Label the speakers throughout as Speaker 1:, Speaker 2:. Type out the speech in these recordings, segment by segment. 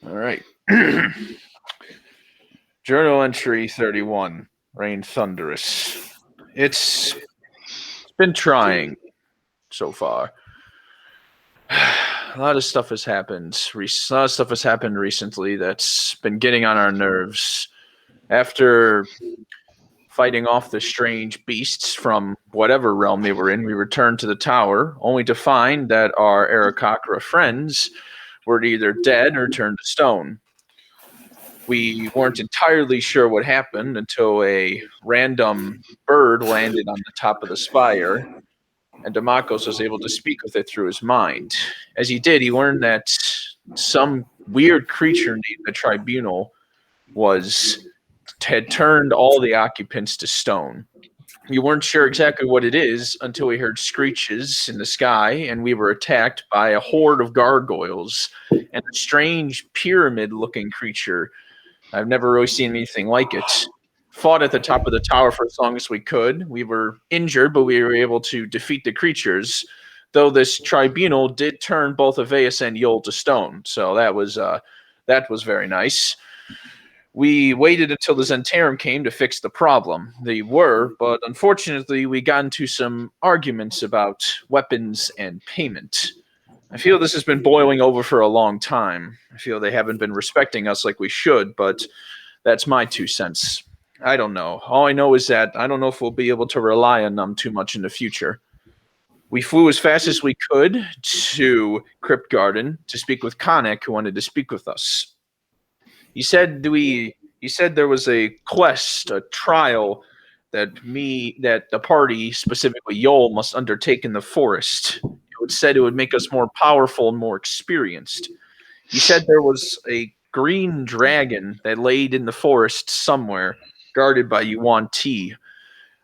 Speaker 1: All right. Journal entry 31. Rain thunderous. It's been trying so far. A lot of stuff has happened. A lot of stuff has happened recently that's been getting on our nerves. After fighting off the strange beasts from whatever realm they were in, we returned to the tower, only to find that our Arakakra friends were either dead or turned to stone. We weren't entirely sure what happened until a random bird landed on the top of the spire, and Demakos was able to speak with it through his mind. As he did, he learned that some weird creature named the Tribunal had turned all the occupants to stone. We weren't sure exactly what it is until we heard screeches in the sky, and we were attacked by a horde of gargoyles and a strange pyramid-looking creature. I've never really seen anything like it. Fought at the top of the tower for as long as we could. We were injured, but we were able to defeat the creatures. Though this tribunal did turn both Aveus and Yol to stone, so that was very nice. We waited until the Zentarum came to fix the problem. They were, but unfortunately, we got into some arguments about weapons and payment. I feel this has been boiling over for a long time. I feel they haven't been respecting us like we should, but that's my 2 cents. I don't know. All I know is that I don't know if we'll be able to rely on them too much in the future. We flew as fast as we could to Crypt Garden to speak with Konnek, who wanted to speak with us. He said there was a quest, a trial that the party, specifically Yol, must undertake in the forest. It said it would make us more powerful and more experienced. He said there was a green dragon that laid in the forest somewhere, guarded by Yuan Ti.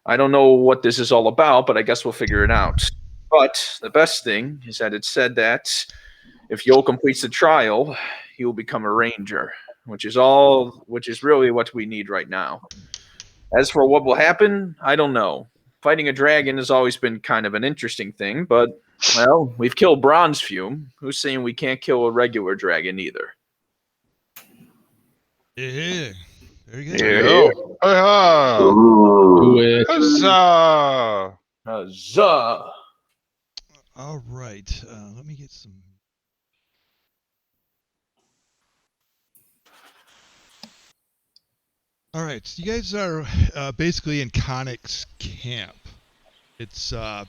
Speaker 1: I don't know what this is all about, but I guess we'll figure it out. But the best thing is that it said that if Yol completes the trial, he will become a ranger, which is really what we need right now. As for what will happen, I don't know. Fighting a dragon has always been kind of an interesting thing, but, well, we've killed Bronze Fume. Who's saying we can't kill a regular dragon either?
Speaker 2: Yeah. Very good.
Speaker 3: There you go.
Speaker 4: Do it.
Speaker 3: Huzzah!
Speaker 1: Huzzah!
Speaker 2: All right. Let me get some. All right. So you guys are basically in Konnik's camp. It's a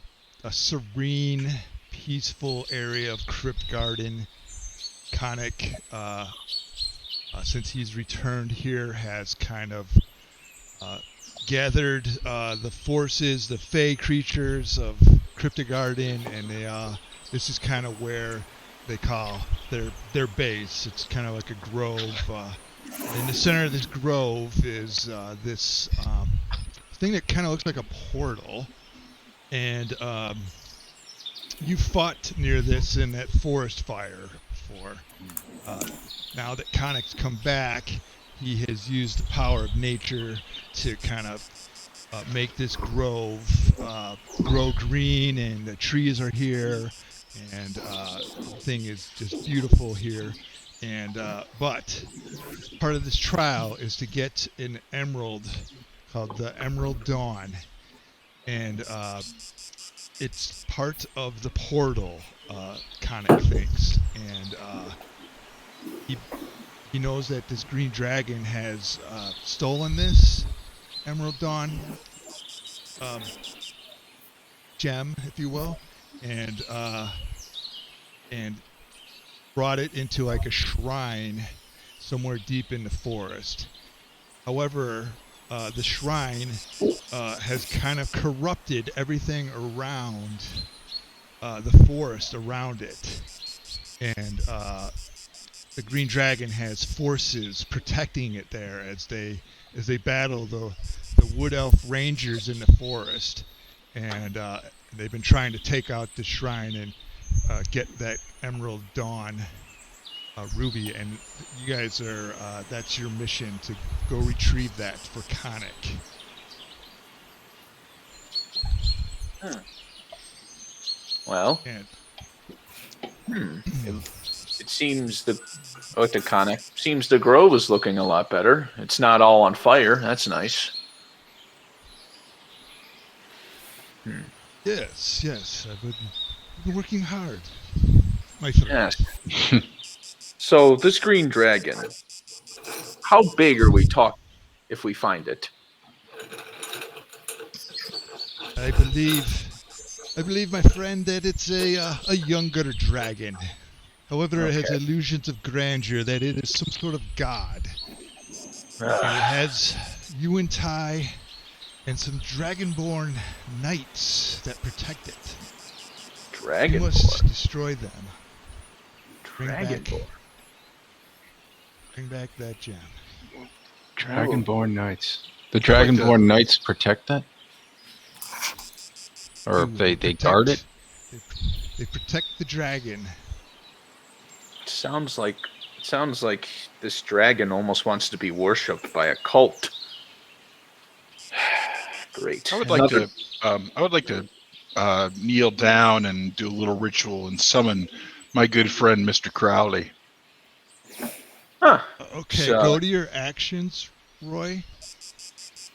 Speaker 2: serene, peaceful area of Crypt Garden. Konnik, since he's returned here, has kind of gathered the forces, the Fey creatures of Crypt Garden, and this is kind of where they call their base. It's kind of like a grove. In the center of this grove is this thing that kind of looks like a portal, and you fought near this in that forest fire before. Now that Konnik's come back, he has used the power of nature to kind of make this grove grow green, and the trees are here, and the thing is just beautiful here. And but part of this trial is to get an emerald called the Emerald Dawn, and it's part of the portal, Konnik thinks, and he knows that this green dragon has stolen this Emerald Dawn gem, if you will, and brought it into like a shrine somewhere deep in the forest. However, the shrine has kind of corrupted everything around the forest around it, and the green dragon has forces protecting it there as they battle the wood elf rangers in the forest, and they've been trying to take out the shrine and get that Emerald Dawn ruby, and you guys are that's your mission, to go retrieve that for Konnik.
Speaker 1: Well,
Speaker 2: And
Speaker 1: it it seems the Conic seems the grove is looking a lot better. It's not all on fire. That's nice.
Speaker 2: Yes. I've been working hard. My friend.
Speaker 1: Yes. So this green dragon, how big are we talking if we find it?
Speaker 2: I believe, my friend, that it's a younger dragon. However, it has
Speaker 1: Okay.
Speaker 2: illusions of grandeur, that it is some sort of god. And it has you and Ty and some dragonborn knights that protect it. You must
Speaker 1: Dragonborn.
Speaker 2: destroy them.
Speaker 1: Dragonborn.
Speaker 2: Bring back that gem.
Speaker 4: Dragonborn Knights. The
Speaker 3: like that.
Speaker 4: Dragonborn Knights protect that? Or
Speaker 2: Ooh,
Speaker 4: they guard it?
Speaker 2: They protect the dragon.
Speaker 1: Sounds like this dragon almost wants to be worshipped by a cult. Great.
Speaker 3: I would like to kneel down and do a little ritual and summon my good friend Mr. Crowley.
Speaker 1: Huh.
Speaker 2: Okay,
Speaker 1: So-
Speaker 2: go to your actions, Roy,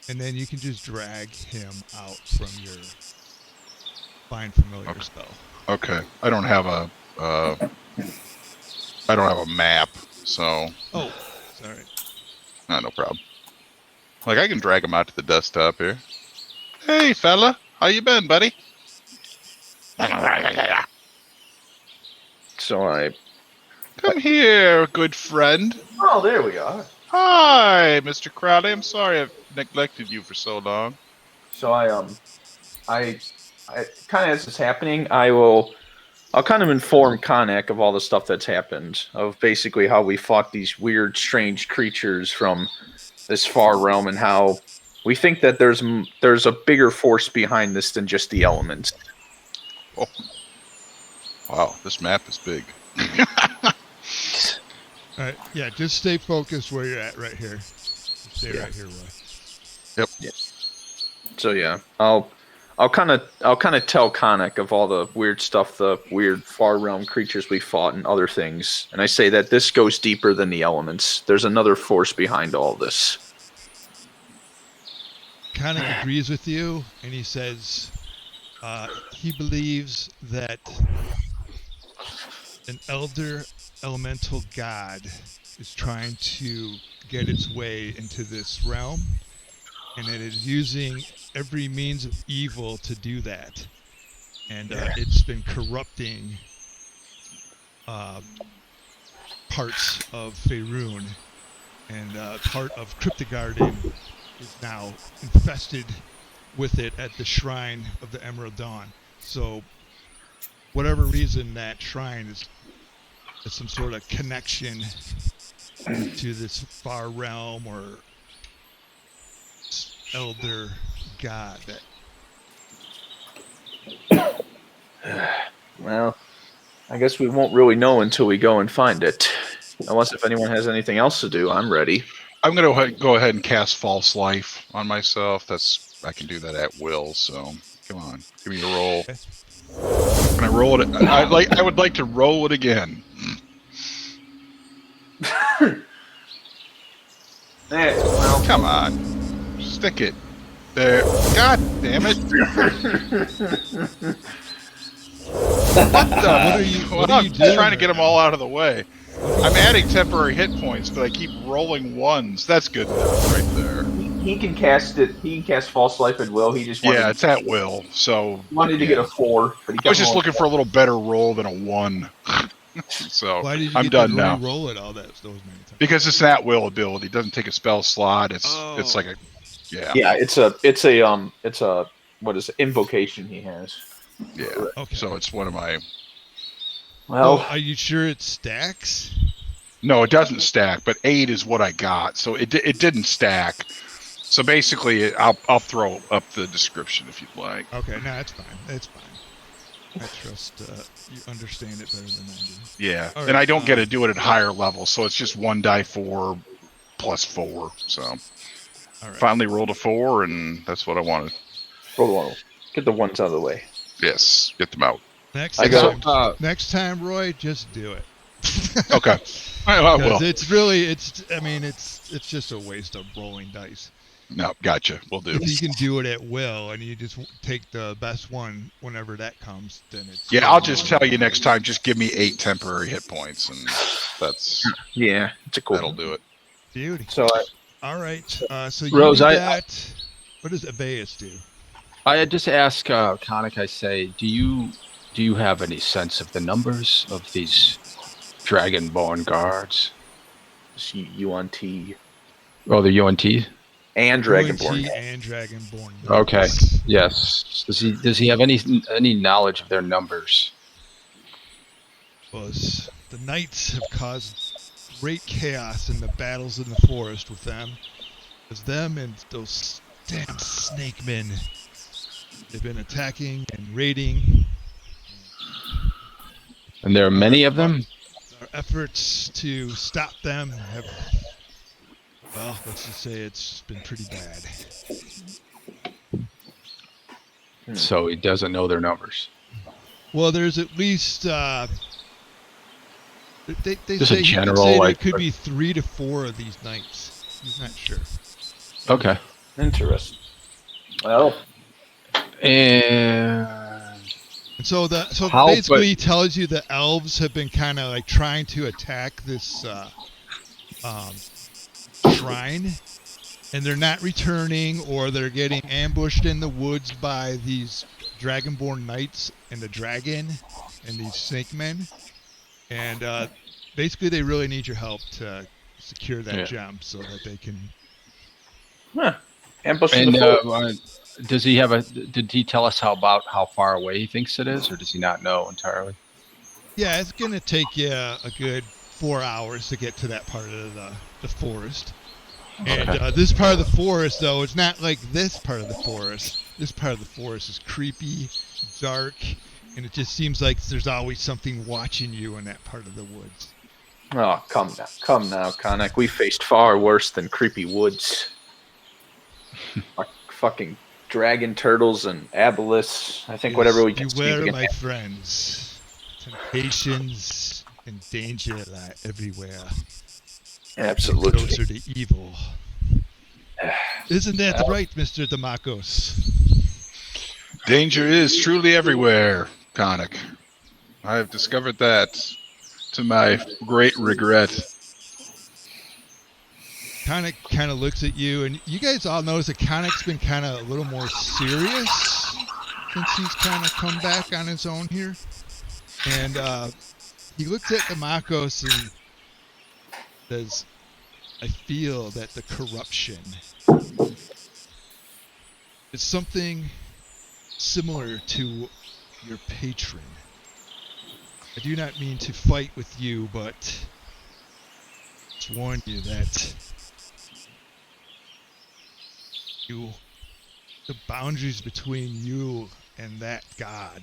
Speaker 2: and then you can just drag him out from your find familiar
Speaker 3: Okay.
Speaker 2: spell.
Speaker 3: Okay, I don't have a map, so
Speaker 2: Oh, sorry.
Speaker 3: no problem. Like I can drag him out to the desktop here. Hey, fella, how you been, buddy?
Speaker 1: So I.
Speaker 3: Come here, good friend.
Speaker 1: Oh, there we are.
Speaker 3: Hi, Mr. Crowley. I'm sorry I've neglected you for so long.
Speaker 1: So I kind of as it's happening, I'll kind of inform Konnak of all the stuff that's happened, of basically how we fought these weird, strange creatures from this far realm, and how we think that there's a bigger force behind this than just the elements.
Speaker 3: Oh. Wow, this map is big.
Speaker 2: All right, yeah, just stay focused where you're at right here. Just stay right here, Roy.
Speaker 3: Yep.
Speaker 1: So yeah, I'll kind of tell Konnak of all the weird stuff, the weird far realm creatures we fought and other things, and I say that this goes deeper than the elements. There's another force behind all this.
Speaker 2: Konnak agrees with you, and he says he believes that an elder elemental god is trying to get its way into this realm, and it is using every means of evil to do that. And it's been corrupting parts of Faerun, and part of Cryptogarden is now infested with it at the Shrine of the Emerald Dawn. So, whatever reason that shrine is some sort of connection to this far realm or elder god.
Speaker 1: Well, I guess we won't really know until we go and find it. Unless if anyone has anything else to do, I'm ready.
Speaker 3: I'm gonna go ahead and cast False Life on myself. I can do that at will. So come on, give me a roll.
Speaker 2: Okay.
Speaker 3: Can I roll it? I would like to roll it again.
Speaker 1: Well,
Speaker 3: Come on, stick it there. God damn it!
Speaker 2: What are you
Speaker 3: I'm
Speaker 2: doing
Speaker 3: just trying to
Speaker 2: right
Speaker 3: get them
Speaker 2: now?
Speaker 3: all out of the way. I'm adding temporary hit points, but I keep rolling ones. That's good enough right there.
Speaker 1: he can cast it. He can cast False Life at will. He just
Speaker 3: Yeah, it's at will. So
Speaker 1: wanted to get a 4, but he
Speaker 3: I was just
Speaker 1: kept
Speaker 3: looking for a little better roll than a 1. So
Speaker 2: Why did you
Speaker 3: I'm
Speaker 2: get
Speaker 3: done
Speaker 2: to
Speaker 3: now.
Speaker 2: re-roll it all those many times?
Speaker 3: Because it's an at will ability. It doesn't take a spell slot. It's like a
Speaker 1: Yeah, it's a what is it, invocation he has.
Speaker 3: yeah.
Speaker 2: Okay.
Speaker 3: So it's one of my
Speaker 1: Well,
Speaker 2: are you sure it stacks?
Speaker 3: no, it doesn't stack, but 8 is what I got. So it didn't stack. So basically, I'll throw up the description if you'd like.
Speaker 2: Okay, no, it's fine. It's fine. I trust you understand it better than I do.
Speaker 3: Yeah,
Speaker 2: All
Speaker 3: and
Speaker 2: right,
Speaker 3: I don't get to do it at higher levels, so it's just 1d4 plus 4. So
Speaker 2: All right.
Speaker 3: finally rolled a 4, and that's what I wanted.
Speaker 1: roll the one. Get the ones out of the way.
Speaker 3: Yes, get them out.
Speaker 2: Next
Speaker 1: I
Speaker 2: time,
Speaker 1: got-
Speaker 2: next time, Roy, just do it.
Speaker 3: Okay. I
Speaker 2: Because
Speaker 3: will.
Speaker 2: it's just a waste of rolling dice.
Speaker 3: No, gotcha. We'll do.
Speaker 2: If you can do it at will and you just take the best one whenever that comes, then it's
Speaker 3: Yeah, I'll just tell you next time. Just give me 8 temporary hit points, and
Speaker 1: Yeah, it's a cool.
Speaker 3: that'll do it.
Speaker 2: beauty.
Speaker 1: So
Speaker 2: All right. So you
Speaker 4: Rose,
Speaker 2: do
Speaker 4: I-
Speaker 2: that. What does Abeus do?
Speaker 4: I had just asked Conic, I say, do you have any sense of the numbers of these Dragonborn guards?
Speaker 1: it's UNT
Speaker 4: Oh, the UNT?
Speaker 1: and Dragonborn.
Speaker 2: UNT and Dragonborn.
Speaker 4: Okay.
Speaker 2: Knights.
Speaker 4: Yes. Does he have any knowledge of their numbers?
Speaker 2: Was the knights have caused great chaos in the battles in the forest with them. As them and those damn snake men. They've been attacking and raiding.
Speaker 4: And there are many of them?
Speaker 2: Our efforts to stop them have, well, let's just say it's been pretty bad.
Speaker 4: So he doesn't know their numbers.
Speaker 2: Well, there's at least they
Speaker 4: Just a
Speaker 2: say
Speaker 4: general,
Speaker 2: there
Speaker 4: like-
Speaker 2: could be 3 to 4 of these knights. He's not sure.
Speaker 4: Okay.
Speaker 1: Interesting. Well,
Speaker 4: And
Speaker 2: And so
Speaker 4: How-
Speaker 2: basically he tells you the elves have been kind of like trying to attack this shrine, and they're not returning, or they're getting ambushed in the woods by these dragonborn knights and the dragon and these snake men. And basically they really need your help to secure that
Speaker 4: Yeah.
Speaker 2: gem so that they can.
Speaker 1: ambush in
Speaker 4: and
Speaker 1: the forest.
Speaker 4: does he have did he tell us how far away he thinks it is, or does he not know entirely?
Speaker 2: Yeah, it's gonna take you a good 4 hours to get to that part of the forest. And
Speaker 4: Okay.
Speaker 2: this part of the forest, though, it's not like this part of the forest. This part of the forest is creepy, dark, and it just seems like there's always something watching you in that part of the woods.
Speaker 1: Oh, come now, Conic. We faced far worse than creepy woods. Fucking dragon turtles and abyss. I think whatever we can
Speaker 2: Beware,
Speaker 1: speak
Speaker 2: my friends. Temptations and danger lie everywhere.
Speaker 1: Absolutely.
Speaker 2: Closer to evil. Isn't that right, Mr. Damakos?
Speaker 3: Danger is truly everywhere, Conic. I have discovered that to my great regret.
Speaker 2: Conic kind of looks at you, and you guys all notice that Conic's been kind of a little more serious since he's kind of come back on his own here. And he looks at Damakos and says, I feel that the corruption is something similar to your patron. I do not mean to fight with you, but just warn you that the boundaries between you and that god,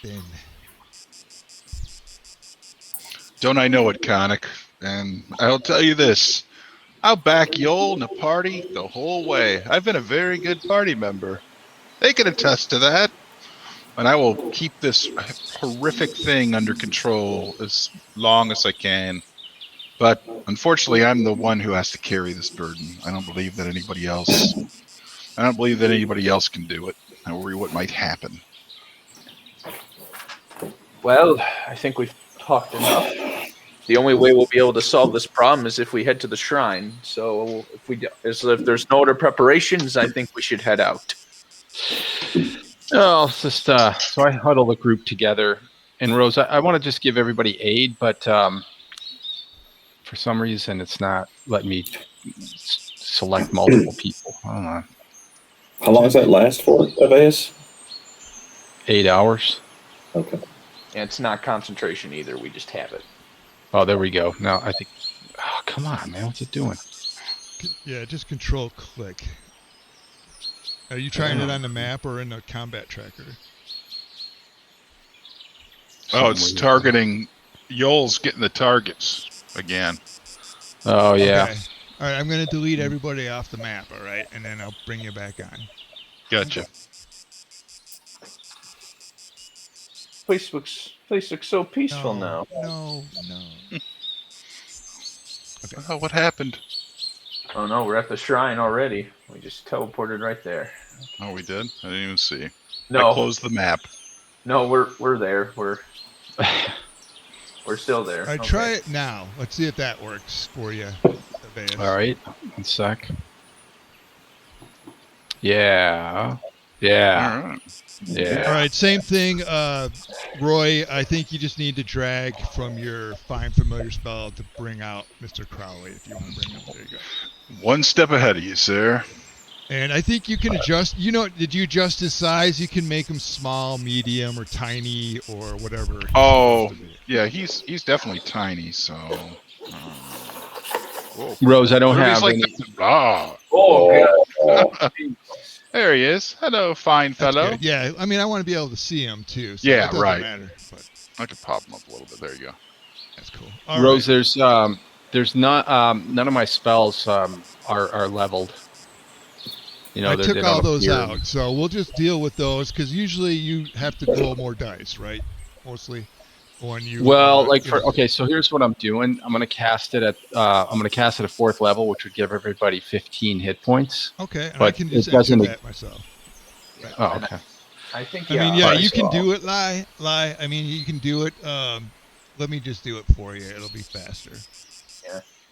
Speaker 2: then
Speaker 3: Don't I know it, Conic? And I'll tell you this. I'll back Yol and the party the whole way. I've been a very good party member. They can attest to that. And I will keep this horrific thing under control as long as I can. But unfortunately, I'm the one who has to carry this burden. I don't believe that anybody else can do it. I worry what might happen.
Speaker 1: Well, I think we've talked enough. The only way we'll be able to solve this problem is if we head to the shrine. So if there's no other preparations, I think we should head out.
Speaker 4: Oh, it's just so I huddle the group together. And Rose, I want to just give everybody aid, but for some reason it's not letting me select multiple people. I don't know.
Speaker 5: How long does that last for, Abeus?
Speaker 4: 8 hours.
Speaker 5: Okay.
Speaker 1: And it's not concentration either. We just have it.
Speaker 4: Oh, there we go. Now I think. Oh, come on, man! What's it doing?
Speaker 2: yeah, just control click. Are you trying it on the map or in the combat tracker?
Speaker 3: Oh, it's
Speaker 4: Something weird.
Speaker 3: targeting. Yol's getting the targets again.
Speaker 4: Oh yeah.
Speaker 2: Okay. All right, I'm going to delete everybody off the map, all right? And then I'll bring you back on.
Speaker 3: Gotcha.
Speaker 1: Place looks so peaceful now.
Speaker 2: No.
Speaker 3: Oh, what happened?
Speaker 1: Oh no, we're at the shrine already. We just teleported right there.
Speaker 3: Oh, we did? I didn't even see. I
Speaker 1: No,
Speaker 3: closed the map.
Speaker 1: no, we're there. We're still there.
Speaker 2: All right,
Speaker 1: Okay.
Speaker 2: try it now. Let's see if that works for you.
Speaker 4: All right, 1 sec. Yeah.
Speaker 3: All right.
Speaker 4: Yeah.
Speaker 2: All right, same thing. Roy, I think you just need to drag from your Find Familiar spell to bring out Mr. Crowley if you want to bring him. There you go.
Speaker 3: One step ahead of you, sir.
Speaker 2: And I think you can adjust. Did you adjust his size? You can make him small, medium, or tiny, or whatever. he's
Speaker 3: Oh,
Speaker 2: supposed to be.
Speaker 3: yeah, he's definitely tiny, so... Whoa.
Speaker 4: Rose, I don't
Speaker 3: Ruby's
Speaker 4: have
Speaker 3: like
Speaker 4: any.
Speaker 3: Ah,
Speaker 1: Oh god.
Speaker 3: there he is. Hello, fine
Speaker 2: That's
Speaker 3: fellow.
Speaker 2: good. Yeah, I mean, I want to be able to see him too. So
Speaker 3: Yeah,
Speaker 2: it doesn't
Speaker 3: right.
Speaker 2: matter, but
Speaker 3: I could pop him up a little bit. There you go.
Speaker 2: that's cool. All
Speaker 4: Rose,
Speaker 2: right.
Speaker 4: there's not none of my spells are leveled.
Speaker 2: I
Speaker 4: they
Speaker 2: took
Speaker 4: don't
Speaker 2: all those
Speaker 4: appear.
Speaker 2: out, so we'll just deal with those because usually you have to roll more dice, right? Mostly when you.
Speaker 4: Well,
Speaker 2: you know.
Speaker 4: okay, so here's what I'm doing. I'm gonna cast it at 4th level, which would give everybody 15 hit points.
Speaker 2: Okay, and I
Speaker 4: but
Speaker 2: can just
Speaker 4: it doesn't-
Speaker 2: enter that myself.
Speaker 4: Oh, okay.
Speaker 1: I think.
Speaker 2: I mean, yeah,
Speaker 1: alright,
Speaker 2: you can
Speaker 1: so-
Speaker 2: do it, lie. I mean, you can do it. Let me just do it for you. It'll be faster.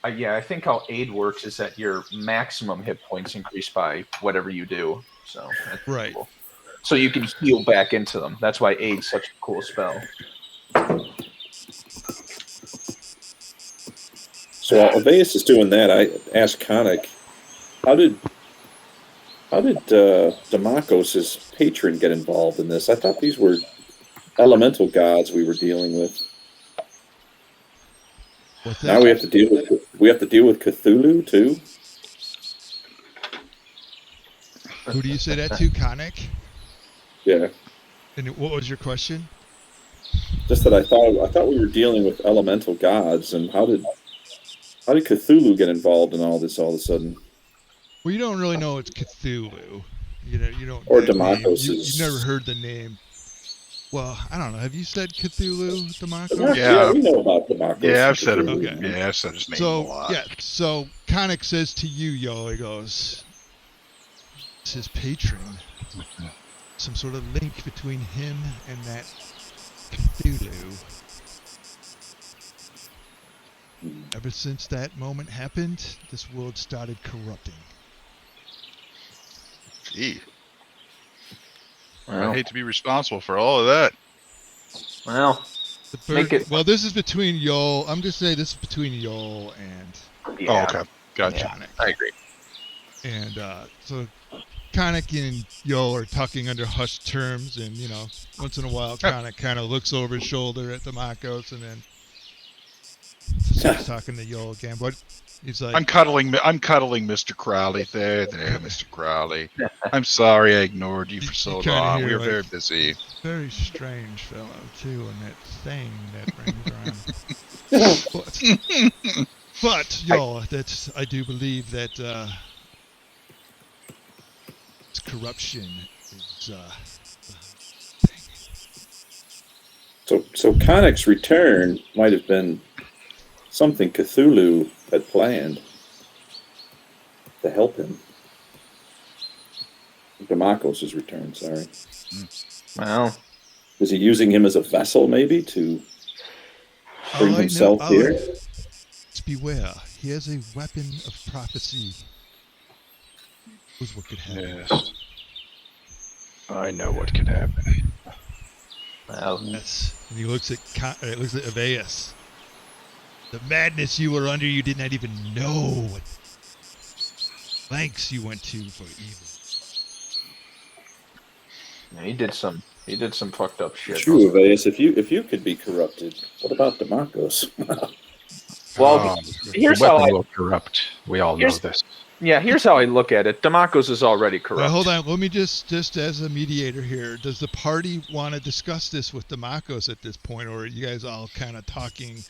Speaker 1: I think how aid works is that your maximum hit points increase by whatever you do. So that's
Speaker 2: Right.
Speaker 1: cool. So you can heal back into them. That's why aid's such a cool spell.
Speaker 5: So while Aveus is doing that, I asked Conic, how did Demacos' patron get involved in this? I thought these were elemental gods we were dealing with.
Speaker 2: What's
Speaker 5: Now
Speaker 2: that?
Speaker 5: we have to deal with Cthulhu too.
Speaker 2: Who do you say that to, Conic?
Speaker 5: Yeah,
Speaker 2: And what was your question?
Speaker 5: just that I thought we were dealing with elemental gods, and how did Cthulhu get involved in all this all of a sudden?
Speaker 2: Well, you don't really know it's Cthulhu. You don't.
Speaker 5: Or
Speaker 2: that name.
Speaker 5: Demacos
Speaker 2: You've
Speaker 5: is-
Speaker 2: never heard the name. Well, I don't know. Have you said Cthulhu, Demacos?
Speaker 3: Yeah.
Speaker 5: we know about Demacos.
Speaker 3: Yeah, I've said him.
Speaker 2: Okay.
Speaker 3: Yeah, I've said his name a
Speaker 2: So
Speaker 3: lot.
Speaker 2: yeah, so Conic says to you, yo, he goes, it's his patron. Some sort of link between him and that Cthulhu. Ever since that moment happened, this world started corrupting.
Speaker 3: Gee,
Speaker 1: Well,
Speaker 3: I hate to be responsible for all of that.
Speaker 1: well, Make it-
Speaker 2: Well, this is between Yol. I'm just saying this is between Yol and
Speaker 1: yeah.
Speaker 3: Oh, okay. Gotcha.
Speaker 2: Conic.
Speaker 1: I agree.
Speaker 2: And so Conic and Yo are talking under hushed terms, and once in a while Conic kind of looks over his shoulder at the Makos and then starts talking to Yo again. But he's like,
Speaker 3: I'm cuddling Mr. Crowley. There, Mr. Crowley. I'm sorry I ignored you for so
Speaker 2: You kinda
Speaker 3: long.
Speaker 2: hear,
Speaker 3: We were
Speaker 2: like-
Speaker 3: very busy.
Speaker 2: very strange fellow too, and that thing that rings around. but Yo, I do believe that this corruption is
Speaker 5: So Conic's return might have been something Cthulhu had planned to help him. Demacos' return, sorry.
Speaker 1: Well,
Speaker 5: Was he using him as a vessel, maybe, to bring
Speaker 2: all I know-
Speaker 5: himself
Speaker 2: all
Speaker 5: here?
Speaker 2: Just beware. He has a weapon of prophecy. Knows what could happen.
Speaker 4: Yes. I know what could happen.
Speaker 1: well,
Speaker 2: Yes. And he looks at Aveus. The madness you were under, you did not even know what lengths you went to for evil.
Speaker 1: he did some fucked up shit.
Speaker 5: True, Aveus. If you could be corrupted, what about Demacos?
Speaker 1: Well, here's
Speaker 4: the
Speaker 1: how
Speaker 4: weapon
Speaker 1: I
Speaker 4: will corrupt. We all know
Speaker 1: Here's-
Speaker 4: this.
Speaker 1: here's how I look at it. Demacos is already corrupt.
Speaker 2: Well, hold on. Let me just as a mediator here, does the party want to discuss this with Demacos at this point, or are you guys all kind of talking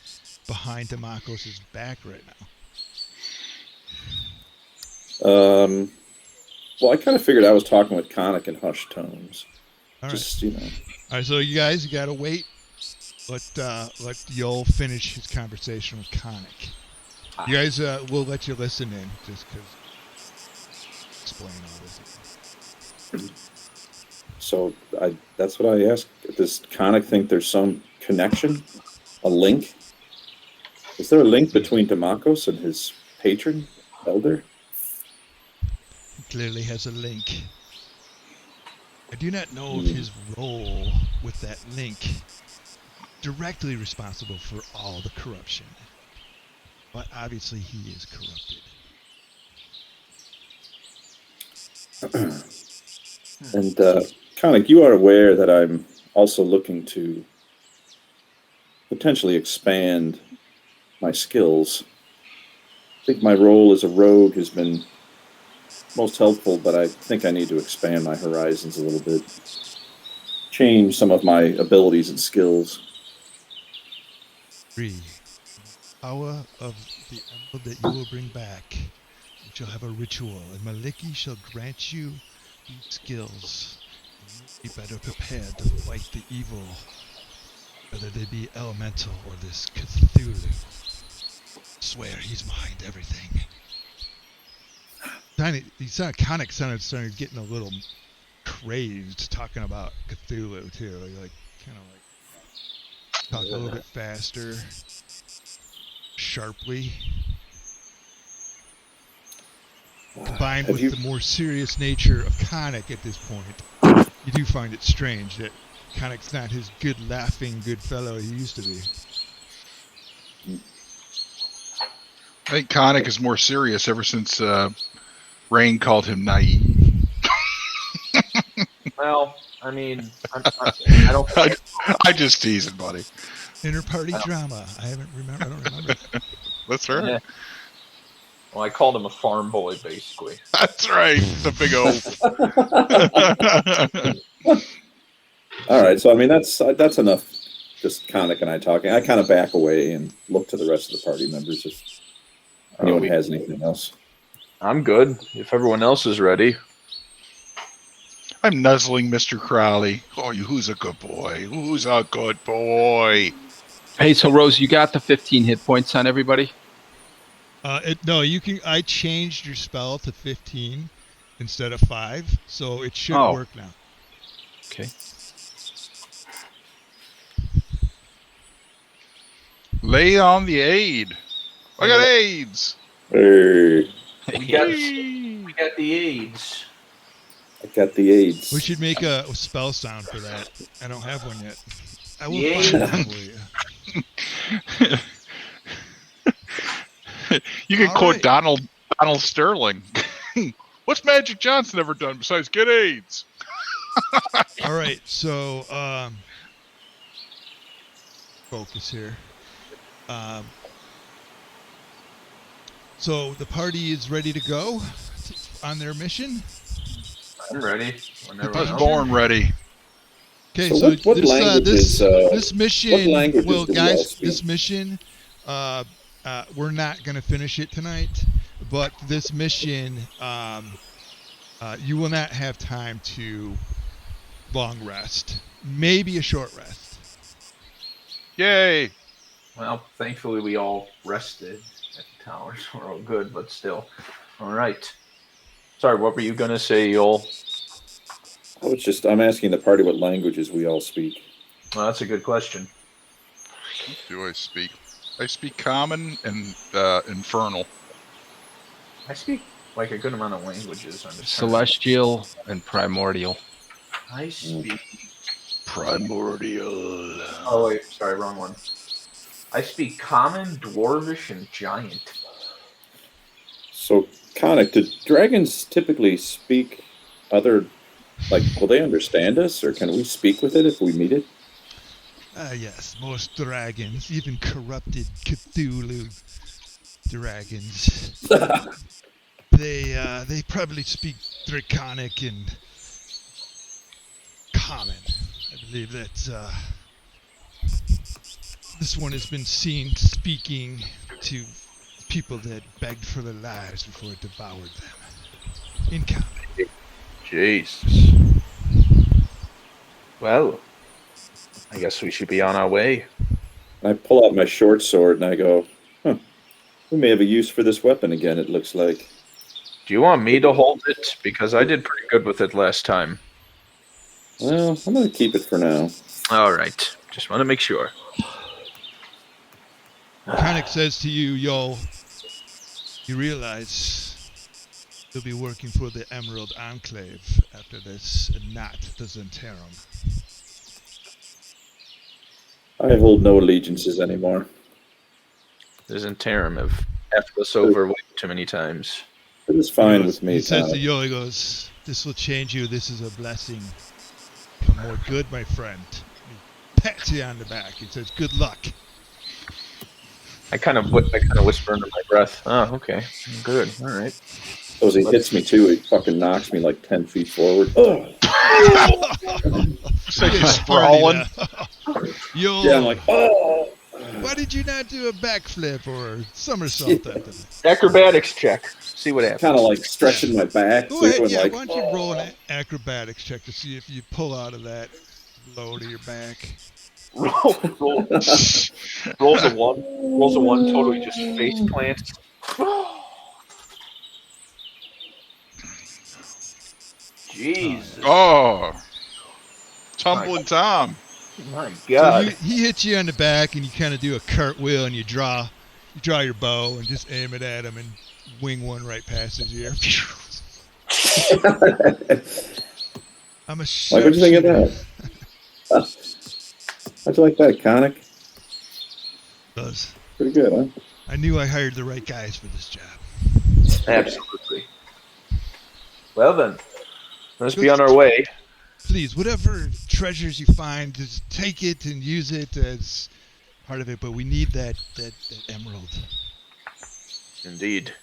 Speaker 2: behind Demacos' back right now?
Speaker 5: Well, I kind of figured I was talking with Conic in hushed tones.
Speaker 2: All right.
Speaker 5: Just
Speaker 2: All right. So you guys, you gotta wait. Let Yol finish his conversation with Conic. You guys, we'll let you listen in just because explain all this.
Speaker 5: So that's what I asked. Does Conic think there's some connection, a link? Is there a link between Demakos and his patron, Elder?
Speaker 2: He clearly has a link. I do not know if his role with that link directly responsible for all the corruption, but obviously he is corrupted.
Speaker 5: And Conic, you are aware that I'm also looking to potentially expand my skills. I think my role as a rogue has been most helpful, but I think I need to expand my horizons a little bit. Change some of my abilities and skills.
Speaker 2: 3. Power of the emerald that you will bring back. You shall have a ritual, and Maliki shall grant you these skills. And you will be better prepared to fight the evil, whether they be elemental or this Cthulhu. I swear he's behind everything. Conic started getting a little crazed talking about Cthulhu too. Like kind of like talk a little bit faster, sharply. Combined with the more serious nature of Conic at this point, you do find it strange that Conic's not his good laughing good fellow he used to be.
Speaker 3: I think Conic is more serious ever since Rain called him naive.
Speaker 1: Well, I mean, I don't.
Speaker 3: I just teasing, buddy.
Speaker 2: Inter-party drama. I don't remember.
Speaker 3: That's right.
Speaker 1: Yeah. Well, I called him a farm boy, basically.
Speaker 3: That's right. The big O.
Speaker 5: All right, so I mean that's enough. Just Conic and I talking. I kind of back away and look to the rest of the party members if anyone has anything else.
Speaker 1: I'm good. If everyone else is ready.
Speaker 3: I'm nuzzling Mr. Crowley. Oh, who's a good boy? Who's a good boy?
Speaker 4: Hey, so Rose, you got the 15 hit points on everybody?
Speaker 2: No, you can. I changed your spell to 15 instead of 5, so it should work now.
Speaker 4: Okay.
Speaker 3: Lay on the aid. I got AIDS.
Speaker 5: Hey,
Speaker 1: We got the AIDS.
Speaker 5: I got the AIDS.
Speaker 2: We should make a spell sound for that. I don't have one yet. I will
Speaker 1: Yeah.
Speaker 2: find one for you.
Speaker 3: You can
Speaker 2: All
Speaker 3: quote
Speaker 2: right.
Speaker 3: Donald Sterling. What's Magic Johnson ever done besides get AIDS?
Speaker 2: All right, so focus here. So the party is ready to go on their mission.
Speaker 1: I'm ready. Whenever
Speaker 3: I was
Speaker 1: else.
Speaker 3: born ready.
Speaker 2: Okay,
Speaker 5: So
Speaker 2: so
Speaker 5: what languages,
Speaker 2: this mission,
Speaker 5: what languages
Speaker 2: well,
Speaker 5: do we all
Speaker 2: guys,
Speaker 5: speak?
Speaker 2: this mission, we're not gonna finish it tonight, but this mission, you will not have time to long rest. Maybe a short rest.
Speaker 3: Yay.
Speaker 1: Well, thankfully we all rested at the towers. We're all good, but still. All right. Sorry, what were you gonna say, Yoel?
Speaker 5: I'm asking the party what languages we all speak.
Speaker 1: Well, that's a good question.
Speaker 3: What do I speak? I speak Common and Infernal.
Speaker 1: I speak like a good amount of languages.
Speaker 4: Celestial and Primordial.
Speaker 1: I speak.
Speaker 3: Primordial.
Speaker 1: Oh wait, sorry, wrong one. I speak Common, Dwarvish, and Giant.
Speaker 5: So, Conic, do dragons typically speak other, like, will they understand us, or can we speak with it if we meet it?
Speaker 2: Yes, most dragons, even corrupted Cthulhu dragons. They probably speak Draconic and Common. I believe that this one has been seen speaking to people that begged for their lives before it devoured them. In Common.
Speaker 1: Jesus. Well, I guess we should be on our way.
Speaker 5: I pull out my short sword and I go, huh, we may have a use for this weapon again, it looks like.
Speaker 1: Do you want me to hold it? Because I did pretty good with it last time.
Speaker 5: Well, I'm going to keep it for now.
Speaker 1: All right. Just want to make sure.
Speaker 2: Conic says to you, Yo, you realize you'll be working for the Emerald Enclave after this, and not the Zentarum.
Speaker 5: I hold no allegiances anymore.
Speaker 1: The Zentarum have effed us over way too many times.
Speaker 5: It is fine with me.
Speaker 2: He says to
Speaker 5: Conic.
Speaker 2: Yo, he goes, this will change you. This is a blessing. Become more good, my friend. He pats you on the back. He says, good luck.
Speaker 1: I kind of whisper under my breath. Oh, okay. Good. All right.
Speaker 5: So as he hits me too, he fucking knocks me like 10 feet forward. Ugh.
Speaker 3: It's like
Speaker 2: Yeah,
Speaker 3: he's sprawling.
Speaker 2: Yo,
Speaker 5: Yeah, I'm like, oh.
Speaker 2: why did you not do a backflip or somersault?
Speaker 1: Acrobatics check. See what happens.
Speaker 5: Kind of like stretching my back.
Speaker 2: Go ahead,
Speaker 5: going
Speaker 2: yeah.
Speaker 5: like,
Speaker 2: Why don't you roll an acrobatics check to see if you pull out of that low to your back?
Speaker 1: Rolls a one. Rolls a one. Totally just face plants. Jesus.
Speaker 3: Oh, tumbling Tom.
Speaker 1: My
Speaker 2: So
Speaker 1: God.
Speaker 2: he hits you on the back, and you kind of do a cartwheel, and you draw your bow and just aim it at him and wing one right past his ear. I'm a
Speaker 5: Like, what'd you think of
Speaker 2: sharpshooter.
Speaker 5: that? How'd you like that, Conic?
Speaker 2: Does.
Speaker 5: Pretty good, huh?
Speaker 2: I knew I hired the right guys for this job.
Speaker 1: Absolutely. Well then, let's be on our way.
Speaker 2: Please, whatever treasures you find, just take it and use it as part of it. But we need that emerald.
Speaker 1: Indeed.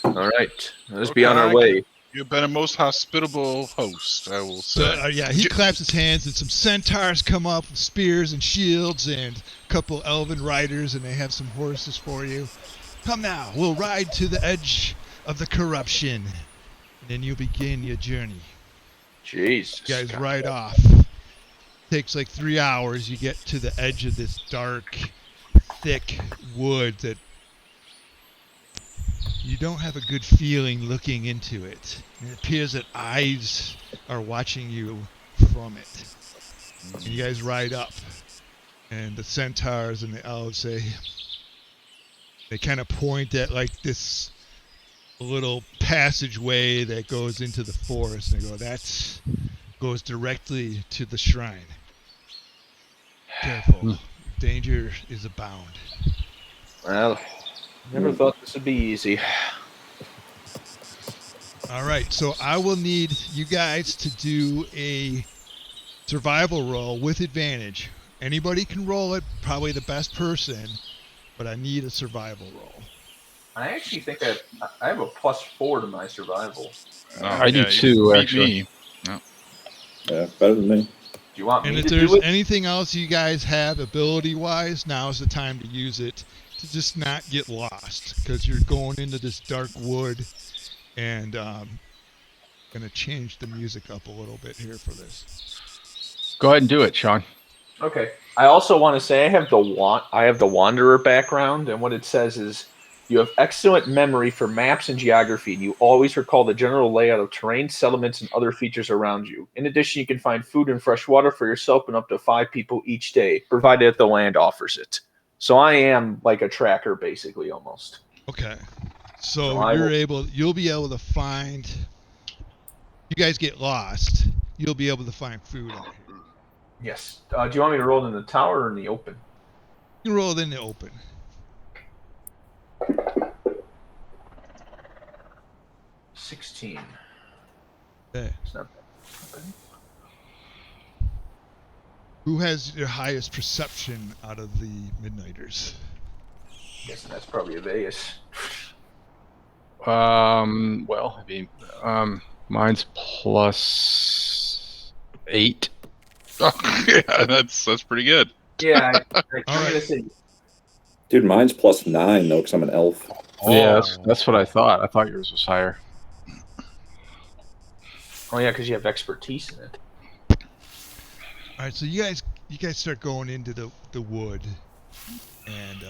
Speaker 1: All right, let's be on our
Speaker 3: Okay.
Speaker 1: way.
Speaker 3: You've been a most hospitable host, I will
Speaker 2: So
Speaker 3: say.
Speaker 2: yeah, he claps his hands, and some centaurs come up with spears and shields, and a couple elven riders, and they have some horses for you. Come now, we'll ride to the edge of the corruption, and then you'll begin your journey.
Speaker 1: Jesus.
Speaker 2: You guys
Speaker 1: God.
Speaker 2: ride off. Takes like 3 hours. You get to the edge of this dark, thick wood that you don't have a good feeling looking into it. It appears that eyes are watching you from it. And you guys ride up, and the centaurs and the elves they kind of point at like this little passageway that goes into the forest, and they go, that goes directly to the shrine. Careful, danger is abound.
Speaker 1: Well, never thought this would be easy.
Speaker 2: All right, so I will need you guys to do a survival roll with advantage. Anybody can roll it, probably the best person, but I need a survival roll.
Speaker 1: I actually think I have a +4 to my survival.
Speaker 4: I do
Speaker 3: you
Speaker 4: too,
Speaker 3: beat
Speaker 4: actually.
Speaker 3: me.
Speaker 5: Yeah, better than me.
Speaker 1: Do you want
Speaker 2: And
Speaker 1: me
Speaker 2: if
Speaker 1: to
Speaker 2: there's
Speaker 1: do it?
Speaker 2: anything else you guys have ability-wise, now's the time to use it to just not get lost, because you're going into this dark wood, and going to change the music up a little bit here for this.
Speaker 4: Go ahead and do it, Sean.
Speaker 1: Okay. I also want to say I have the Wanderer background, and what it says is you have excellent memory for maps and geography, and you always recall the general layout of terrain, settlements, and other features around you. In addition, you can find food and fresh water for yourself and up to 5 people each day, provided that the land offers it. So I am like a tracker, basically, almost.
Speaker 2: Okay. So
Speaker 1: So
Speaker 2: you'll be able to find, you guys get lost, you'll be able to find food out here.
Speaker 1: Yes. Do you want me to roll it in the tower or in the open?
Speaker 2: You can roll it in the open.
Speaker 1: 16.
Speaker 2: Okay.
Speaker 1: It's not bad.
Speaker 2: Who has your highest perception out of the Midnighters?
Speaker 1: Guessing that's probably Aveus.
Speaker 4: Well, I mean, mine's +8.
Speaker 3: Oh, yeah, that's pretty good.
Speaker 1: Yeah, I'm
Speaker 2: All right.
Speaker 1: gonna say
Speaker 5: Dude, mine's +9 though, because I'm an elf.
Speaker 4: Yeah, that's what I thought. I thought yours was higher.
Speaker 1: 9. Oh, yeah, because you have expertise in it.
Speaker 2: All right, so you guys start going into the wood, and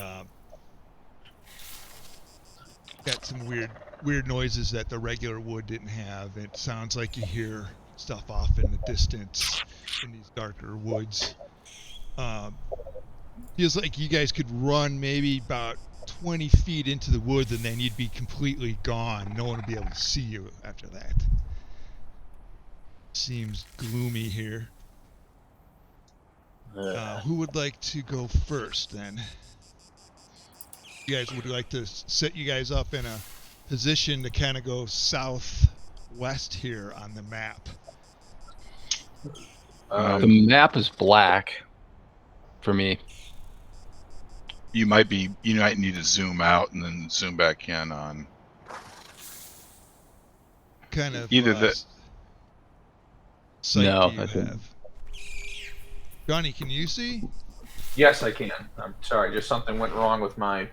Speaker 2: got some weird noises that the regular wood didn't have. It sounds like you hear stuff off in the distance in these darker woods. Feels like you guys could run maybe about 20 feet into the woods, and then you'd be completely gone. No one would be able to see you after that. Seems gloomy here. Who would like to go first then? You guys would like to set you guys up in a position to kind of go southwest here on the map.
Speaker 4: The map is black for me.
Speaker 3: You might need to zoom out and then zoom back in on
Speaker 2: Kind of
Speaker 3: either the.
Speaker 2: sight
Speaker 4: No,
Speaker 2: do you
Speaker 4: I think-
Speaker 2: have? Johnny, can you see?
Speaker 1: Yes, I can. I'm sorry, just something went wrong with my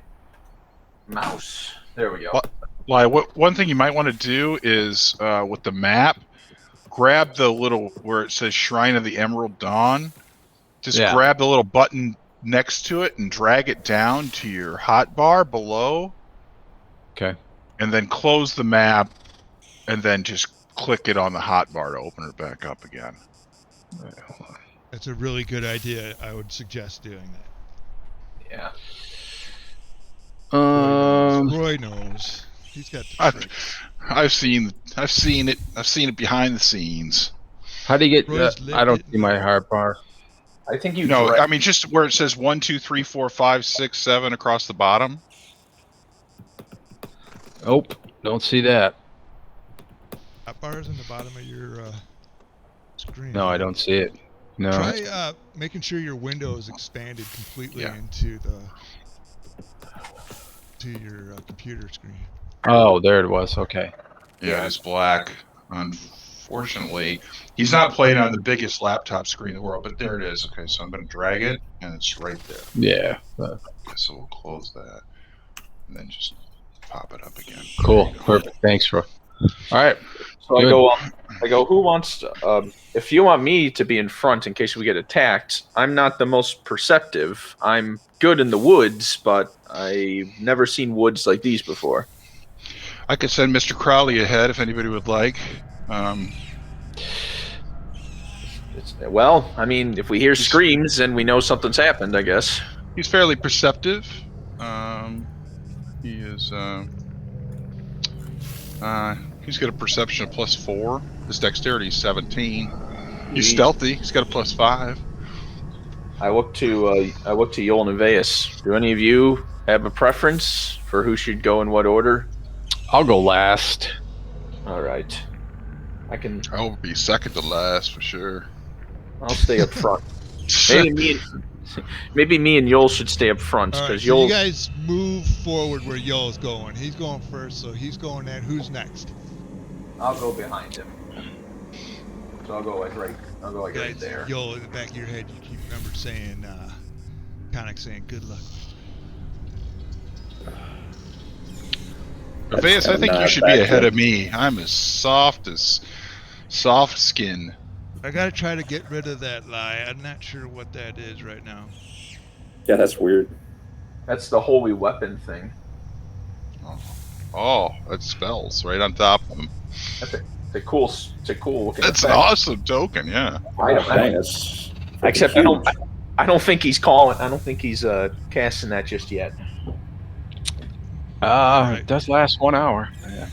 Speaker 1: mouse. There we go.
Speaker 3: What? One thing you might want to do is with the map, grab the little where it says Shrine of the Emerald Dawn. Just
Speaker 4: Yeah.
Speaker 3: grab the little button next to it and drag it down to your hotbar below.
Speaker 4: Okay.
Speaker 3: And then close the map, and then just click it on the hotbar to open it back up again.
Speaker 4: Right, hold on.
Speaker 2: That's a really good idea. I would suggest doing that.
Speaker 1: Yeah.
Speaker 2: Roy knows. He's got the
Speaker 3: I've-
Speaker 2: tricks.
Speaker 3: I've seen it. I've seen it behind the scenes.
Speaker 4: How do you get?
Speaker 2: Roy's
Speaker 4: I don't
Speaker 2: lived it.
Speaker 4: see my hard bar.
Speaker 1: I think you.
Speaker 3: No,
Speaker 1: drag-
Speaker 3: I mean just where it says 1, 2, 3, 4, 5, 6, 7 across the bottom.
Speaker 4: Oh, don't see that.
Speaker 2: Top bars in the bottom of your screen.
Speaker 4: No, I don't see it. No.
Speaker 2: Try making sure your window is expanded completely
Speaker 3: Yeah.
Speaker 2: into your computer screen.
Speaker 4: Oh, there it was. Okay.
Speaker 3: Yeah, it's black. Unfortunately, he's not playing on the biggest laptop screen in the world, but there it is. Okay, so I'm going to drag it, and it's right there.
Speaker 4: Yeah.
Speaker 3: Okay, so we'll close that, and then just pop it up again.
Speaker 4: Cool. Perfect. Thanks, Roy. All right.
Speaker 1: So
Speaker 4: Good.
Speaker 1: I go. Who wants? If you want me to be in front in case we get attacked, I'm not the most perceptive. I'm good in the woods, but I've never seen woods like these before.
Speaker 3: I could send Mr. Crowley ahead if anybody would like.
Speaker 1: Well, I mean, if we hear screams, then we know something's happened, I guess.
Speaker 3: He's fairly perceptive. He is. He's got a perception of +4. His dexterity is 17. He's stealthy. He's got a +5.
Speaker 1: I look to Yol and Nevaeus. Do any of you have a preference for who should go in what order?
Speaker 4: I'll go last.
Speaker 1: All right. I can.
Speaker 3: I'll be second to last for sure.
Speaker 1: I'll stay up front. Maybe me and Yol should stay up front
Speaker 2: All right,
Speaker 1: because
Speaker 2: so you
Speaker 1: Yol.
Speaker 2: guys move forward where Yoel's going. He's going first, so he's going there. Who's next?
Speaker 1: I'll go behind him. So I'll go like right. I'll go like right
Speaker 2: Guys,
Speaker 1: there.
Speaker 2: Yoel, in the back of your head, you remember saying, Conic saying, "Good luck."
Speaker 3: Nevaeus, I think you should be ahead of me. I'm as soft skin.
Speaker 2: I gotta try to get rid of that lie. I'm not sure what that is right now.
Speaker 5: Yeah, that's weird.
Speaker 1: That's the holy weapon thing.
Speaker 3: Oh, that spells right on top of him.
Speaker 1: It's a cool looking.
Speaker 3: That's an
Speaker 1: effect.
Speaker 3: awesome token, yeah.
Speaker 5: Dang, that's
Speaker 1: Except
Speaker 5: huge.
Speaker 1: I don't think he's calling. I don't think he's casting that just yet.
Speaker 2: Right.
Speaker 4: It does last 1 hour. Yeah.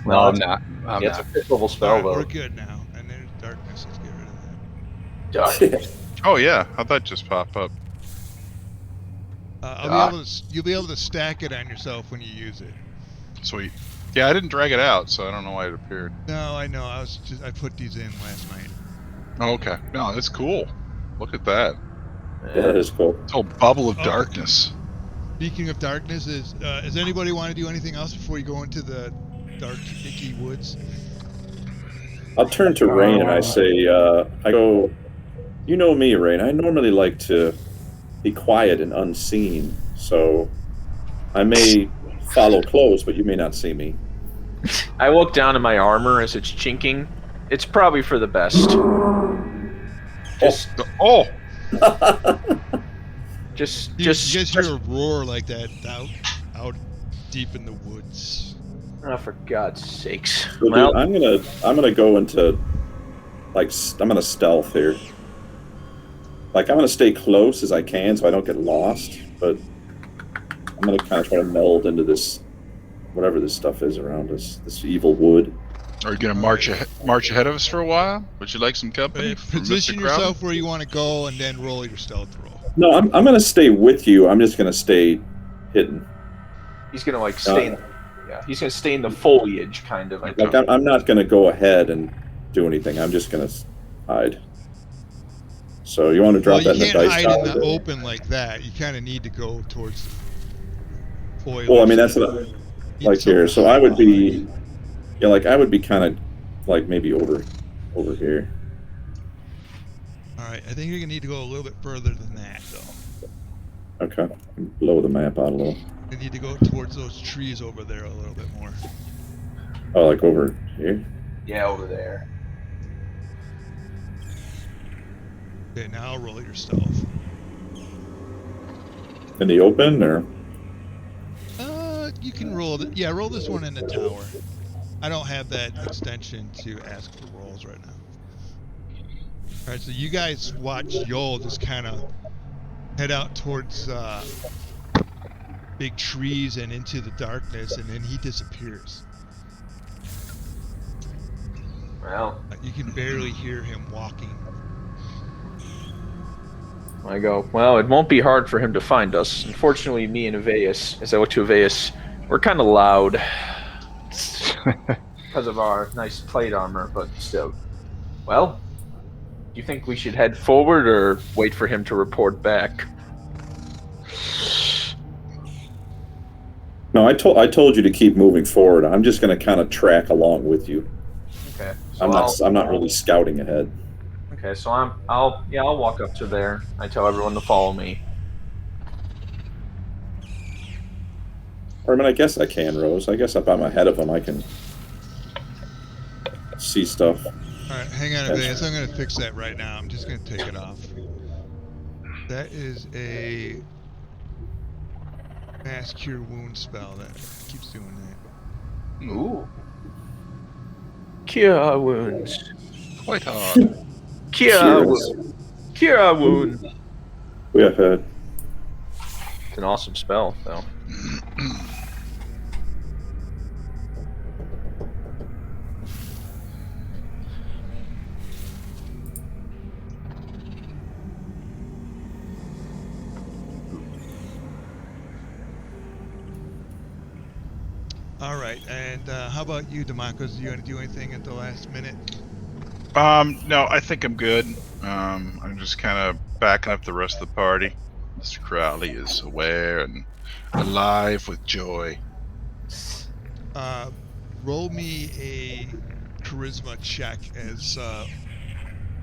Speaker 4: No, I'm not. I'm
Speaker 1: It's a
Speaker 4: not.
Speaker 1: fifth level
Speaker 2: All
Speaker 1: spell
Speaker 2: right,
Speaker 1: though.
Speaker 2: we're good now. And there's darkness. Let's get rid of that.
Speaker 1: Dark.
Speaker 3: Oh yeah, how'd that just pop up?
Speaker 2: You'll be able to stack it on yourself when you use it.
Speaker 3: Sweet. Yeah, I didn't drag it out, so I don't know why it appeared.
Speaker 2: No, I know. I put these in last night.
Speaker 3: Oh, okay. No, that's cool. Look at that.
Speaker 5: Yeah, that is cool.
Speaker 3: It's a whole bubble of
Speaker 2: Oh.
Speaker 3: darkness.
Speaker 2: Speaking of darkness, does anybody want to do anything else before you go into the dark, icky woods?
Speaker 5: I'll turn to Rain and I say, I go, you know me, Rain. I normally like to be quiet and unseen, so I may follow close, but you may not see me.
Speaker 1: I look down at my armor as it's chinking. It's probably for the best. Just,
Speaker 3: Oh,
Speaker 1: just,
Speaker 2: You
Speaker 1: just,
Speaker 2: guys
Speaker 1: just.
Speaker 2: hear a roar like that out deep in the woods.
Speaker 1: Oh, for God's sakes!
Speaker 5: So,
Speaker 1: Well,
Speaker 5: dude, I'm gonna go into I'm gonna stealth here. Like I'm gonna stay close as I can so I don't get lost, but I'm gonna kind of try to meld into this whatever this stuff is around us, this evil wood.
Speaker 3: are you gonna march ahead of us for a while? Would you like some company from
Speaker 2: Position
Speaker 3: Mr. Crowley?
Speaker 2: yourself where you want to go, and then roll your stealth roll.
Speaker 5: No, I'm gonna stay with you. I'm just gonna stay hidden.
Speaker 1: he's gonna like stay. He's gonna stay in the foliage, kind of. I think.
Speaker 5: Like I'm not gonna go ahead and do anything. I'm just gonna hide. So you want to drop
Speaker 2: Well,
Speaker 5: that
Speaker 2: you
Speaker 5: in the
Speaker 2: can't
Speaker 5: dice
Speaker 2: hide in
Speaker 5: tower?
Speaker 2: the open like that. You kind of need to go towards the foliage.
Speaker 5: Well, I mean that's what like here. So I would be, yeah, like I would be kind of like maybe over here.
Speaker 2: All right, I think you're gonna need to go a little bit further than that, though.
Speaker 5: Okay, blow the map out a little.
Speaker 2: You need to go towards those trees over there a little bit more.
Speaker 5: Oh, like over here.
Speaker 1: Yeah, over there.
Speaker 2: Okay, now I'll roll your stealth.
Speaker 5: In the open, or
Speaker 2: You can roll it. Yeah, roll this one in the tower. I don't have that extension to ask for rolls right now. All right, so you guys watch Yoel just kind of head out towards big trees and into the darkness, and then he disappears.
Speaker 1: Well,
Speaker 2: You can barely hear him walking.
Speaker 1: I go, well, it won't be hard for him to find us. Unfortunately, me and Aveus, as I look to Aveus, we're kind of loud because of our nice plate armor, but still. Well, do you think we should head forward or wait for him to report back?
Speaker 5: no? I told you to keep moving forward. I'm just going to kind of track along with you.
Speaker 1: Okay. So
Speaker 5: I'm not really scouting ahead.
Speaker 1: Okay, so I'll walk up to there. I tell everyone to follow me.
Speaker 5: Or I mean, I guess I can, Rose. I guess if I'm ahead of them, I can see stuff.
Speaker 2: All right, hang on a minute. I'm going to fix that right now. I'm just going to take it off. That is a mass cure wound spell that keeps doing that.
Speaker 1: Ooh. Cure wounds.
Speaker 3: Quite hard.
Speaker 1: Cure wounds. Cure wounds.
Speaker 5: We have had.
Speaker 1: It's an awesome spell, though.
Speaker 2: All right, and how about you, Demakos? Do you want to do anything at the last minute?
Speaker 3: No, I think I'm good. I'm just kind of backing up the rest of the party. Mr. Crowley is aware and alive with joy.
Speaker 2: Roll me a charisma check as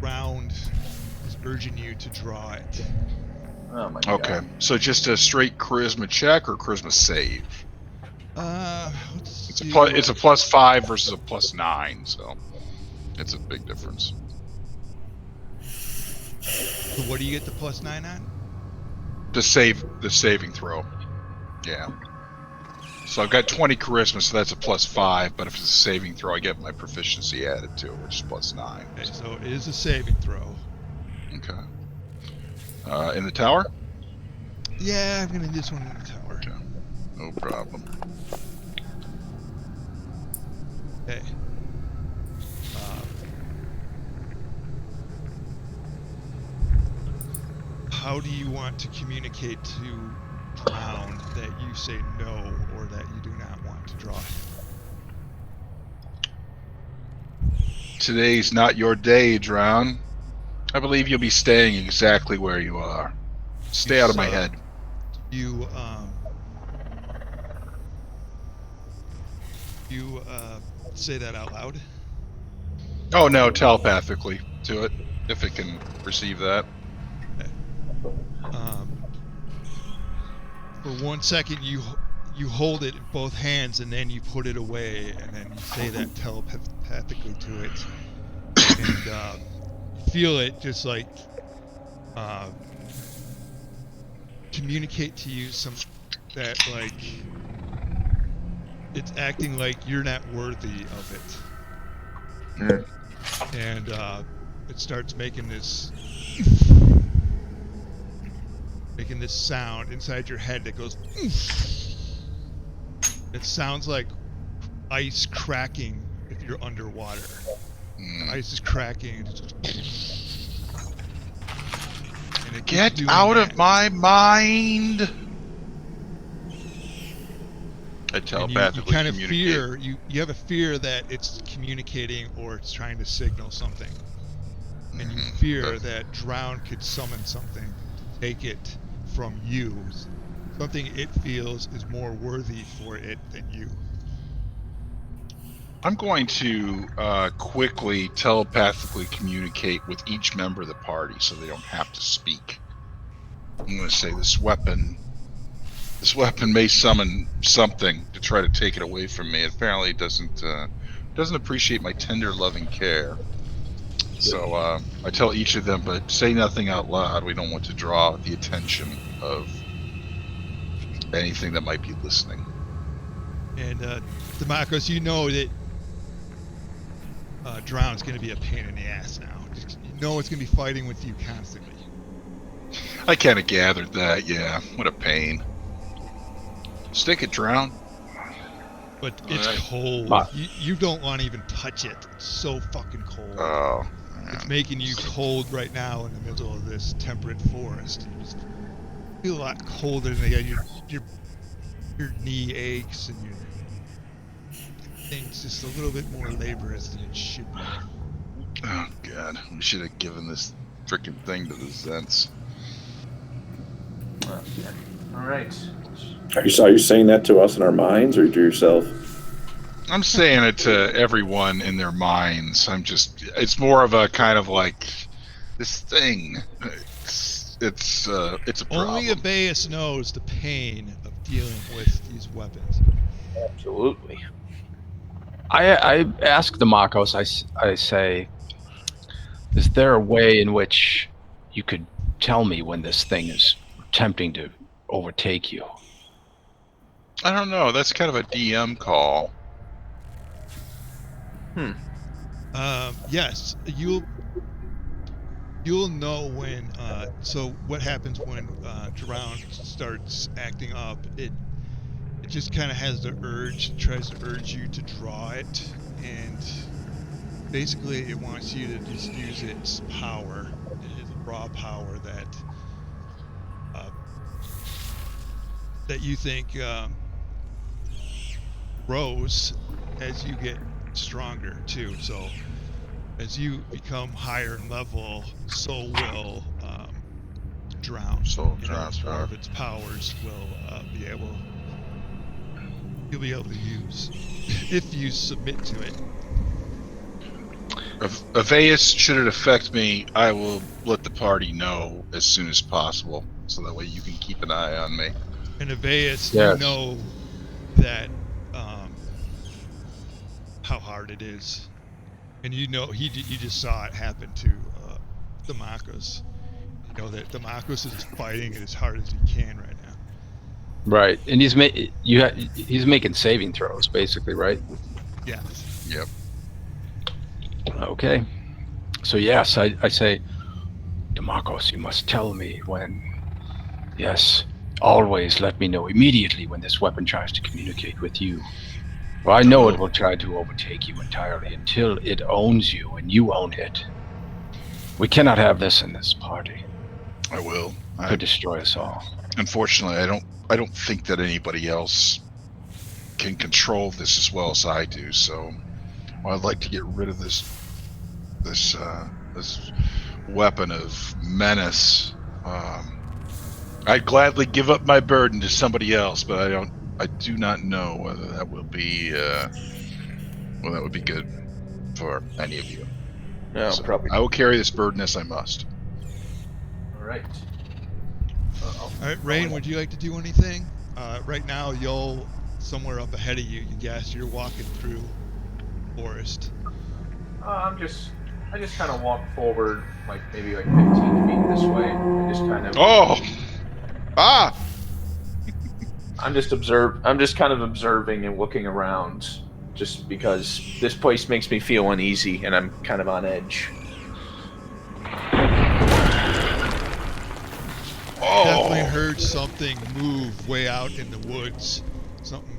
Speaker 2: Round is urging you to draw it.
Speaker 1: Oh my god.
Speaker 3: Okay, so just a straight charisma check or charisma save?
Speaker 2: Let's
Speaker 3: It's a +5 versus a +9, so it's a big difference.
Speaker 2: So what do you get the +9 on?
Speaker 3: The saving throw. Yeah. So I've got 20 charisma, so that's a +5. But if it's a saving throw, I get my proficiency added to it, which is +9.
Speaker 2: Okay, so it is a saving throw.
Speaker 3: Okay. In the tower?
Speaker 2: Yeah, I'm gonna do this one in the tower.
Speaker 3: Okay. No problem.
Speaker 2: Okay. How do you want to communicate to Drown that you say no or that you do not want to draw?
Speaker 3: Today's not your day, Drown. I believe you'll be staying exactly where you are. Stay out of my head.
Speaker 2: You say that out loud?
Speaker 3: Oh no, telepathically to it, if it can receive that.
Speaker 2: For 1 second, you hold it in both hands, and then you put it away, and then you say that telepathically to it, and feel it just like communicate to you some that like it's acting like you're not worthy of it.
Speaker 1: Mm.
Speaker 2: And it starts making this sound inside your head that goes. It sounds like ice cracking if you're underwater. The ice is cracking. And it
Speaker 3: Get
Speaker 2: doing
Speaker 3: out
Speaker 2: that.
Speaker 3: of my mind! I
Speaker 2: And
Speaker 3: telepathically
Speaker 2: you kind of
Speaker 3: communicate.
Speaker 2: fear you have a fear that it's communicating or it's trying to signal something, and you fear that Drown could summon something to take it from you, something it feels is more worthy for it than you.
Speaker 3: I'm going to quickly telepathically communicate with each member of the party so they don't have to speak. I'm going to say this weapon may summon something to try to take it away from me. Apparently, it doesn't appreciate my tender, loving care. So I tell each of them, but say nothing out loud. We don't want to draw the attention of anything that might be listening.
Speaker 2: And Demarcus, you know that Drown's going to be a pain in the ass now. You know it's going to be fighting with you constantly.
Speaker 3: I kind of gathered that. Yeah, what a pain. Stick it, Drown.
Speaker 2: But it's cold. You don't want to even touch it. It's so fucking cold.
Speaker 3: Oh.
Speaker 2: It's making you cold right now in the middle of this temperate forest. You just feel a lot colder than your knee aches and your thing's just a little bit more laborious than it should be.
Speaker 3: Oh god, we should have given this freaking thing to the Zents.
Speaker 1: Okay. All right.
Speaker 5: Are you saying that to us in our minds or to yourself?
Speaker 3: I'm saying it to everyone in their minds. It's more of a kind of like this thing. It's a problem.
Speaker 2: Only Abaeus knows the pain of dealing with these weapons.
Speaker 1: Absolutely.
Speaker 4: I ask the Makos, I say, is there a way in which you could tell me when this thing is attempting to overtake you?
Speaker 3: I don't know. That's kind of a DM call.
Speaker 2: Yes, you'll know when. So what happens when Drown starts acting up? It just kind of has the urge, tries to urge you to draw it, and basically it wants you to just use its power, its raw power that you think grows as you get stronger too. So as you become higher in level, so will Drown.
Speaker 3: So
Speaker 2: More of its powers will you'll be able to use if you submit to it.
Speaker 3: Abaeus, should it affect me, I will let the party know as soon as possible, so that way you can keep an eye on me.
Speaker 2: And Abaeus,
Speaker 4: Yes.
Speaker 2: you know that how hard it is, and you know you just saw it happen to Demarcus. You know that Demarcus is fighting it as hard as he can right now.
Speaker 4: Right, and he's making saving throws, basically, right?
Speaker 2: Yes.
Speaker 3: Yep.
Speaker 4: Okay. So yes, I say, Demarcus, you must tell me when. Yes, always let me know immediately when this weapon tries to communicate with you. Well, I know it will try to overtake you entirely until it owns you and you own it. We cannot have this in this party.
Speaker 3: I will.
Speaker 4: It could destroy us all.
Speaker 3: Unfortunately, I don't think that anybody else can control this as well as I do. So, I'd like to get rid of this weapon of menace. I'd gladly give up my burden to somebody else, but I do not know whether that will be that would be good for any of you.
Speaker 1: No,
Speaker 3: So
Speaker 1: probably.
Speaker 3: I will carry this burden as I must.
Speaker 1: All right.
Speaker 2: All right, Rain, would you like to do anything? Right now, you'll somewhere up ahead of you. You guess you're walking through forest.
Speaker 1: I'm just I just kind of walk forward, like maybe like 15 feet this way. I just kind of.
Speaker 3: Oh! Ah!
Speaker 1: I'm just kind of observing and looking around, just because this place makes me feel uneasy, and I'm kind of on edge.
Speaker 2: Definitely
Speaker 3: Oh!
Speaker 2: heard something move way out in the woods. Something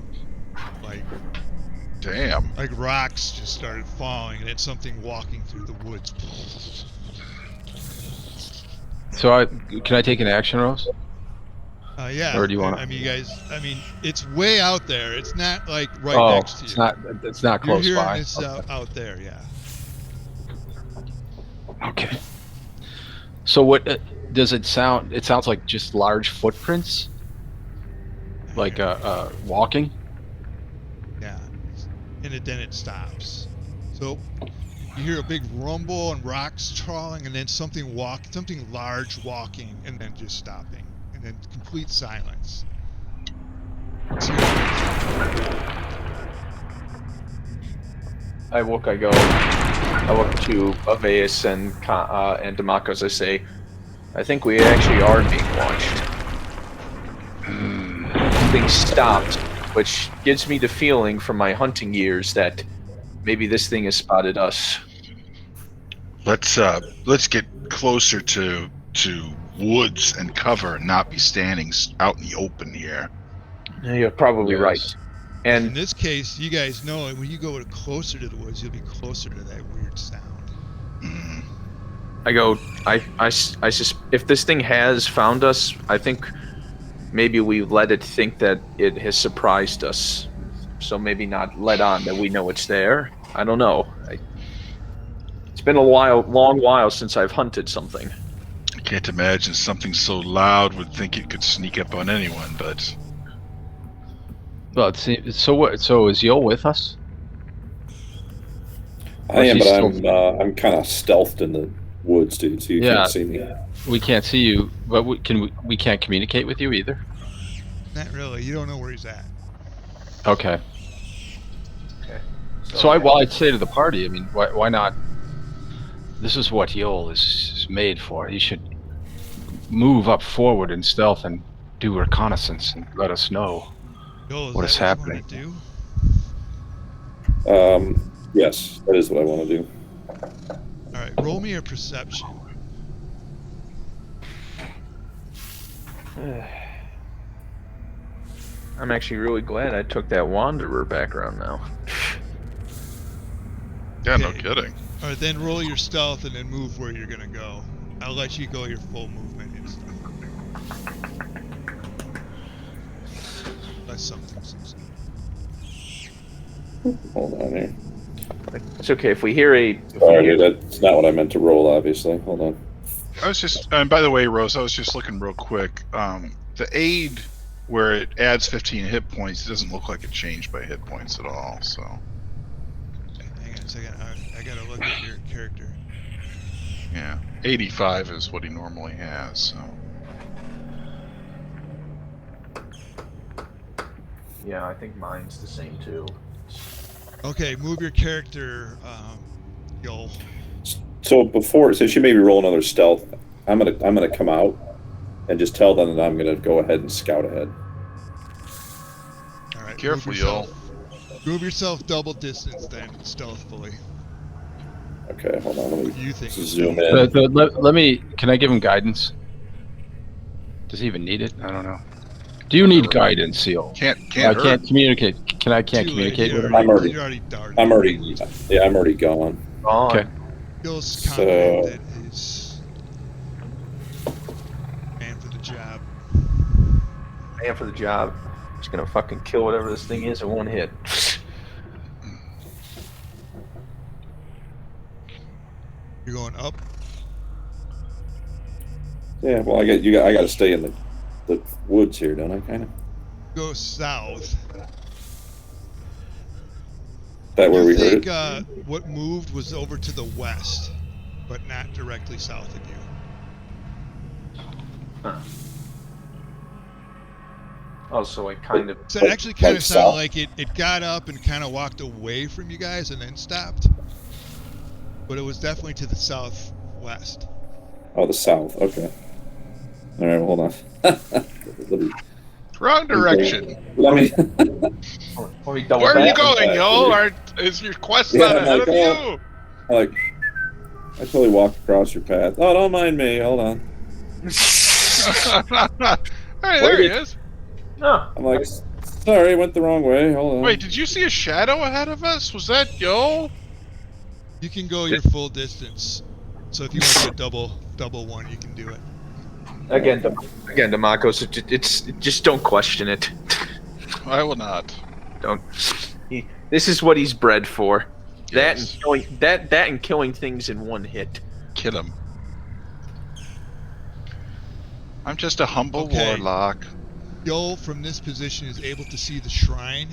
Speaker 3: Damn.
Speaker 2: like rocks just started falling, and then something walking through the woods.
Speaker 4: So can I take an action, Rose?
Speaker 2: Yeah.
Speaker 4: Or do you want
Speaker 2: I mean, you guys. I mean, it's way out there. It's not like right
Speaker 4: Oh,
Speaker 2: next to you.
Speaker 4: it's not
Speaker 2: You're
Speaker 4: close
Speaker 2: hearing
Speaker 4: by.
Speaker 2: this
Speaker 4: Okay.
Speaker 2: out there, yeah.
Speaker 4: Okay. So what does it sound? It sounds like just large footprints, like walking.
Speaker 2: Yeah. And then it stops. So you hear a big rumble and rocks falling, and then something large walking, and then just stopping, and then complete silence.
Speaker 1: I look to Aveus and Demakos. I say, I think we actually are being watched. Things stopped, which gives me the feeling from my hunting years that maybe this thing has spotted us.
Speaker 3: Let's get closer to woods and cover and not be standing out in the open here.
Speaker 1: You're probably right.
Speaker 4: Yes.
Speaker 2: In
Speaker 1: And
Speaker 2: this case, you guys know when you go closer to the woods, you'll be closer to that weird sound.
Speaker 3: Mm.
Speaker 1: I go, if this thing has found us, I think maybe we let it think that it has surprised us. So maybe not let on that we know it's there. I don't know. It's been a long while since I've hunted something.
Speaker 3: I can't imagine something so loud would think it could sneak up on anyone, but
Speaker 4: Well, so what? So is Yul with us?
Speaker 5: I am,
Speaker 4: he's
Speaker 5: but
Speaker 4: still-
Speaker 5: I'm kind of stealthed in the woods, dude. So you
Speaker 4: Yeah.
Speaker 5: can't see me.
Speaker 4: We can't see you, but we can't communicate with you either.
Speaker 2: Not really. You don't know where he's at.
Speaker 4: Okay.
Speaker 1: Okay.
Speaker 4: So I'd say to the party, I mean, why not? This is what Yul is made for. He should move up forward in stealth and do reconnaissance and let us know
Speaker 2: Joel,
Speaker 4: what is
Speaker 2: that what
Speaker 4: happening.
Speaker 2: you want to do?
Speaker 5: Yes, that is what I want to do.
Speaker 2: All right, roll me a perception.
Speaker 1: I'm actually really glad I took that Wanderer background now.
Speaker 3: yeah, no
Speaker 2: Okay.
Speaker 3: kidding.
Speaker 2: All right, then roll your stealth and then move where you're gonna go. I'll let you go your full movement and stuff. That's something.
Speaker 5: Hold on here.
Speaker 1: It's okay if we hear
Speaker 5: Sorry, that's not what I meant to roll. Obviously, hold on.
Speaker 3: I was just, and by the way, Rose, I was just looking real quick. The aid where it adds 15 hit points, it doesn't look like it changed by hit points at all. So
Speaker 2: Hang on a second. I gotta look at your character.
Speaker 3: yeah, 85 is what he normally has. So
Speaker 1: Yeah, I think mine's the same too.
Speaker 2: Okay, move your character, Joel.
Speaker 5: So since you made me roll another stealth, I'm gonna come out and just tell them that I'm gonna go ahead and scout ahead.
Speaker 2: All right.
Speaker 3: Careful,
Speaker 2: Move yourself double distance then, stealthily.
Speaker 5: Okay, hold on. Let
Speaker 2: What
Speaker 5: me
Speaker 2: do you think?
Speaker 5: zoom in.
Speaker 4: Let me. Can I give him guidance? Does he even need it? I don't know. Do you need guidance, Seal?
Speaker 3: can't
Speaker 4: I
Speaker 3: hurt.
Speaker 4: can't communicate. Can't
Speaker 2: Too late,
Speaker 4: communicate with him?
Speaker 5: I'm already-
Speaker 2: You're already darted.
Speaker 5: I'm already gone.
Speaker 4: Okay.
Speaker 2: Feels
Speaker 5: So-
Speaker 2: confident that he's man for the job.
Speaker 1: Man for the job. Just gonna fucking kill whatever this thing is in one hit.
Speaker 2: You're going up.
Speaker 5: Yeah, well, I got to stay in the woods here, don't I? Kind of.
Speaker 2: Go south.
Speaker 5: That where we heard
Speaker 2: think
Speaker 5: it.
Speaker 2: What moved was over to the west, but not directly south of you.
Speaker 1: Oh, so it kind of.
Speaker 2: So it actually kind
Speaker 5: Like
Speaker 2: of sounded
Speaker 5: south?
Speaker 2: like it got up and kind of walked away from you guys and then stopped. but it was definitely to the southwest.
Speaker 5: Oh, the south. Okay. All right, hold on. Let me,
Speaker 3: Wrong direction.
Speaker 5: let me.
Speaker 1: Let me double
Speaker 3: Where are you
Speaker 1: back.
Speaker 3: going, y'all? Is your quest
Speaker 5: Yeah,
Speaker 3: not
Speaker 5: I'm
Speaker 3: ahead
Speaker 5: like,
Speaker 3: of
Speaker 5: oh.
Speaker 3: you?
Speaker 5: Like, I totally walked across your path. Oh, don't mind me. Hold on.
Speaker 3: Hey, there he is.
Speaker 1: No.
Speaker 5: I'm like, sorry, went the wrong way. Hold on.
Speaker 3: Wait, did you see a shadow ahead of us? Was that Yo?
Speaker 2: You can go your full distance. So if you want to do a double one, you can do it.
Speaker 1: Again, Demakos, it's just don't question it.
Speaker 3: I will not.
Speaker 1: Don't. This is what he's bred for. That and
Speaker 3: Yes.
Speaker 1: killing things in one hit.
Speaker 3: Kill him. I'm just a humble
Speaker 2: Okay.
Speaker 3: warlock.
Speaker 2: Yol from this position is able to see the shrine,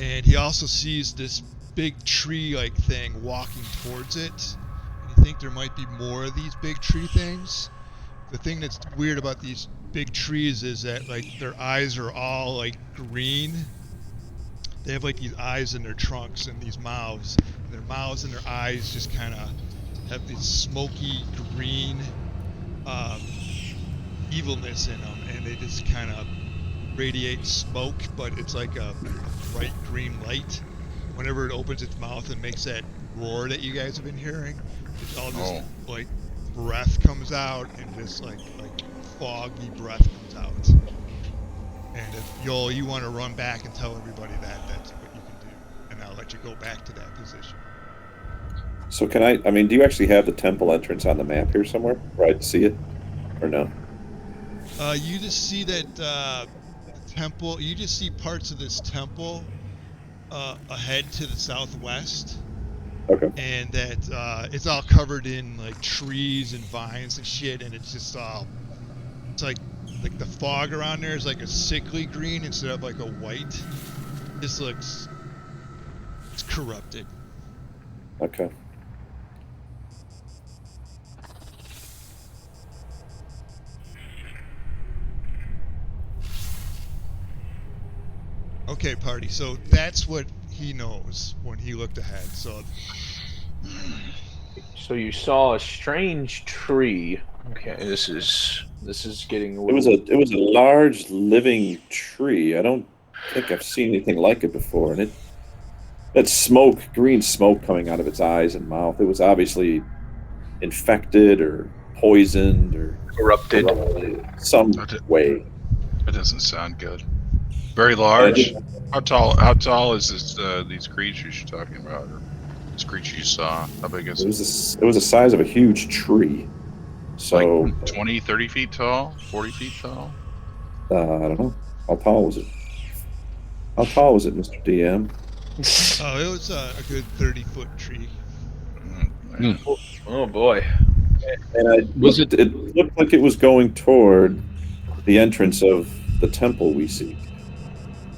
Speaker 2: and he also sees this big tree-like thing walking towards it. And you think there might be more of these big tree things. The thing that's weird about these big trees is that like their eyes are all like green. They have like these eyes in their trunks and these mouths. And their mouths and their eyes just kind of have this smoky green evilness in them, and they just kind of radiate smoke, but it's like a bright green light. Whenever it opens its mouth and makes that roar that you guys have been hearing, it's all this like breath comes out, and this like foggy breath comes out. And if you want to run back and tell everybody that, that's what you can do, and I'll let you go back to that position.
Speaker 5: So can I mean, do you actually have the temple entrance on the map here somewhere where I can see it? Or no?
Speaker 2: You just see that the temple, you just see parts of this temple ahead to the southwest.
Speaker 5: Okay.
Speaker 2: And that it's all covered in like trees and vines and shit, and it's just it's like the fog around there is like a sickly green instead of like a white. This looks, it's corrupted.
Speaker 5: Okay.
Speaker 2: Okay, party. So that's what he knows when he looked ahead.
Speaker 1: So you saw a strange tree. Okay, this is getting a
Speaker 5: It was
Speaker 1: little.
Speaker 5: a large living tree. I don't think I've seen anything like it before, and it had smoke, green smoke coming out of its eyes and mouth. It was obviously infected or poisoned or
Speaker 1: corrupted.
Speaker 5: some way.
Speaker 3: That doesn't sound good. Very large. How tall is this? These creatures you're talking about, or this creature you saw? How big is it?
Speaker 5: It was the size of a huge tree. So
Speaker 3: Like 20, 30 feet tall, 40 feet tall.
Speaker 5: I don't know. How tall was it? How tall was it, Mr. DM?
Speaker 2: Oh, it was a good 30-foot tree.
Speaker 1: Oh boy.
Speaker 5: And it looked like it was going toward the entrance of the temple we seek,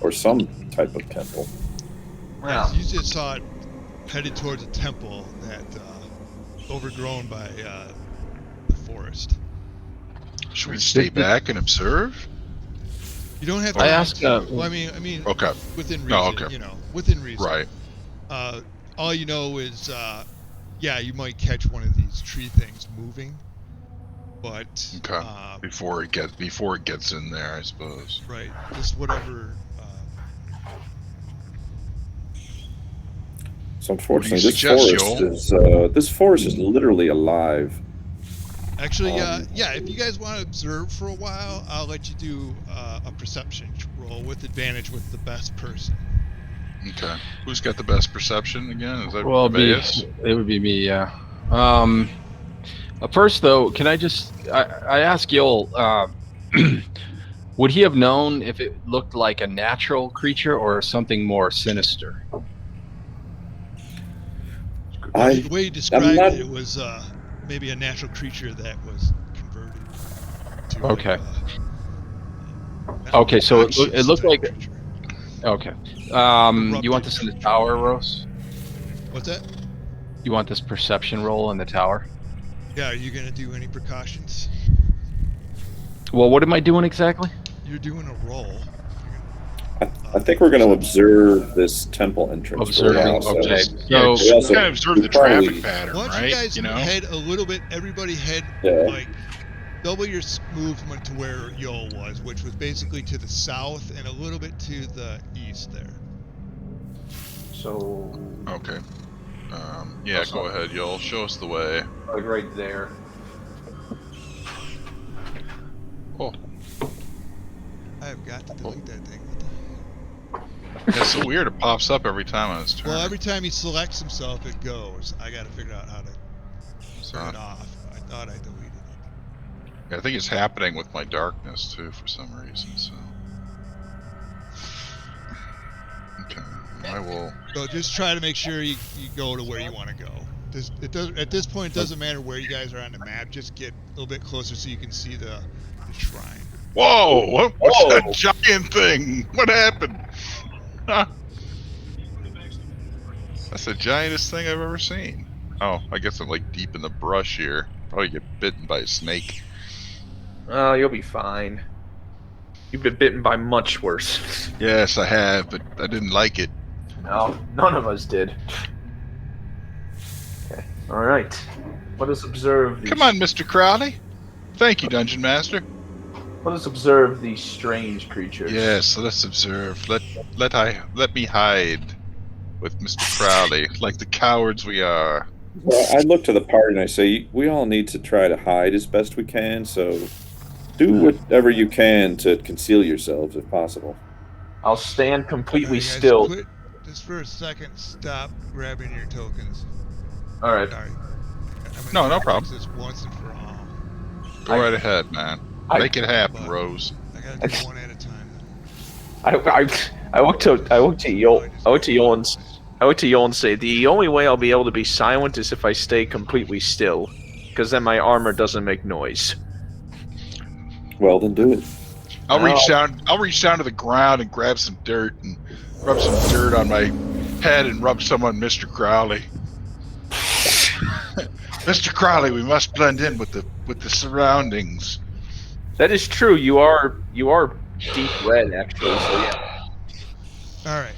Speaker 5: or some type of temple.
Speaker 1: Wow.
Speaker 2: You just saw it headed towards a temple that overgrown by the forest.
Speaker 3: Should we stay back and observe?
Speaker 2: You don't have to.
Speaker 4: I asked.
Speaker 2: Well, I mean,
Speaker 3: Okay.
Speaker 2: within reason.
Speaker 3: okay.
Speaker 2: You know, within reason.
Speaker 3: Right.
Speaker 2: All you know is, yeah, you might catch one of these tree things moving, but
Speaker 3: Okay. Before it gets in there, I suppose.
Speaker 2: right, just whatever.
Speaker 5: So unfortunately,
Speaker 3: What do you suggest,
Speaker 5: this forest is literally alive.
Speaker 2: Actually, yeah, if you guys want to observe for a while, I'll let you do a perception roll with advantage with the best person.
Speaker 3: Okay. Who's got the best perception again? Is that
Speaker 4: Well,
Speaker 3: Vegas?
Speaker 4: it would be me, yeah. First, though, can I just... I ask Yol, would he have known if it looked like a natural creature or something more sinister?
Speaker 2: The way you described it was maybe a natural creature that was converted to
Speaker 4: Okay.
Speaker 2: Like,
Speaker 4: okay, so it looked like...
Speaker 2: creature.
Speaker 4: Okay. You want this in the tower, Rose?
Speaker 2: What's that?
Speaker 4: You want this perception roll in the tower?
Speaker 2: Yeah, are you going to do any precautions?
Speaker 4: Well, what am I doing exactly?
Speaker 2: You're doing a roll.
Speaker 5: I think we're going to observe this temple entrance.
Speaker 4: Observing,
Speaker 5: for now,
Speaker 4: okay.
Speaker 3: Yeah,
Speaker 4: So-
Speaker 5: We also-
Speaker 3: kind of observe
Speaker 5: we
Speaker 3: the traffic
Speaker 5: probably-
Speaker 3: pattern,
Speaker 2: Once
Speaker 3: right?
Speaker 2: you guys
Speaker 3: You know?
Speaker 2: head a little bit, everybody head
Speaker 5: Yeah.
Speaker 2: like double your movement to where Yol was, which was basically to the south and a little bit to the east there.
Speaker 1: So,
Speaker 3: Okay. Yeah, go ahead, y'all. Show us the way.
Speaker 1: like right there.
Speaker 3: Oh,
Speaker 2: I have got to delete that thing. What the heck?
Speaker 3: that's so weird. It pops up every time on his turn.
Speaker 2: Well, every time he selects himself, it goes. I got to figure out how to turn it off. I thought I deleted it.
Speaker 3: Yeah, I think it's happening with my darkness too for some reason. So. Okay. I will.
Speaker 2: So just try to make sure you go to where you want to go. At this point, it doesn't matter where you guys are on the map. Just get a little bit closer so you can see the shrine.
Speaker 3: Whoa! What's
Speaker 1: Whoa.
Speaker 3: that giant thing? What happened? Huh? That's the giantest thing I've ever seen. Oh, I guess I'm like deep in the brush here. Probably get bitten by a snake.
Speaker 1: Oh, you'll be fine. You've been bitten by much worse.
Speaker 3: Yes, I have, but I didn't like it.
Speaker 1: No, none of us did. Okay. All right. Let us observe. These,
Speaker 3: Come on, Mr. Crowley. Thank you, Dungeon Master.
Speaker 1: Let us observe these strange creatures.
Speaker 3: Yes, let's observe. Let me hide with Mr. Crowley, like the cowards we are.
Speaker 5: Well, I look to the party and I say, we all need to try to hide as best we can, so do whatever you can to conceal yourselves if possible.
Speaker 1: I'll stand completely
Speaker 2: Alright, guys,
Speaker 1: still.
Speaker 2: quit just for a second. Stop grabbing your tokens.
Speaker 1: All right.
Speaker 2: Sorry.
Speaker 3: No, no
Speaker 2: fix
Speaker 3: problem.
Speaker 2: This once and for all.
Speaker 3: Go right ahead, man. Make it happen, Rose.
Speaker 2: I gotta do one at a time. Then.
Speaker 1: I look to Yol. I look to Yol and say, the only way I'll be able to be silent is if I stay completely still, because then my armor doesn't make noise.
Speaker 5: Well, then do it.
Speaker 3: I'll reach down to the ground and grab some dirt and rub some dirt on my head and rub some on Mr. Crowley. Mr. Crowley, we must blend in with the surroundings.
Speaker 1: That is true. You are deep red, actually. So yeah.
Speaker 2: All right.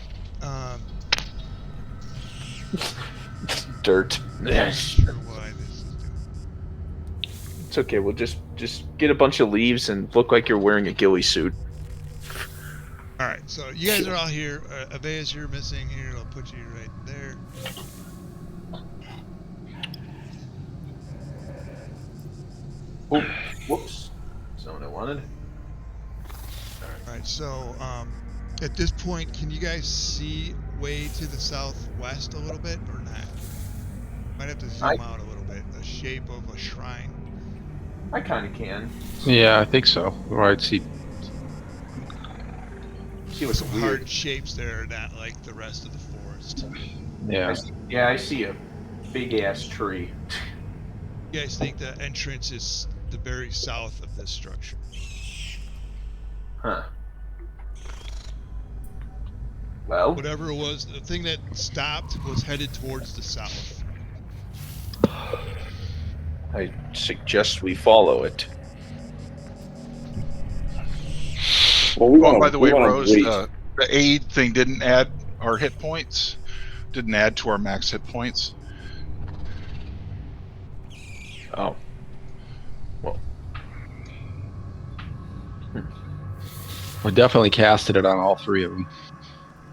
Speaker 1: Dirt.
Speaker 2: I'm not sure why this is doing.
Speaker 1: It's okay. We'll just get a bunch of leaves and look like you're wearing a ghillie suit.
Speaker 2: All right. So you guys are all here. Aveas, you're missing here. I'll put you right there.
Speaker 1: Oh, whoops. That's not what I wanted.
Speaker 2: All right. So at this point, can you guys see way to the southwest a little bit or not? Might have to zoom out a little bit. The shape of a shrine.
Speaker 1: I kind of can.
Speaker 4: Yeah, I think so. Right. See.
Speaker 1: See what's
Speaker 2: Some
Speaker 1: weird.
Speaker 2: hard shapes there, not like the rest of the forest.
Speaker 4: Yeah.
Speaker 1: Yeah, I see a big ass tree.
Speaker 2: You guys think the entrance is the very south of this structure?
Speaker 1: Huh. Well,
Speaker 2: Whatever it was, the thing that stopped was headed towards the south.
Speaker 1: I suggest we follow it.
Speaker 5: Well, we
Speaker 3: Oh,
Speaker 5: want
Speaker 3: by the way, Rose,
Speaker 5: wait.
Speaker 3: the aid thing didn't add our hit points. Didn't add to our max hit points.
Speaker 1: Oh. Well,
Speaker 4: We definitely casted it on all three of them.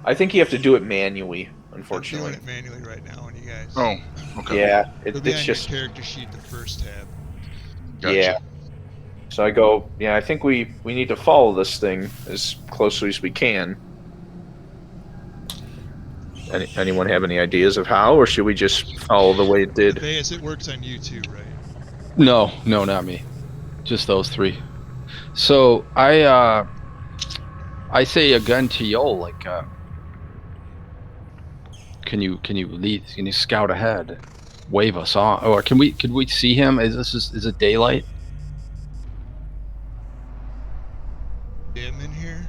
Speaker 1: I think you have to do it manually,
Speaker 2: I'm
Speaker 1: unfortunately.
Speaker 2: doing it manually right now on you guys.
Speaker 3: Oh, okay.
Speaker 1: Yeah,
Speaker 2: It'll be
Speaker 1: it's
Speaker 2: on
Speaker 1: just
Speaker 2: your character sheet, the first tab.
Speaker 3: Gotcha.
Speaker 1: yeah. So I go, yeah, I think we need to follow this thing as closely as we can. Anyone have any ideas of how, or should we just follow the way it did?
Speaker 2: Aveas, it works on you too, right?
Speaker 4: No, not me. Just those three. So I say a gun to Yol, like can you lead, can you scout ahead? Wave us on, or could we see him? Is it daylight?
Speaker 2: Dim in here.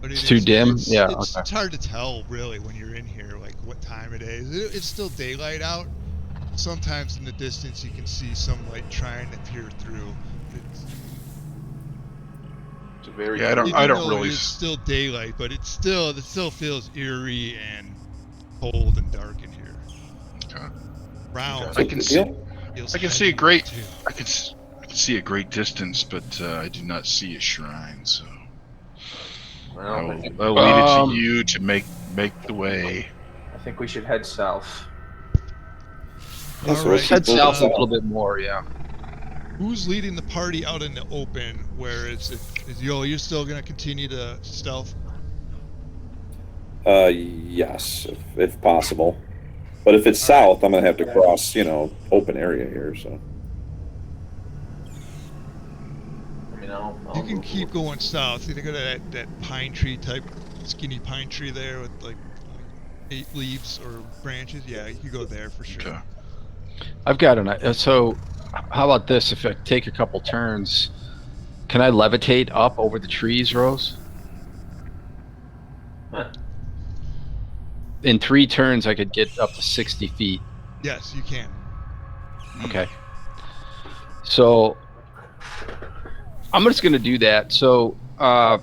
Speaker 2: But
Speaker 4: It's too dim? Yeah,
Speaker 2: It's
Speaker 4: okay.
Speaker 2: hard to tell really when you're in here, like what time it is. It's still daylight out. Sometimes in the distance you can see some light trying to peer through. It's,
Speaker 1: Very
Speaker 3: Yeah,
Speaker 1: creepy.
Speaker 3: I
Speaker 2: Even
Speaker 3: don't
Speaker 2: though
Speaker 3: really.
Speaker 2: it's still daylight, but it still feels eerie and cold and dark in here.
Speaker 3: Okay.
Speaker 2: Round
Speaker 3: I can see.
Speaker 2: feels
Speaker 3: I can see a
Speaker 2: heavy
Speaker 3: great.
Speaker 2: too.
Speaker 3: I can. I can see a great distance, but I do not see a shrine. So
Speaker 1: Well,
Speaker 3: I'll leave it to
Speaker 4: Um,
Speaker 3: you to make the way.
Speaker 1: I think we should head south.
Speaker 5: Yeah,
Speaker 2: All
Speaker 5: so we'll
Speaker 2: right.
Speaker 5: keep
Speaker 4: head
Speaker 5: moving
Speaker 4: south a
Speaker 5: south.
Speaker 4: little bit more. Yeah.
Speaker 2: Who's leading the party out in the open? Where is you're still gonna continue to stealth?
Speaker 5: Yes, if possible. But if it's
Speaker 2: All right.
Speaker 5: south, I'm gonna have to cross, open area here. So
Speaker 1: I mean, I'll
Speaker 2: You can
Speaker 1: move
Speaker 2: keep going south. You go to that pine tree type, skinny pine tree there with like only 8 leaves or branches. Yeah, you could go there for sure.
Speaker 3: Okay.
Speaker 4: I've got an. So, how about this? If I take a couple turns, can I levitate up over the trees, Rose?
Speaker 1: Huh.
Speaker 4: In 3 turns, I could get up to 60 feet.
Speaker 2: Yes, you can.
Speaker 4: Okay. So I'm just going to do that. So I'll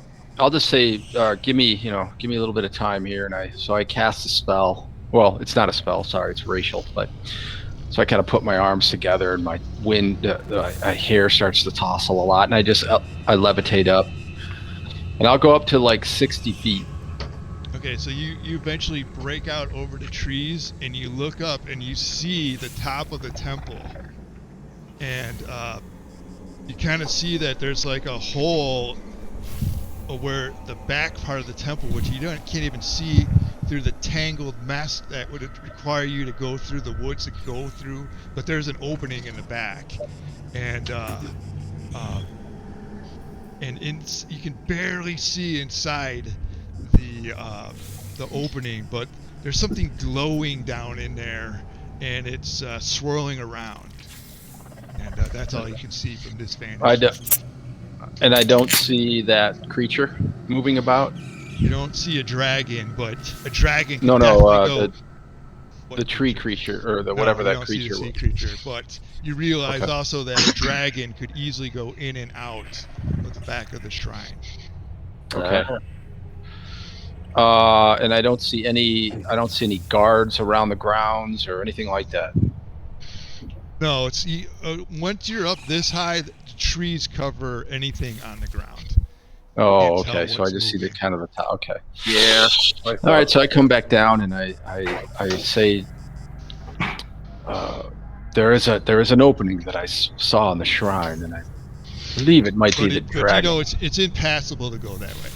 Speaker 4: just say, give me a little bit of time here, and I cast a spell. Well, it's not a spell. Sorry, it's racial. But so I kind of put my arms together, and my hair starts to tousle a lot, and I levitate up, and I'll go up to like 60 feet.
Speaker 2: Okay, so you eventually break out over the trees and you look up and you see the top of the temple, and you kind of see that there's like a hole where the back part of the temple, which can't even see through the tangled mess that would require you to go through the woods to go through, but there's an opening in the back, and you can barely see inside the opening, but there's something glowing down in there, and it's swirling around, and that's all you can see from this vantage
Speaker 4: I do,
Speaker 2: point.
Speaker 4: and I don't see that creature moving about.
Speaker 2: You don't see a dragon, but a dragon can
Speaker 4: No,
Speaker 2: definitely go.
Speaker 4: the tree creature or the
Speaker 2: No,
Speaker 4: whatever
Speaker 2: you
Speaker 4: that
Speaker 2: don't see the
Speaker 4: creature
Speaker 2: sea
Speaker 4: was.
Speaker 2: creature, but you realize
Speaker 4: Okay.
Speaker 2: also that a dragon could easily go in and out of the back of the shrine.
Speaker 4: Okay. And I don't see any guards around the grounds or anything like that.
Speaker 2: No, once you're up this high, the trees cover anything on the ground.
Speaker 4: Oh,
Speaker 2: Can't tell
Speaker 4: okay. So I
Speaker 2: what's
Speaker 4: just see the
Speaker 2: moving.
Speaker 4: kind of the top. Okay.
Speaker 1: Yeah.
Speaker 4: All right. So I come back down and I say, there is an opening that I saw in the shrine, and I believe it might be the
Speaker 2: But
Speaker 4: dragon.
Speaker 2: it's impassable to go that way.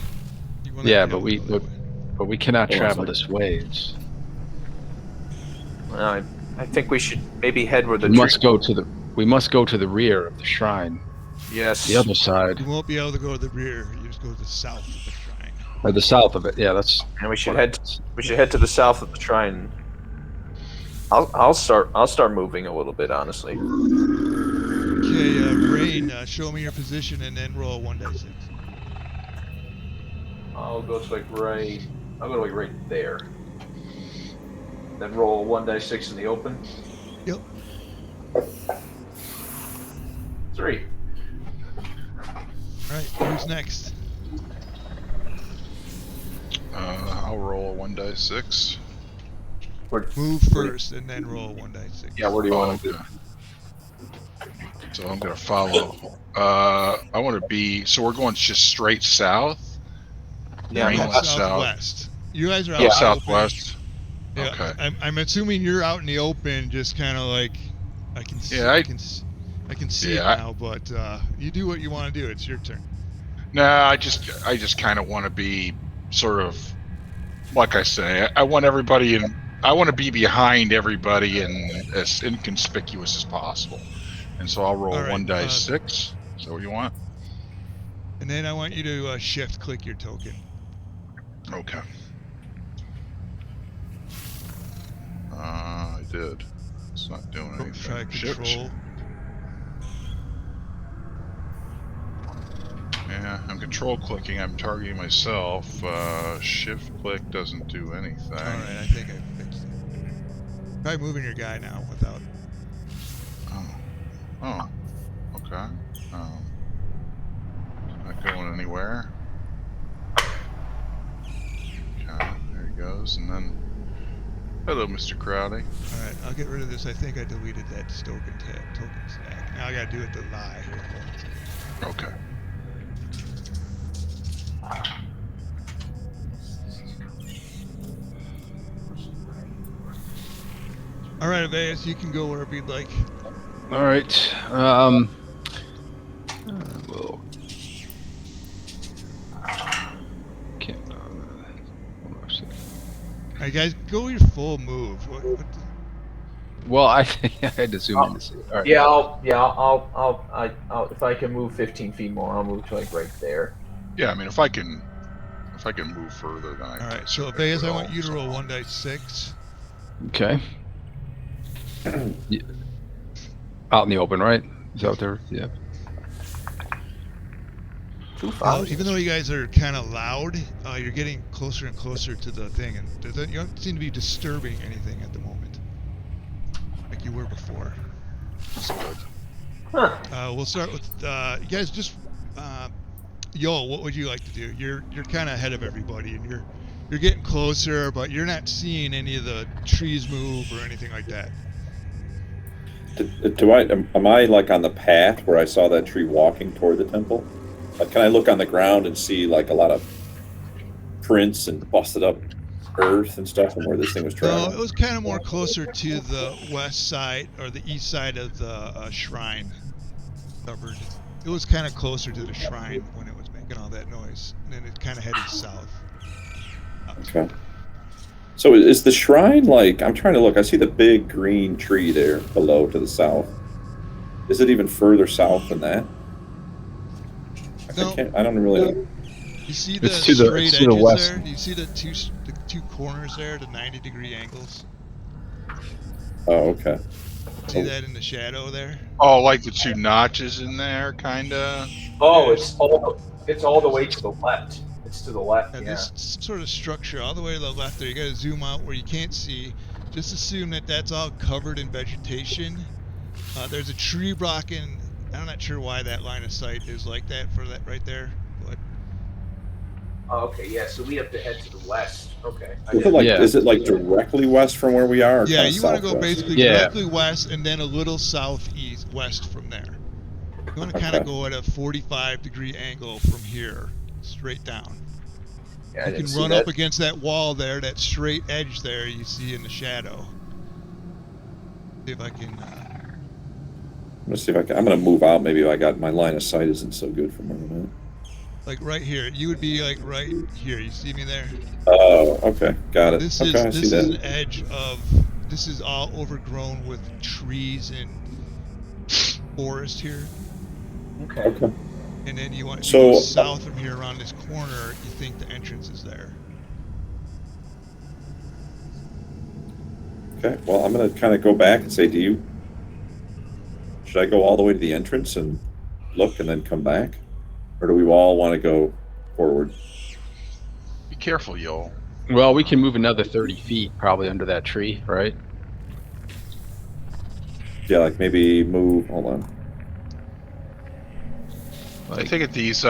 Speaker 2: You will not
Speaker 4: Yeah,
Speaker 2: be
Speaker 4: but
Speaker 2: able to go that way.
Speaker 4: we cannot
Speaker 5: Hold on a
Speaker 4: travel
Speaker 5: second.
Speaker 4: this way. It's,
Speaker 1: Well, I think we should maybe head where the
Speaker 4: we must
Speaker 1: tree.
Speaker 4: go to the rear of the shrine,
Speaker 1: Yes.
Speaker 4: the other side,
Speaker 2: You won't be able to go to the rear. You just go to the south of the shrine.
Speaker 4: or the south of it. Yeah, that's.
Speaker 1: And we should
Speaker 4: what
Speaker 1: head. We should head to the south of the shrine. I'll start moving a little bit, honestly.
Speaker 2: Okay, Rain, show me your position and then roll 1d6.
Speaker 1: I'll go to I'll go to like right there. Then roll 1d6 in the open.
Speaker 2: Yep.
Speaker 1: 3.
Speaker 2: All right, who's next?
Speaker 3: I'll roll a 1d6.
Speaker 2: Move first and then roll 1d6.
Speaker 1: Yeah, where do you want to do?
Speaker 3: Okay. So I'm gonna follow. I want to be. So we're going just straight south.
Speaker 1: Yeah,
Speaker 3: Rain
Speaker 2: No,
Speaker 3: went south.
Speaker 2: southwest. You guys are out
Speaker 3: Oh,
Speaker 2: in the
Speaker 3: southwest.
Speaker 2: open. Yeah,
Speaker 3: Okay.
Speaker 2: I'm assuming you're out in the open, just kind of like I can see.
Speaker 3: Yeah,
Speaker 2: I can see it
Speaker 3: yeah,
Speaker 2: now, but you do what you want to do. It's your turn.
Speaker 3: No, I just kind of want to be sort of, like I say, I want everybody in. I want to be behind everybody and as inconspicuous as possible. And so I'll roll
Speaker 2: All right,
Speaker 3: 1d6. Is that what you want?
Speaker 2: And then I want you to shift click your token.
Speaker 3: Okay. I did. It's not doing anything.
Speaker 2: Try
Speaker 3: Shit.
Speaker 2: control.
Speaker 3: Yeah, I'm control clicking. I'm targeting myself. Shift click doesn't do anything.
Speaker 2: All right, I think I fixed it. Try moving your guy now without.
Speaker 3: Oh. Okay. going anywhere. Okay, there he goes, and then hello, Mr. Crowley.
Speaker 2: All right, I'll get rid of this. I think I deleted that token stack. Now I gotta do it to lie.
Speaker 3: Okay.
Speaker 2: All right, Aveus, you can go wherever you'd like.
Speaker 4: All right. Well, can't. Hold on a second.
Speaker 2: All right, guys, go your full move.
Speaker 4: Well, I had to zoom in to see. All right.
Speaker 1: Yeah, I'll if I can move 15 feet more, I'll move to like right there.
Speaker 3: Yeah, I mean, if I can move further, then I.
Speaker 2: All right, so Aveus, I want you to roll 1d6.
Speaker 4: Okay. Yeah. Out in the open, right? Is that out there? Yeah.
Speaker 2: Even though you guys are kind of loud, you're getting closer and closer to the thing, and you don't seem to be disturbing anything at the moment, like you were before.
Speaker 3: That's good.
Speaker 1: Huh.
Speaker 2: We'll start with you guys. Just Yo, what would you like to do? You're kind of ahead of everybody, and you're getting closer, but you're not seeing any of the trees move or anything like that.
Speaker 5: Am I like on the path where I saw that tree walking toward the temple? Like, can I look on the ground and see like a lot of prints and busted up earth and stuff from where this thing was
Speaker 2: No,
Speaker 5: traveling?
Speaker 2: it was kind of more closer to the west side or the east side of the shrine covered. It was kind of closer to the shrine when it was making all that noise, and then it kind of headed south.
Speaker 5: Okay. So is the shrine like? I'm trying to look. I see the big green tree there below to the south. Is it even further south than that?
Speaker 2: No.
Speaker 5: I don't really know.
Speaker 2: You see the
Speaker 4: It's to the-
Speaker 2: straight
Speaker 4: it's to the
Speaker 2: edges
Speaker 4: west.
Speaker 2: there? Do you see the two corners there, the 90-degree angles?
Speaker 5: Oh, okay.
Speaker 2: See that in the shadow there?
Speaker 3: Oh, like the two notches in there, kind of.
Speaker 1: Oh, it's all the way to the left. It's to the left.
Speaker 2: And
Speaker 1: Yeah.
Speaker 2: this sort of structure all the way to the left there, you gotta zoom out where you can't see. Just assume that that's all covered in vegetation. There's a tree blocking. I'm not sure why that line of sight is like that for that right there, but
Speaker 1: Oh, okay. Yeah. So we have to head to the west. Okay.
Speaker 4: Yeah.
Speaker 5: Is it like directly west from where we are? Or
Speaker 2: yeah,
Speaker 5: kinda
Speaker 2: you want to go
Speaker 5: southwest?
Speaker 2: basically
Speaker 4: Yeah.
Speaker 2: directly west and then a little west from there. You want to kind of
Speaker 5: Okay.
Speaker 2: go at a 45-degree angle from here, straight down.
Speaker 1: Yeah, I
Speaker 2: You
Speaker 1: didn't
Speaker 2: can
Speaker 1: see
Speaker 2: run
Speaker 1: that.
Speaker 2: up against that wall there, that straight edge there you see in the shadow. See if I can.
Speaker 5: I'm gonna see if I can. I'm gonna move out. Maybe if I got my line of sight isn't so good from where I'm at.
Speaker 2: Like right here, you would be like right here. You see me there?
Speaker 5: Oh, okay, got it.
Speaker 2: This
Speaker 5: Okay, I
Speaker 2: is
Speaker 5: see
Speaker 2: this is
Speaker 5: that.
Speaker 2: an edge of. This is all overgrown with trees and forest here.
Speaker 1: Okay.
Speaker 5: Okay.
Speaker 2: And then you want to
Speaker 5: So-
Speaker 2: go south from here around this corner. You think the entrance is there?
Speaker 5: Okay. Well, I'm gonna kind of go back and say, should I go all the way to the entrance and look and then come back, or do we all want to go forward?
Speaker 3: Be careful, y'all.
Speaker 4: Well, we can move another 30 feet probably under that tree, right?
Speaker 5: Yeah, like maybe move. Hold on.
Speaker 3: I take it these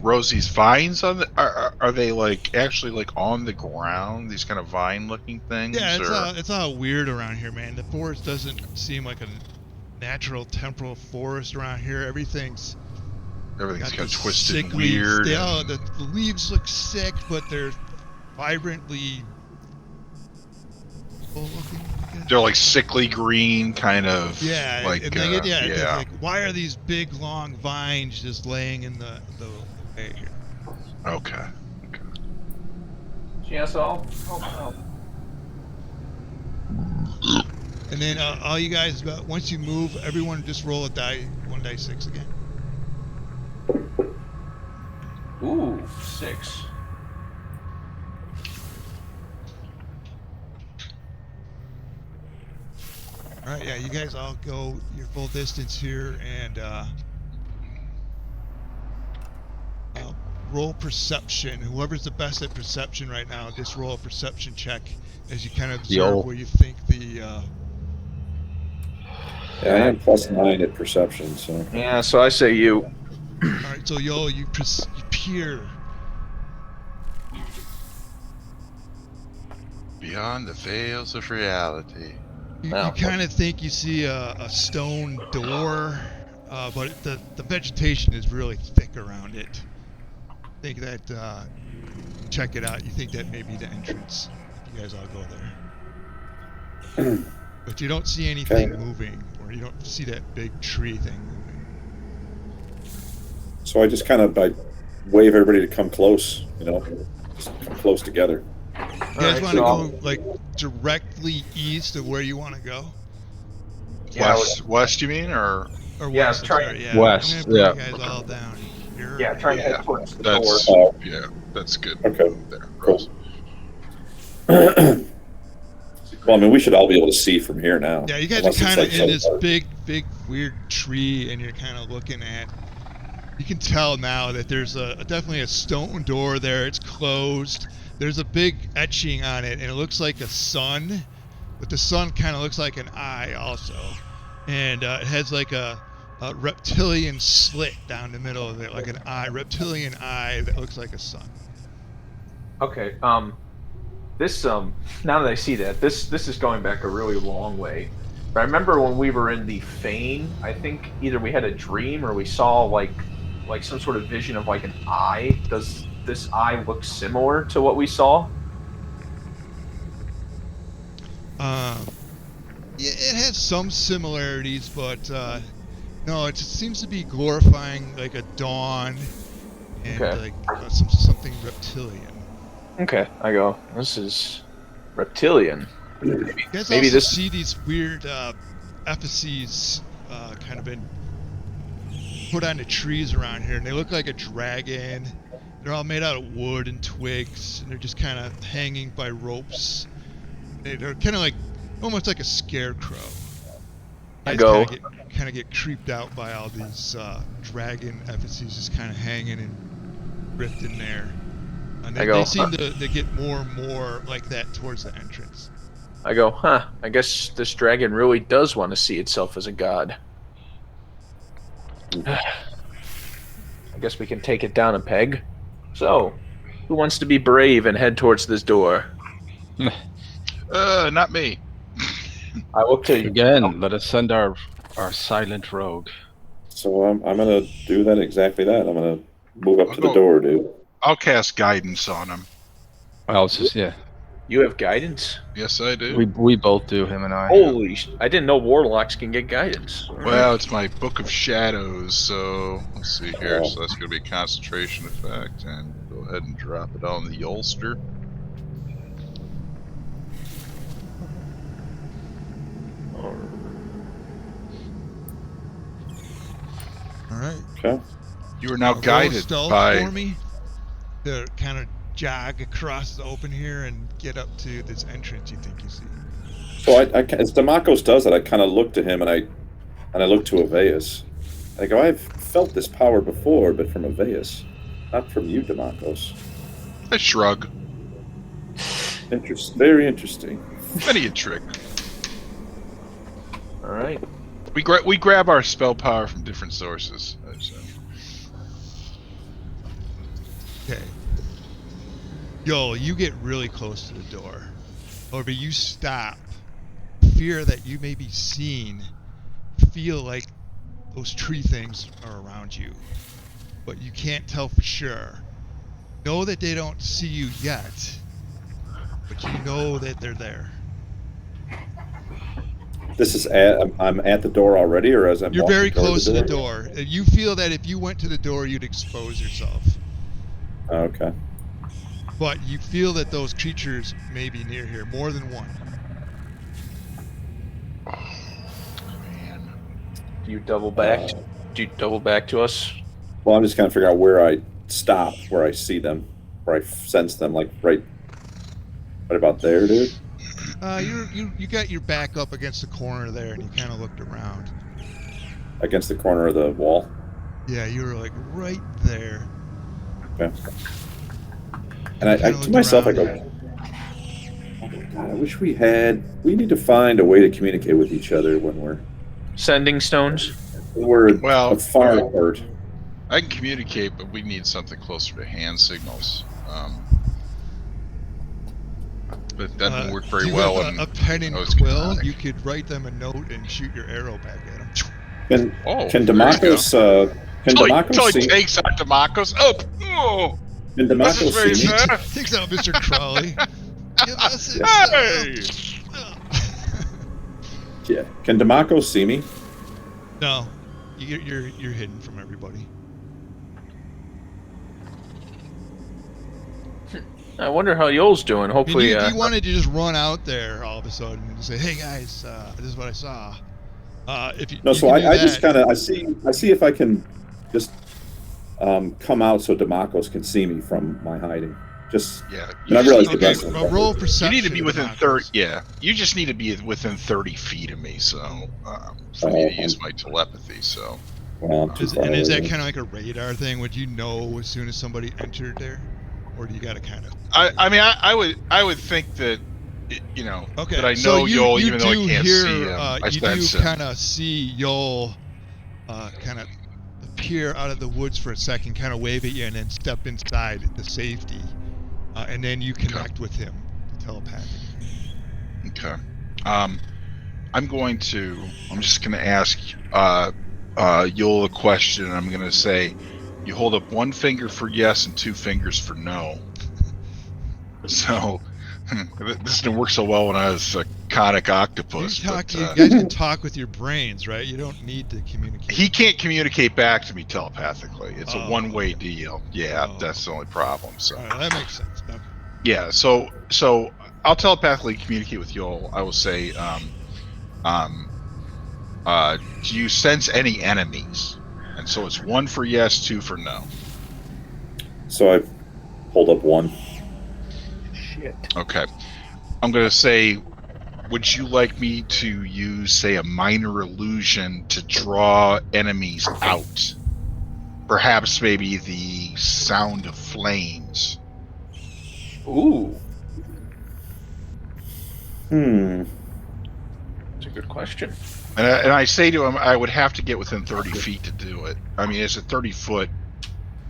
Speaker 3: Rosie's vines on the are they like actually like on the ground? These kind of vine-looking things.
Speaker 2: Yeah,
Speaker 3: or?
Speaker 2: it's all weird around here, man. The forest doesn't seem like a natural temporal forest around here. Everything's
Speaker 3: Everything's
Speaker 2: got
Speaker 3: kind of
Speaker 2: this
Speaker 3: twisted and
Speaker 2: sickly-
Speaker 3: weird.
Speaker 2: Yeah, the leaves look sick, but they're vibrantly looking.
Speaker 3: They're like sickly green, kind of.
Speaker 2: Yeah,
Speaker 3: like
Speaker 2: and they get,
Speaker 3: yeah.
Speaker 2: it's like, why are these big long vines just laying in the way here?
Speaker 3: Okay.
Speaker 1: Yeah. So I'll
Speaker 2: And then all you guys, once you move, everyone just roll a die, 1d6 again.
Speaker 1: Ooh, 6.
Speaker 2: All right, yeah, you guys all go your full distance here and roll perception. Whoever's the best at perception right now, just roll a perception check as you kind of observe where you think the.
Speaker 5: Yeah, I am +9 at perception. So
Speaker 1: Yeah. So I say you.
Speaker 2: Alright, so yo, you peer.
Speaker 3: Beyond the veils of reality.
Speaker 2: You
Speaker 1: Wow.
Speaker 2: kind of think you see a stone door, but the vegetation is really thick around it. Think that, check it out. You think that may be the entrance. If you guys all go there. But you don't see anything moving, or you don't see that big tree thing moving.
Speaker 5: So I just kind of wave everybody to come close, just come close together.
Speaker 2: You guys want to go like directly east of where you want to go,
Speaker 1: Yeah,
Speaker 3: West, you mean, or?
Speaker 2: or
Speaker 1: Yeah,
Speaker 2: west?
Speaker 1: try-
Speaker 2: Sorry, yeah.
Speaker 4: West,
Speaker 2: I'm gonna
Speaker 4: yeah.
Speaker 2: bring you guys all down here.
Speaker 1: Yeah, trying to
Speaker 3: Yeah,
Speaker 1: head towards the
Speaker 3: That's
Speaker 1: door.
Speaker 3: yeah, that's good.
Speaker 5: Okay.
Speaker 3: There,
Speaker 5: Cool.
Speaker 3: Rose.
Speaker 5: Well, I mean, we should all be able to see from here now.
Speaker 2: Yeah, you guys
Speaker 5: Unless
Speaker 2: are
Speaker 5: it's
Speaker 2: kind of
Speaker 5: like
Speaker 2: in this
Speaker 5: so-
Speaker 2: big, weird tree, and you're kind of looking at. You can tell now that there's definitely a stone door there. It's closed. There's a big etching on it, and it looks like a sun, but the sun kind of looks like an eye also, and it has like a reptilian slit down the middle of it, like an reptilian eye that looks like a sun.
Speaker 1: Okay. This now that I see that, this is going back a really long way. But I remember when we were in the Fane, I think either we had a dream or we saw like some sort of vision of like an eye. Does this eye look similar to what we saw?
Speaker 2: It has some similarities, but no, it just seems to be glorifying like a dawn and
Speaker 1: Okay.
Speaker 2: like something reptilian.
Speaker 1: Okay, I go. This is reptilian.
Speaker 2: You guys
Speaker 1: Maybe
Speaker 2: also
Speaker 1: this-
Speaker 2: see these weird effigies kind of been put on the trees around here, and they look like a dragon. They're all made out of wood and twigs, and they're just kind of hanging by ropes. They're kind of like almost like a scarecrow.
Speaker 1: I go.
Speaker 2: Kind of get creeped out by all these dragon effigies just kind of hanging and ripped in there. And
Speaker 1: I go,
Speaker 2: they seem to get more and more like that towards the entrance.
Speaker 1: I go, huh, I guess this dragon really does want to see itself as a god. I guess we can take it down a peg. So, who wants to be brave and head towards this door?
Speaker 3: Not me.
Speaker 1: I look to
Speaker 4: Again, let us send our silent rogue.
Speaker 5: So I'm gonna do exactly that. I'm gonna move up to the
Speaker 3: Oh.
Speaker 5: door, dude.
Speaker 3: I'll cast guidance on him.
Speaker 4: Well, it's just, yeah.
Speaker 1: You have guidance?
Speaker 3: Yes, I do.
Speaker 4: We both do, him and I.
Speaker 1: Holy I didn't know warlocks can get guidance.
Speaker 3: Well, it's my Book of Shadows, so let's see here.
Speaker 5: Oh.
Speaker 3: So that's going to be a concentration effect, and go ahead and drop it on the holster.
Speaker 2: All right.
Speaker 5: Okay.
Speaker 3: You are now
Speaker 2: Roll
Speaker 3: guided
Speaker 2: stealth
Speaker 3: by.
Speaker 2: for me to kind of jog across the open here and get up to this entrance you think you see.
Speaker 5: So as Demakos does that, I kind of look to him and I look to Aveus. I go, I've felt this power before, but from Aveus, not from you, Demakos.
Speaker 3: I shrug.
Speaker 5: Very interesting.
Speaker 3: Many a trick.
Speaker 1: Alright.
Speaker 3: We grab our spell power from different sources. So.
Speaker 2: Okay. Yo, you get really close to the door. However, you stop. Fear that you may be seen. Feel like those tree things are around you. But you can't tell for sure. Know that they don't see you yet. But you know that they're there.
Speaker 5: This is I'm at the door already, or as I'm
Speaker 2: You're
Speaker 5: walking
Speaker 2: very
Speaker 5: toward
Speaker 2: close to the door. You feel that if you went to the door, you'd expose yourself.
Speaker 5: Okay.
Speaker 2: But you feel that those creatures may be near here, more than one.
Speaker 3: Man.
Speaker 1: Do you double back? Do you double back to us?
Speaker 5: Well, I'm just kind of figuring out where I stop, where I see them, where I sense them, like right about there, dude.
Speaker 2: You got your back up against the corner there, and you kind of looked around.
Speaker 5: Against the corner of the wall.
Speaker 2: Yeah, you were like right there.
Speaker 5: Okay. And I
Speaker 2: Kinda
Speaker 5: to
Speaker 2: looked
Speaker 5: myself, I
Speaker 2: around.
Speaker 5: go, oh my God, I wish we need to find a way to communicate with each other when we're
Speaker 1: Sending stones?
Speaker 5: We're
Speaker 3: Well,
Speaker 5: far apart.
Speaker 3: I can communicate, but we need something closer to hand signals. But that didn't work very
Speaker 2: Do you
Speaker 3: well.
Speaker 2: have a pen and
Speaker 3: I was
Speaker 2: quill?
Speaker 3: Conic.
Speaker 2: You could write them a note and shoot your arrow back at them.
Speaker 5: Can
Speaker 3: there you go.
Speaker 5: Demacos
Speaker 3: Totally
Speaker 5: see?
Speaker 3: takes out Demacos. Oh,
Speaker 5: Can
Speaker 3: what's his
Speaker 5: Demacos see
Speaker 3: face
Speaker 5: me?
Speaker 3: there?
Speaker 2: Takes out Mr. Crawley. Give us his
Speaker 3: Hey!
Speaker 5: Yeah. Can Demacos see me?
Speaker 2: No, you're hidden from everybody.
Speaker 1: I wonder how Yoel's doing.
Speaker 2: I mean,
Speaker 1: Hopefully,
Speaker 2: you wanted to just run out there all of a sudden and say, "Hey guys, this is what I saw." If you
Speaker 5: No.
Speaker 2: you
Speaker 5: So
Speaker 2: can do
Speaker 5: I just
Speaker 2: that.
Speaker 5: kind of I see if I can just come out so Demacos can see me from my hiding. Just
Speaker 3: Yeah,
Speaker 5: and I realize the
Speaker 2: Okay,
Speaker 5: best.
Speaker 2: well, roll
Speaker 3: you
Speaker 2: perception.
Speaker 3: need to be within
Speaker 2: Demacos.
Speaker 3: 30. Yeah, you just need to be within 30 feet of me. So for me to use my telepathy. So
Speaker 5: Well, I'm too far
Speaker 2: And is
Speaker 5: away
Speaker 2: that
Speaker 5: then.
Speaker 2: kind of like a radar thing? Would you know as soon as somebody entered there, or do you got to kind of?
Speaker 3: I mean, I would think that you know
Speaker 2: Okay,
Speaker 3: that I know
Speaker 2: so
Speaker 3: Yoel,
Speaker 2: you
Speaker 3: even though I
Speaker 2: do
Speaker 3: can't
Speaker 2: hear,
Speaker 3: see him. I
Speaker 2: you do
Speaker 3: sense him.
Speaker 2: kind of see Yoel, kind of appear out of the woods for a second, kind of wave at you, and then step inside the safety, and then you connect with him telepathically.
Speaker 3: Okay. I'm just going to ask Yoel a question. I'm going to say, you hold up one finger for yes and two fingers for no. So this didn't work so well when I was a conic octopus.
Speaker 2: You
Speaker 3: But
Speaker 2: guys can talk with your brains, right? You don't need to communicate.
Speaker 3: he can't communicate back to me telepathically. It's a
Speaker 2: Oh,
Speaker 3: one-way
Speaker 2: okay.
Speaker 3: deal. Yeah,
Speaker 2: Oh,
Speaker 3: that's the only problem. So
Speaker 2: all right, that makes sense. Okay.
Speaker 3: yeah, so I'll telepathically communicate with Yoel. I will say, do you sense any enemies? And so it's one for yes, two for no.
Speaker 5: So I hold up one.
Speaker 1: shit.
Speaker 3: Okay. I'm going to say, would you like me to use, say, a minor illusion to draw enemies out? Perhaps maybe the sound of flames.
Speaker 1: Ooh,
Speaker 5: Hmm.
Speaker 1: that's a good question.
Speaker 3: And I say to him, I would have to get within 30 feet to do it. I mean, it's a 30-foot,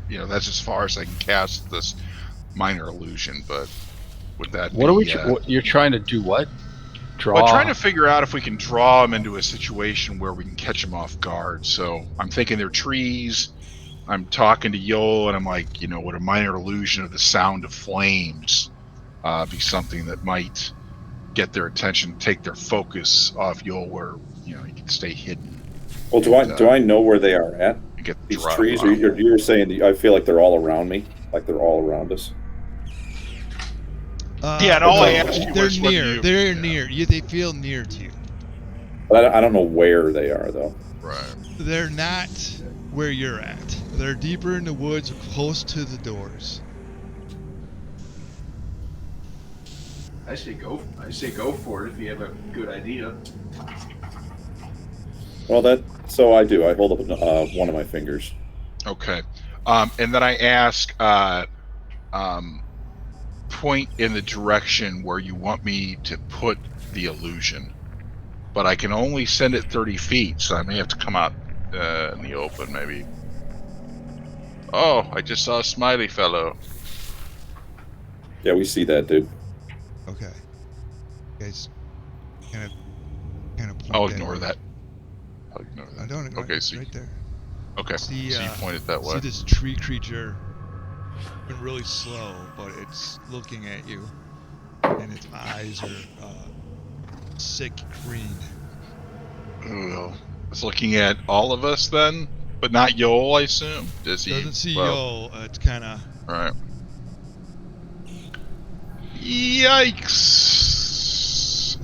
Speaker 3: that's as far as I can cast this minor illusion, but would that
Speaker 4: What
Speaker 3: be...
Speaker 4: are we? You're trying to do what? Draw.
Speaker 3: Well, trying to figure out if we can draw them into a situation where we can catch them off guard. So I'm thinking they're trees. I'm talking to Yoel, and I'm like, would a minor illusion of the sound of flames be something that might get their attention, take their focus off Yoel, where he can stay hidden.
Speaker 5: Well, do I know where they are at?
Speaker 3: And get
Speaker 5: These
Speaker 3: draw
Speaker 5: trees,
Speaker 3: out.
Speaker 5: or you're saying I feel like they're all around me, like they're all around us.
Speaker 3: Yeah, and all I asked you
Speaker 2: they're
Speaker 3: was whether
Speaker 2: near.
Speaker 3: you-
Speaker 2: They're
Speaker 3: yeah.
Speaker 2: near. They feel near to you.
Speaker 5: But I don't know where they are though.
Speaker 3: Right.
Speaker 2: They're not where you're at. They're deeper in the woods, close to the doors.
Speaker 1: I say go for it if you have a good idea.
Speaker 5: Well, so I do. I hold up one of my fingers.
Speaker 3: Okay. And then I ask, point in the direction where you want me to put the illusion. But I can only send it 30 feet, so I may have to come out in the open, maybe. Oh, I just saw a smiley fellow.
Speaker 5: Yeah, we see that, dude.
Speaker 2: Okay. You guys kind of point
Speaker 3: I'll
Speaker 2: that
Speaker 3: ignore
Speaker 2: way.
Speaker 3: that. I'll ignore
Speaker 2: I
Speaker 3: that.
Speaker 2: don't ignore
Speaker 3: Okay,
Speaker 2: it.
Speaker 3: so
Speaker 2: Right there.
Speaker 3: okay,
Speaker 2: See,
Speaker 3: so you pointed that way.
Speaker 2: See this tree creature been really slow, but it's looking at you, and its eyes are sick green.
Speaker 3: Ugh. It's looking at all of us then, but not Yoel, I assume. Does he?
Speaker 2: Doesn't see
Speaker 3: well,
Speaker 2: Yoel. It's kind of.
Speaker 3: Right. Yikes.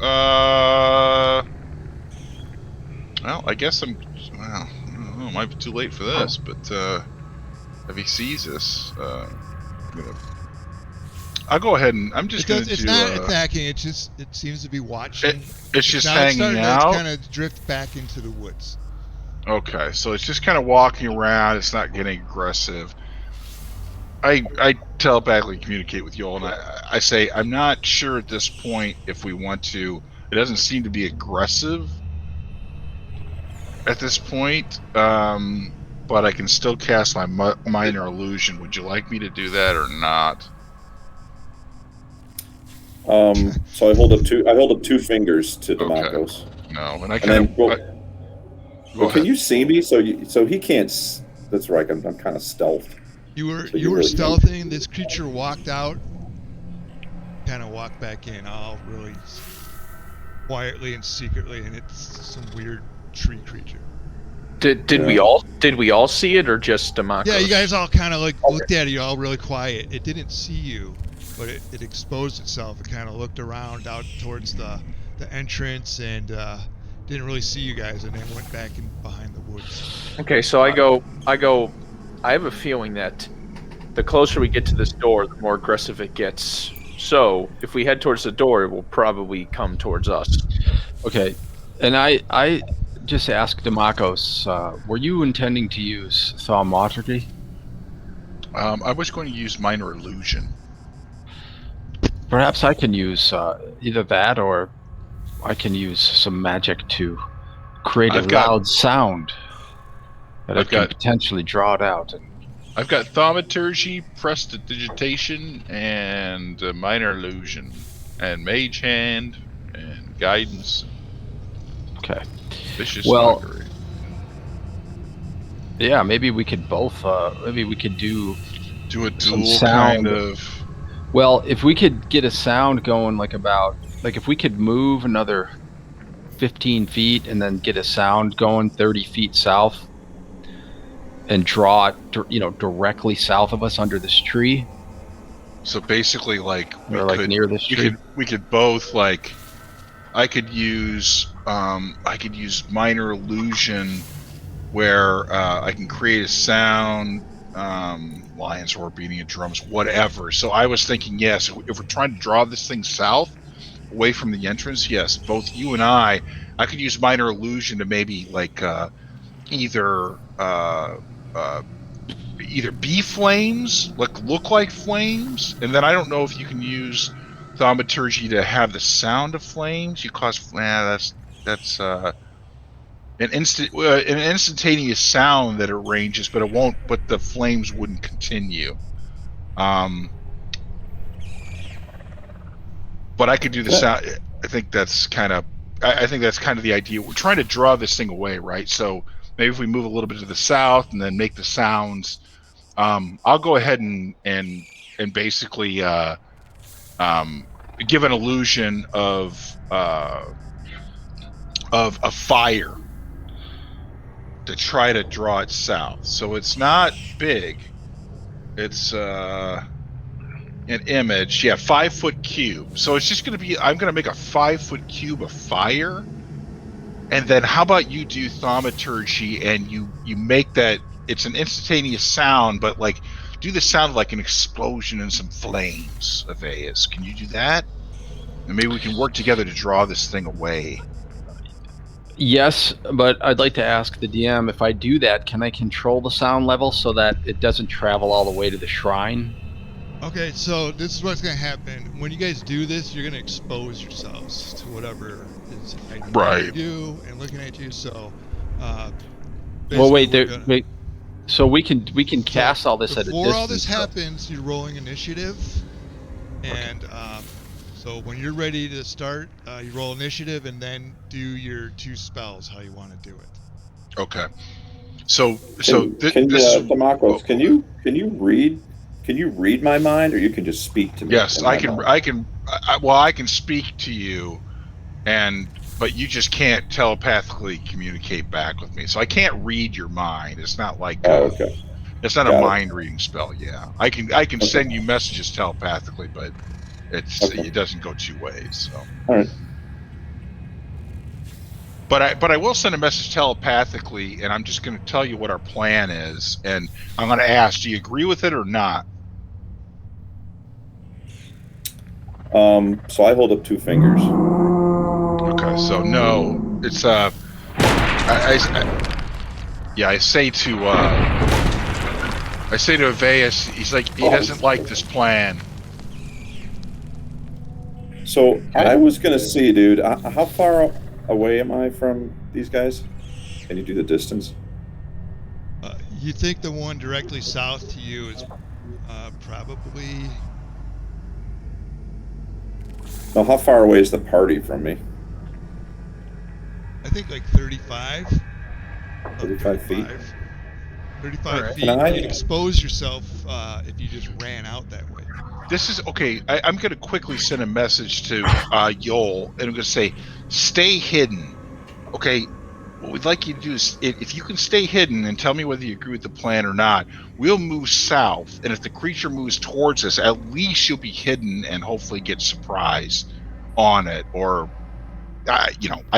Speaker 3: Well, I guess I don't know, it might be too late for this, but if he sees us, I'll go ahead and I'm just going to do...
Speaker 2: It's not attacking. It seems to be watching.
Speaker 3: It's just
Speaker 2: now
Speaker 3: hanging
Speaker 2: it's starting
Speaker 3: out.
Speaker 2: to kind of drift back into the woods.
Speaker 3: Okay, so it's just kind of walking around. It's not getting aggressive. I telepathically communicate with Yoel, and I say, I'm not sure at this point if we want to... It doesn't seem to be aggressive at this point. but I can still cast my minor illusion. Would you like me to do that or not?
Speaker 5: So I hold up two fingers to
Speaker 3: Okay.
Speaker 5: Demakos.
Speaker 3: No, and I
Speaker 5: And
Speaker 3: kind
Speaker 5: then,
Speaker 3: of. Go
Speaker 5: can
Speaker 3: ahead.
Speaker 5: you see me? So he can't. That's right. I'm kind of stealthed.
Speaker 2: You were
Speaker 5: So
Speaker 2: you were
Speaker 5: really can't.
Speaker 2: stealthing. This creature walked out, kind of walked back in, all really quietly and secretly, and it's some weird tree creature.
Speaker 1: Did
Speaker 5: Yeah.
Speaker 1: we all see it or just Demakos?
Speaker 2: Yeah, you guys all kind of like looked at it, you all really quiet. It didn't see you, but it exposed itself. It kind of looked around out towards the entrance and didn't really see you guys, and then went back in behind the woods.
Speaker 1: Okay, so I go. I have a feeling that the closer we get to this door, the more aggressive it gets. So if we head towards the door, it will probably come towards us.
Speaker 4: Okay, and I just asked Demakos, were you intending to use thaumaturgy?
Speaker 3: I was going to use minor illusion.
Speaker 4: Perhaps I can use either that, or I can use some magic to create a loud sound that I can potentially draw it out. And
Speaker 3: I've got thaumaturgy, prestidigitation, and minor illusion, and mage hand, and guidance.
Speaker 4: Okay.
Speaker 3: Vicious
Speaker 4: mockery. Yeah, maybe we could both. Maybe we could do
Speaker 3: a dual kind of.
Speaker 4: Well, if we could get a sound going, like if we could move another 15 feet and then get a sound going 30 feet south and draw it, directly south of us under this tree.
Speaker 3: So basically, like
Speaker 4: near this tree.
Speaker 3: We could both I could use minor illusion where I can create a sound, lions roar, beating of drums, whatever. So I was thinking, yes, if we're trying to draw this thing south, away from the entrance, yes, both you and I could use minor illusion to maybe either be flames, look like flames, and then I don't know if you can use thaumaturgy to have the sound of flames. You cause that's an instantaneous sound that it ranges, but it won't. But the flames wouldn't continue. But I could do the sound. I think that's kind of the idea. We're trying to draw this thing away, right? So maybe if we move a little bit to the south and then make the sounds. I'll go ahead and basically give an illusion of a fire to try to draw it south. So it's not big. It's an image, 5-foot cube. So it's just going to be, I'm going to make a 5-foot cube of fire, and then how about you do thaumaturgy and you make that. It's an instantaneous sound, but do the sound like an explosion and some flames, Aveus. Can you do that? And maybe we can work together to draw this thing away.
Speaker 4: Yes, but I'd like to ask the DM, if I do that, can I control the sound level so that it doesn't travel all the way to the shrine?
Speaker 2: Okay, so this is what's going to happen. When you guys do this, you're going to expose yourselves to whatever is hiding behind you and looking at you. So,
Speaker 4: well, wait. So we can cast all this at a distance.
Speaker 2: Before all this happens, you're rolling initiative, and so when you're ready to start, you roll initiative and then do your 2 spells. How you want to do it?
Speaker 3: Okay. So
Speaker 5: Demakos, can you read? Can you read my mind, or you can just speak to me?
Speaker 3: Yes, I can. I can speak to you, but you just can't telepathically communicate back with me. So I can't read your mind. It's not like
Speaker 5: okay.
Speaker 3: It's not a mind reading spell. Yeah, I can send you messages telepathically, but it doesn't go 2 ways. So.
Speaker 5: All right.
Speaker 3: But I will send a message telepathically, and I'm just going to tell you what our plan is, and I'm going to ask, do you agree with it or not?
Speaker 5: So I hold up 2 fingers.
Speaker 3: Okay, so no, it's I say to Aveus, he's like, he doesn't like this plan.
Speaker 5: So I was gonna see, dude, how far away am I from these guys? Can you do the distance?
Speaker 2: You think the one directly south to you is probably...
Speaker 5: Well, how far away is the party from me?
Speaker 2: I think like 35.
Speaker 5: 35 feet?
Speaker 2: 35
Speaker 1: All right.
Speaker 2: feet.
Speaker 5: Can I-
Speaker 2: You'd expose yourself if you just ran out that way.
Speaker 3: This is okay. I'm going to quickly send a message to Yoel, and I'm going to say, stay hidden. Okay, what we'd like you to do is, if you can stay hidden and tell me whether you agree with the plan or not, we'll move south. And if the creature moves towards us, at least you'll be hidden and hopefully get surprise on it. Or, I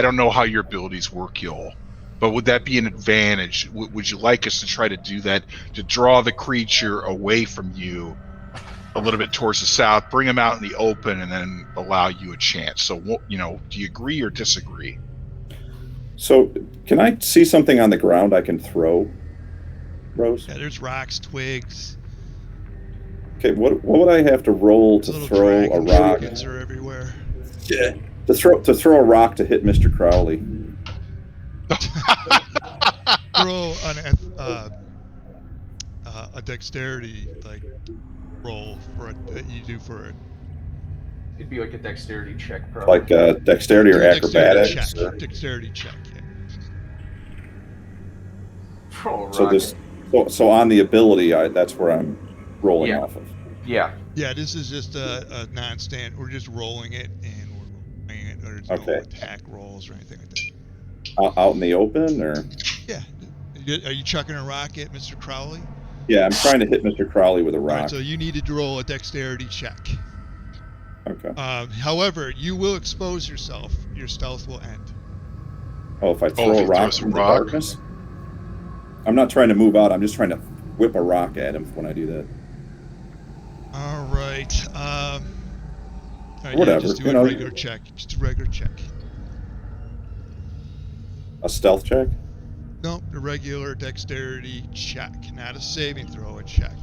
Speaker 3: don't know how your abilities work, Yoel. But would that be an advantage? Would you like us to try to do that to draw the creature away from you a little bit towards the south, bring them out in the open, and then allow you a chance? So, do you agree or disagree?
Speaker 5: So, can I see something on the ground I can throw, Rose?
Speaker 2: Yeah, there's rocks, twigs.
Speaker 5: Okay, what would I have to roll to
Speaker 2: Little
Speaker 5: throw a
Speaker 2: dragon
Speaker 5: rock?
Speaker 2: trinkets are everywhere.
Speaker 5: Yeah. To throw a rock to hit Mr. Crowley.
Speaker 2: Throw a dexterity roll that you do for it.
Speaker 1: It'd be like a dexterity check, probably.
Speaker 5: Like dexterity or
Speaker 2: Do a dexterity
Speaker 5: acrobatics?
Speaker 2: check. Dexterity check. Yeah.
Speaker 1: Oh,
Speaker 5: So this, so on the ability, that's where I'm rolling off of.
Speaker 1: Yeah.
Speaker 2: Yeah, this is just a non-stand. We're just rolling it, and we're playing it. There's no
Speaker 5: Okay.
Speaker 2: attack rolls or anything like that.
Speaker 5: Out in the open, or?
Speaker 2: Yeah. Are you chucking a rock at Mr. Crowley?
Speaker 5: Yeah, I'm trying to hit Mr. Crowley with a
Speaker 2: All
Speaker 5: rock.
Speaker 2: right, so you needed to roll a dexterity check.
Speaker 5: Okay.
Speaker 2: However, you will expose yourself. Your stealth will end.
Speaker 5: Oh, if I throw
Speaker 3: if
Speaker 5: a
Speaker 3: he
Speaker 5: rock
Speaker 3: throws a
Speaker 5: from the
Speaker 3: rock?
Speaker 5: darkness? I'm not trying to move out. I'm just trying to whip a rock at him when I do that.
Speaker 2: All right. All right,
Speaker 5: Whatever,
Speaker 2: Yeah, just do
Speaker 5: you
Speaker 2: a
Speaker 5: know.
Speaker 2: regular check. Just a regular check.
Speaker 5: A stealth check?
Speaker 2: Nope, a regular dexterity check, not a saving throw, a check.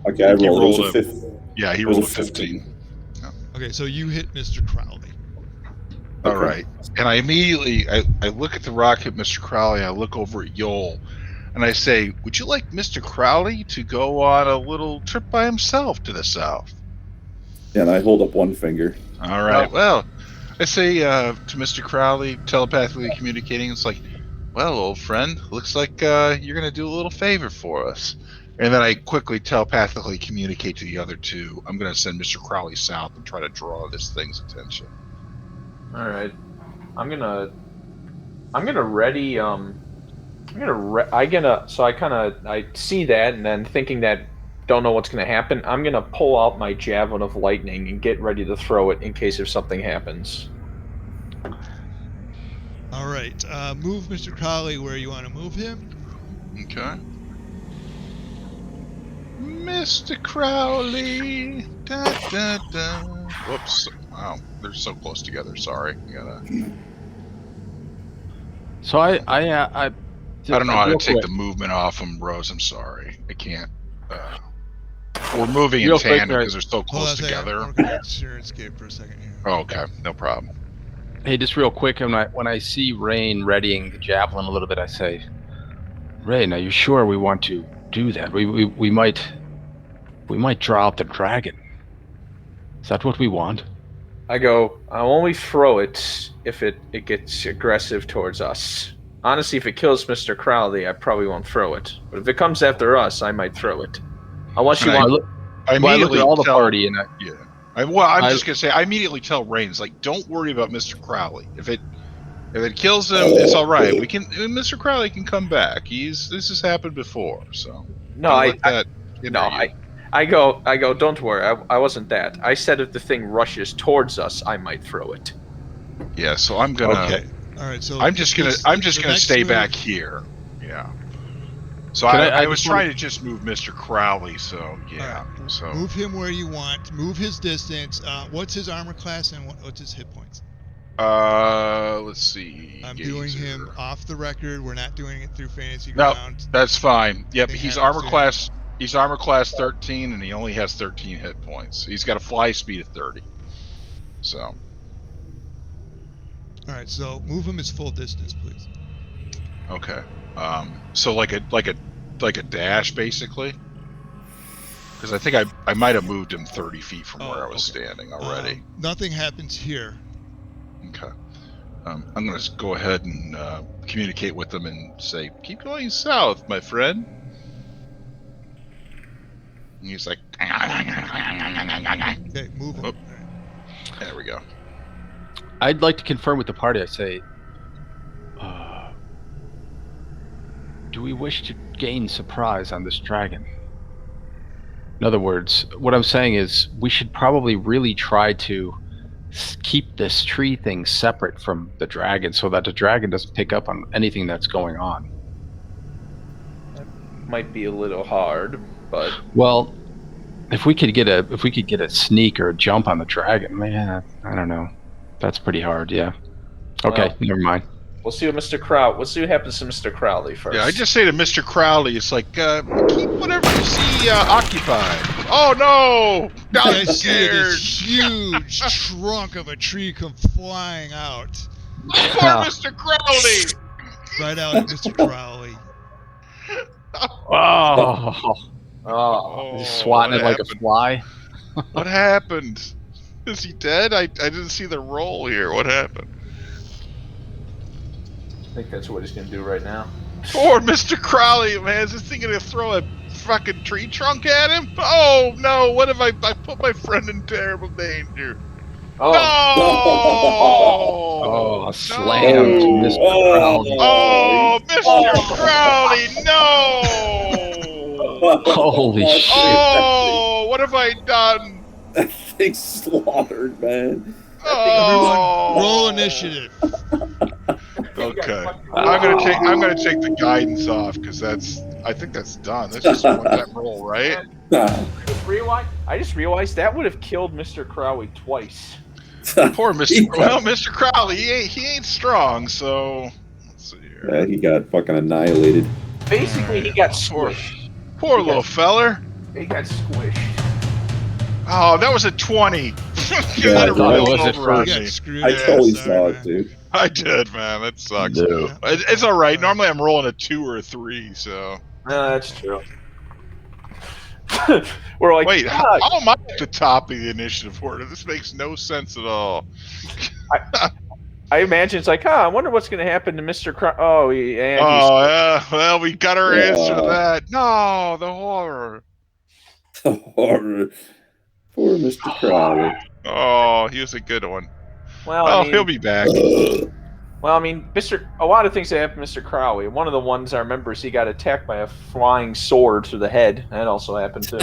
Speaker 5: Okay, I
Speaker 3: He
Speaker 5: rolled.
Speaker 3: rolled
Speaker 5: It was a
Speaker 3: Yeah, he
Speaker 5: It was
Speaker 3: rolled
Speaker 5: a
Speaker 3: a 15.
Speaker 2: Okay, so you hit Mr. Crowley.
Speaker 3: All
Speaker 5: Okay.
Speaker 3: right. And I immediately, I look at the rock hit Mr. Crowley. I look over at Yoel, and I say, would you like Mr. Crowley to go on a little trip by himself to the south?
Speaker 5: Yeah, and I hold up one finger.
Speaker 3: All right. Well, I say to Mr. Crowley, telepathically communicating, it's like, well, old friend, looks like you're going to do a little favor for us. And then I quickly telepathically communicate to the other two. I'm going to send Mr. Crowley south and try to draw this thing's attention.
Speaker 1: All right. I'm gonna ready. So I see that, and then thinking that don't know what's gonna happen. I'm gonna pull out my javelin of lightning and get ready to throw it in case if something happens.
Speaker 2: All right, move Mr. Crowley where you want to move him.
Speaker 3: Okay. Mr. Crowley. Da, da, da. Whoops. Wow. They're so close together. Sorry.
Speaker 4: So I
Speaker 3: don't know how to
Speaker 4: real
Speaker 3: take
Speaker 4: quick.
Speaker 3: the movement off them, Rose. I'm sorry. I can't. We're moving in
Speaker 4: Real quick,
Speaker 3: tandem
Speaker 4: Mary.
Speaker 3: because they're so
Speaker 2: Hold on
Speaker 3: close
Speaker 2: a second.
Speaker 3: together.
Speaker 2: I'm working on Sirenscape for a second here.
Speaker 3: Oh, okay. No problem.
Speaker 4: Hey, just real quick, when I see Rain readying the javelin a little bit, I say, Rain, are you sure we want to do that? We might draw out the dragon. Is that what we want?
Speaker 1: I go. I'll only throw it if it gets aggressive towards us. Honestly, if it kills Mr. Crowley, I probably won't throw it. But if it comes after us, I might throw it. Unless you
Speaker 3: And I
Speaker 1: want.
Speaker 4: look
Speaker 3: I
Speaker 4: I look
Speaker 3: immediately
Speaker 4: at all the
Speaker 3: tell,
Speaker 4: party and
Speaker 3: Yeah. I'm
Speaker 4: I-
Speaker 3: just gonna say I immediately tell Rains, like, don't worry about Mr. Crowley. If it kills him, it's all right. Mr. Crowley can come back. This has happened before, so
Speaker 1: No, I go. Don't worry. I wasn't that. I said if the thing rushes towards us, I might throw it.
Speaker 3: Yeah, so I'm gonna.
Speaker 2: Okay. All right. So
Speaker 3: I'm just gonna
Speaker 2: the next
Speaker 3: stay
Speaker 2: move-
Speaker 3: back here. Yeah. So
Speaker 4: Can
Speaker 3: I
Speaker 4: I
Speaker 3: was
Speaker 4: just
Speaker 3: trying to just move Mr. Crowley. So yeah.
Speaker 2: All right.
Speaker 3: So
Speaker 2: Move him where you want. Move his distance. What's his armor class and what's his hit points?
Speaker 3: let's see.
Speaker 2: I'm doing
Speaker 3: Gazer.
Speaker 2: him off the record. We're not doing it through fantasy
Speaker 3: No.
Speaker 2: ground.
Speaker 3: That's fine. Yep,
Speaker 2: They
Speaker 3: he's
Speaker 2: have
Speaker 3: armor
Speaker 2: to-
Speaker 3: class. He's armor class 13, and he only has 13 hit points. He's got a fly speed of 30. So
Speaker 2: All right. So move him his full distance, please.
Speaker 3: okay. So like a like a dash, basically? Because I think I might have moved him 30 feet from where I was standing already.
Speaker 2: Nothing happens here.
Speaker 3: Okay. I'm going to go ahead and communicate with them and say, keep going south, my friend. And he's like,
Speaker 2: Okay, move him.
Speaker 3: Oh. There we go.
Speaker 4: I'd like to confirm with the party. I say, do we wish to gain surprise on this dragon? In other words, what I'm saying is we should probably really try to keep this tree thing separate from the dragon so that the dragon doesn't pick up on anything that's going on.
Speaker 1: Might be a little hard, but
Speaker 4: Well, if we could get a sneak or a jump on the dragon, man, I don't know. That's pretty hard, yeah. Okay,
Speaker 1: Well,
Speaker 4: never mind.
Speaker 1: we'll see what Mr. Crow. We'll see what happens to Mr. Crowley first.
Speaker 3: Yeah, I just say to Mr. Crowley, it's like, keep whatever you see occupied. Oh, no!
Speaker 2: I see
Speaker 3: Scared.
Speaker 2: this huge trunk of a tree come flying out.
Speaker 3: Poor Mr. Crowley!
Speaker 2: Right out at Mr. Crowley.
Speaker 4: Oh,
Speaker 1: Oh,
Speaker 4: he's swatting
Speaker 3: what
Speaker 4: it like a
Speaker 3: happened?
Speaker 4: fly.
Speaker 3: What happened? Is he dead? I didn't see the roll here. What happened?
Speaker 1: I think that's what he's gonna do right now.
Speaker 3: Poor Mr. Crowley, man. Is this thing gonna throw a fucking tree trunk at him? Oh, no. What have I put my friend in terrible danger.
Speaker 1: Oh,
Speaker 3: No!
Speaker 4: Oh, a slam to Mr. Crowley.
Speaker 3: Oh, Mr. Crowley, no!
Speaker 4: Holy shit.
Speaker 3: Oh, what have I done?
Speaker 5: That thing's slaughtered, man.
Speaker 3: Oh.
Speaker 2: Roll initiative.
Speaker 3: Okay. I'm gonna take the guidance off because I think that's done. That's just a one-time roll, right?
Speaker 1: I just realized that would have killed Mr. Crowley twice.
Speaker 3: Poor Mr. Well, Mr. Crowley, he ain't strong, so let's see here.
Speaker 5: Yeah, he got fucking annihilated.
Speaker 1: Basically, he got squished.
Speaker 3: Poor little feller.
Speaker 1: He got squished.
Speaker 3: Oh, that was a 20. You
Speaker 5: Yeah,
Speaker 3: let
Speaker 5: I
Speaker 3: it
Speaker 5: thought
Speaker 3: roll
Speaker 4: it was at
Speaker 3: over on
Speaker 2: You got
Speaker 3: me.
Speaker 2: screwed.
Speaker 5: I
Speaker 2: Yeah,
Speaker 5: totally
Speaker 2: sorry,
Speaker 5: saw it,
Speaker 2: man.
Speaker 5: dude.
Speaker 3: I did, man. That sucks.
Speaker 4: No.
Speaker 3: It's all right. Normally, I'm rolling a 2 or a 3, so.
Speaker 1: That's true. We're like,
Speaker 3: Wait,
Speaker 1: "God,
Speaker 3: how am I at the top of the initiative order? This makes no sense at all.
Speaker 1: I imagine it's like, I wonder what's going to happen to Mr. Crow. Oh, and
Speaker 3: Oh, yeah. Well, we got our answer to
Speaker 5: Yeah.
Speaker 3: that. No, the horror.
Speaker 5: Horror. Poor Mr. Crowley.
Speaker 3: Oh, he was a good one.
Speaker 1: well,
Speaker 3: Oh,
Speaker 1: I mean,
Speaker 3: he'll be back.
Speaker 1: well, I mean, a lot of things that happened to Mr. Crowley. One of the ones I remember is he got attacked by a flying sword to the head. That also happened too.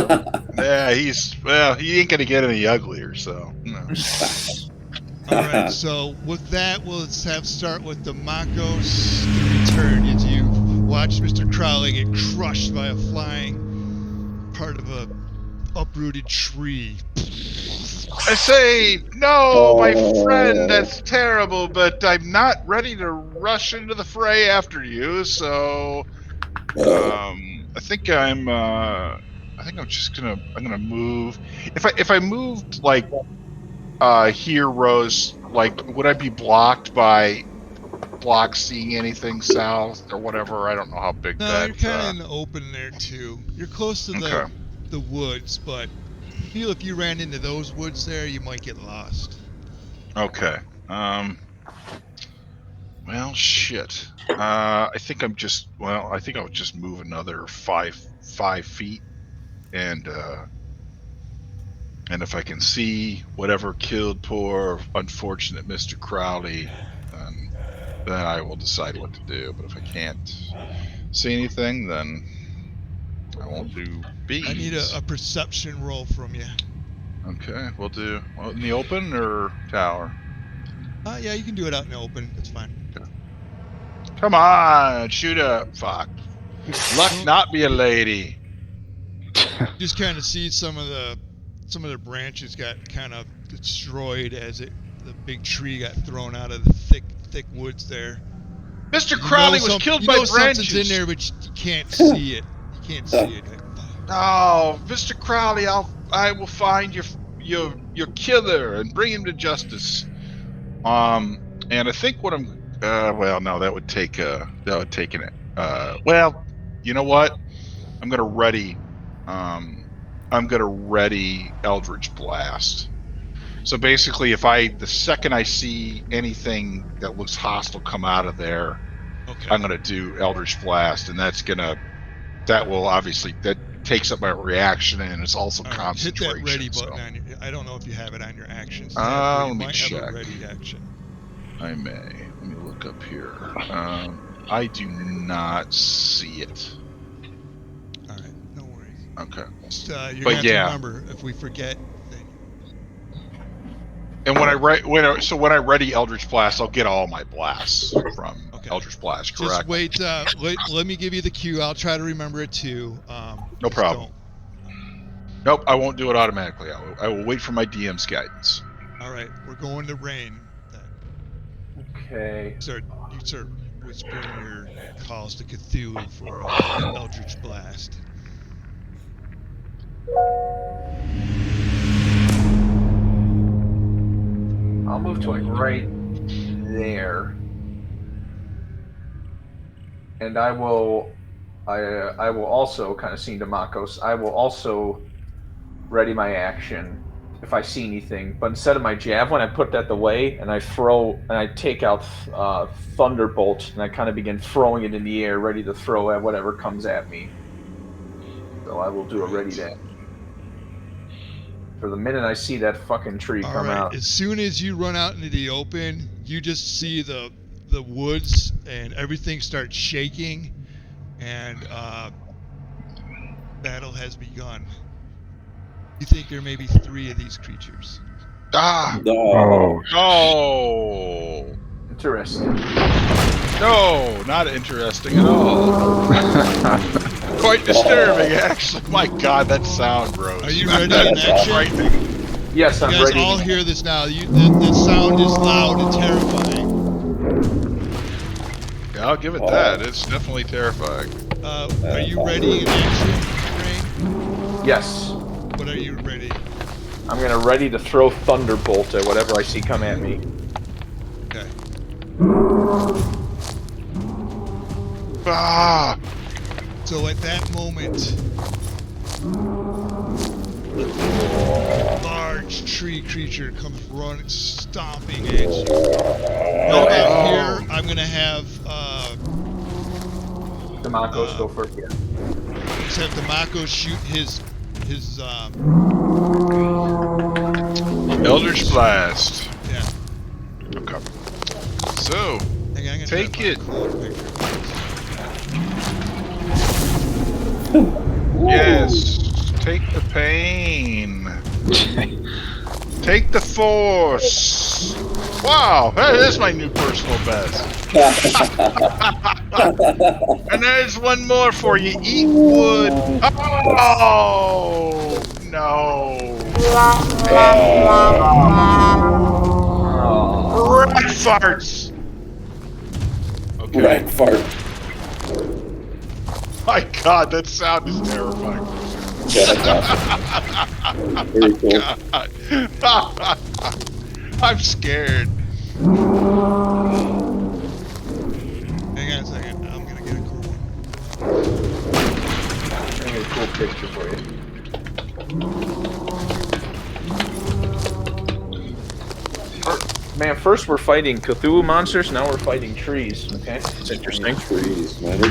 Speaker 3: Yeah, he ain't gonna get any uglier. So. No.
Speaker 2: All right, so with that, we'll start with the Makos return as you watch Mr. Crowley get crushed by a flying part of a uprooted tree.
Speaker 3: I say, no, my friend, that's terrible, but I'm not ready to rush into the fray after you, so I think I'm just gonna move. If I moved like here, Rose, like would I be blocked by blocks seeing anything south or whatever? I don't know how big
Speaker 2: No,
Speaker 3: that
Speaker 2: you're kind of in the open there too. You're close to
Speaker 3: Okay.
Speaker 2: the woods, but I feel if you ran into those woods there, you might get lost.
Speaker 3: Okay. Well, shit. I think I'll just move another five feet, and if I can see whatever killed poor unfortunate Mr. Crowley, then I will decide what to do. But if I can't see anything, then I won't do bees.
Speaker 2: I need a perception roll from you.
Speaker 3: Okay, we'll do in the open or tower.
Speaker 2: Yeah, you can do it out in the open. It's fine.
Speaker 3: Come on, shoot up. Fuck. Luck not be a lady.
Speaker 2: Just kind of see some of the branches got kind of destroyed as the big tree got thrown out of the thick woods there.
Speaker 3: Mr. Crowley was killed by branches.
Speaker 2: Something's in there, but you can't see it. You can't see it.
Speaker 3: Oh, Mr. Crowley, I will find your killer and bring him to justice. And I think what I'm well, no, that would take an well, you know what? I'm gonna ready. I'm gonna ready Eldritch Blast. So basically, the second I see anything that looks hostile come out of there,
Speaker 2: Okay.
Speaker 3: I'm gonna do Eldritch Blast, and that will obviously that takes up my reaction, and it's also
Speaker 2: All right. Hit
Speaker 3: concentration.
Speaker 2: that ready button
Speaker 3: So.
Speaker 2: on your. I don't know if you have it on your actions tab, but you
Speaker 3: Let me
Speaker 2: might have a
Speaker 3: check.
Speaker 2: ready action.
Speaker 3: I may. Let me look up here. I do not see it.
Speaker 2: All right. No worries.
Speaker 3: Okay.
Speaker 2: Just, you're
Speaker 3: But
Speaker 2: gonna have
Speaker 3: yeah.
Speaker 2: to remember if we forget. Then...
Speaker 3: And when I ready Eldritch Blast, I'll get all my blasts from Eldritch Blast. Correct.
Speaker 2: Just wait. Let me give you the cue. I'll try to remember it too.
Speaker 3: No problem. Nope, I won't do it automatically. I will wait for my DM's guidance.
Speaker 2: All right, we're going to rain. Then
Speaker 1: Okay.
Speaker 2: you start whispering your calls to Cthulhu for Eldritch Blast.
Speaker 1: I'll move to like right there, and I will also kind of seeing Demakos. I will also ready my action if I see anything. But instead of my javelin, I put that away and I take out Thunderbolt and I kind of begin throwing it in the air, ready to throw at whatever comes at me. So I will do a ready that. For the minute I see that fucking tree come out.
Speaker 2: As soon as you run out into the open, you just see the woods and everything starts shaking, and battle has begun. You think there may be 3 of these creatures.
Speaker 3: No.
Speaker 1: Interesting.
Speaker 3: No, not interesting at all. Quite disturbing, actually. My God, that sound, Rose.
Speaker 2: Are you ready in action?
Speaker 3: Frightening.
Speaker 1: Yes, I'm ready.
Speaker 2: You guys all hear this now. The sound is loud and terrifying.
Speaker 3: Yeah, I'll give it that. It's definitely terrifying.
Speaker 2: Are you ready in action, Rain?
Speaker 1: Yes.
Speaker 2: What are you ready?
Speaker 1: I'm gonna ready to throw Thunderbolt at whatever I see come at me.
Speaker 2: Okay. So at that moment, a large tree creature comes running, stomping at you. Right about here, I'm gonna have
Speaker 1: Demakos go first. Yeah.
Speaker 2: let's have Demakos shoot his
Speaker 3: Eldritch Blast.
Speaker 2: Yeah.
Speaker 3: Okay. So,
Speaker 2: Hang on, I'm gonna
Speaker 3: take
Speaker 2: try to
Speaker 3: it.
Speaker 2: find a cooler picture.
Speaker 3: Yes. Take the pain. Take the force. Wow, that is my new personal best. And there's one more for you. Eat wood. Oh no. Rat farts. Okay.
Speaker 5: Rat fart.
Speaker 3: My God, that sound is terrifying.
Speaker 5: Yeah, that's awesome. Very cool.
Speaker 3: I'm scared.
Speaker 2: Hang on a second. I'm gonna get a cool one.
Speaker 1: I'm gonna get a cool picture for you. Man, first we're fighting Cthulhu monsters, now we're fighting trees. Okay, it's interesting.
Speaker 5: Trees, man. They're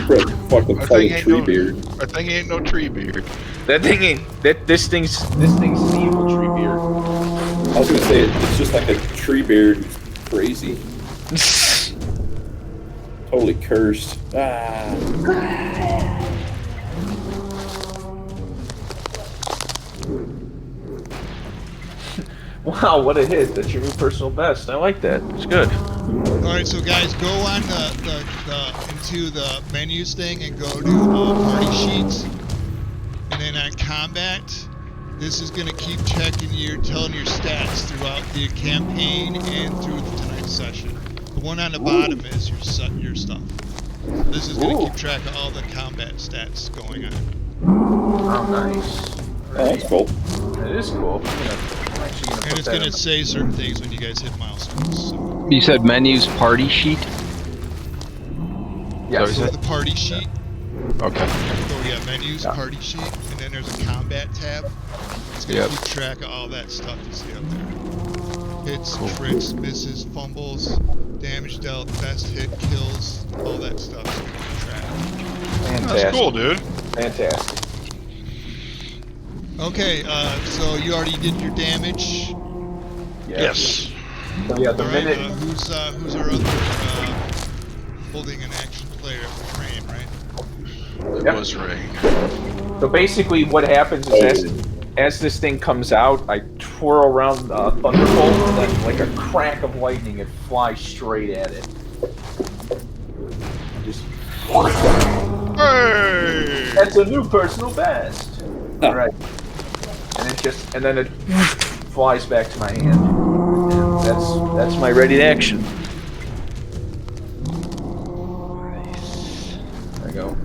Speaker 5: fucking
Speaker 3: That
Speaker 5: fighting
Speaker 3: thing ain't
Speaker 5: tree
Speaker 3: no-
Speaker 5: beard.
Speaker 3: That thing ain't no tree beard.
Speaker 1: That thing ain't. This thing's an evil tree beard.
Speaker 5: I was gonna say it's just like a tree beard. It's crazy. Totally cursed.
Speaker 1: Wow, what a hit! That's your new personal best. I like that. It's good.
Speaker 2: All right, so guys, go on into the menus thing and go to party sheets, and then on combat, this is gonna keep telling your stats throughout the campaign and through tonight's session. The one on the bottom is your stuff. This is gonna keep track of all the combat stats going on.
Speaker 1: Oh, nice.
Speaker 5: Oh, that's cool.
Speaker 1: It is cool. I'm actually gonna
Speaker 2: And
Speaker 1: put
Speaker 2: it's
Speaker 1: that
Speaker 2: gonna
Speaker 1: in.
Speaker 2: say certain things when you guys hit milestones. So.
Speaker 4: You said menus party sheet?
Speaker 1: Yes.
Speaker 2: So the party sheet.
Speaker 4: Okay.
Speaker 2: So yeah, menus,
Speaker 4: Yeah.
Speaker 2: party sheet, and then there's a combat tab. It's gonna
Speaker 4: Yep.
Speaker 2: keep track of all that stuff you see up there. Hits,
Speaker 4: Cool.
Speaker 2: crits, misses, fumbles, damage dealt, best hit, kills, all that stuff. It's gonna keep track.
Speaker 1: Fantastic.
Speaker 3: That's cool, dude.
Speaker 1: Fantastic.
Speaker 2: Okay, so you already did your damage.
Speaker 3: Yes.
Speaker 1: So yeah, the
Speaker 2: All right,
Speaker 1: minute
Speaker 2: who's our other holding an action player? It was Rain, right?
Speaker 3: It
Speaker 1: Yep.
Speaker 3: was Ray.
Speaker 1: So basically, what happens is as this thing comes out, I twirl around Thunderbolt, and then like a crack of lightning, it flies straight at it. Just
Speaker 3: Hey!
Speaker 1: that's a new personal best. All right, and then it flies back to my hand. And that's my ready to action. There I go.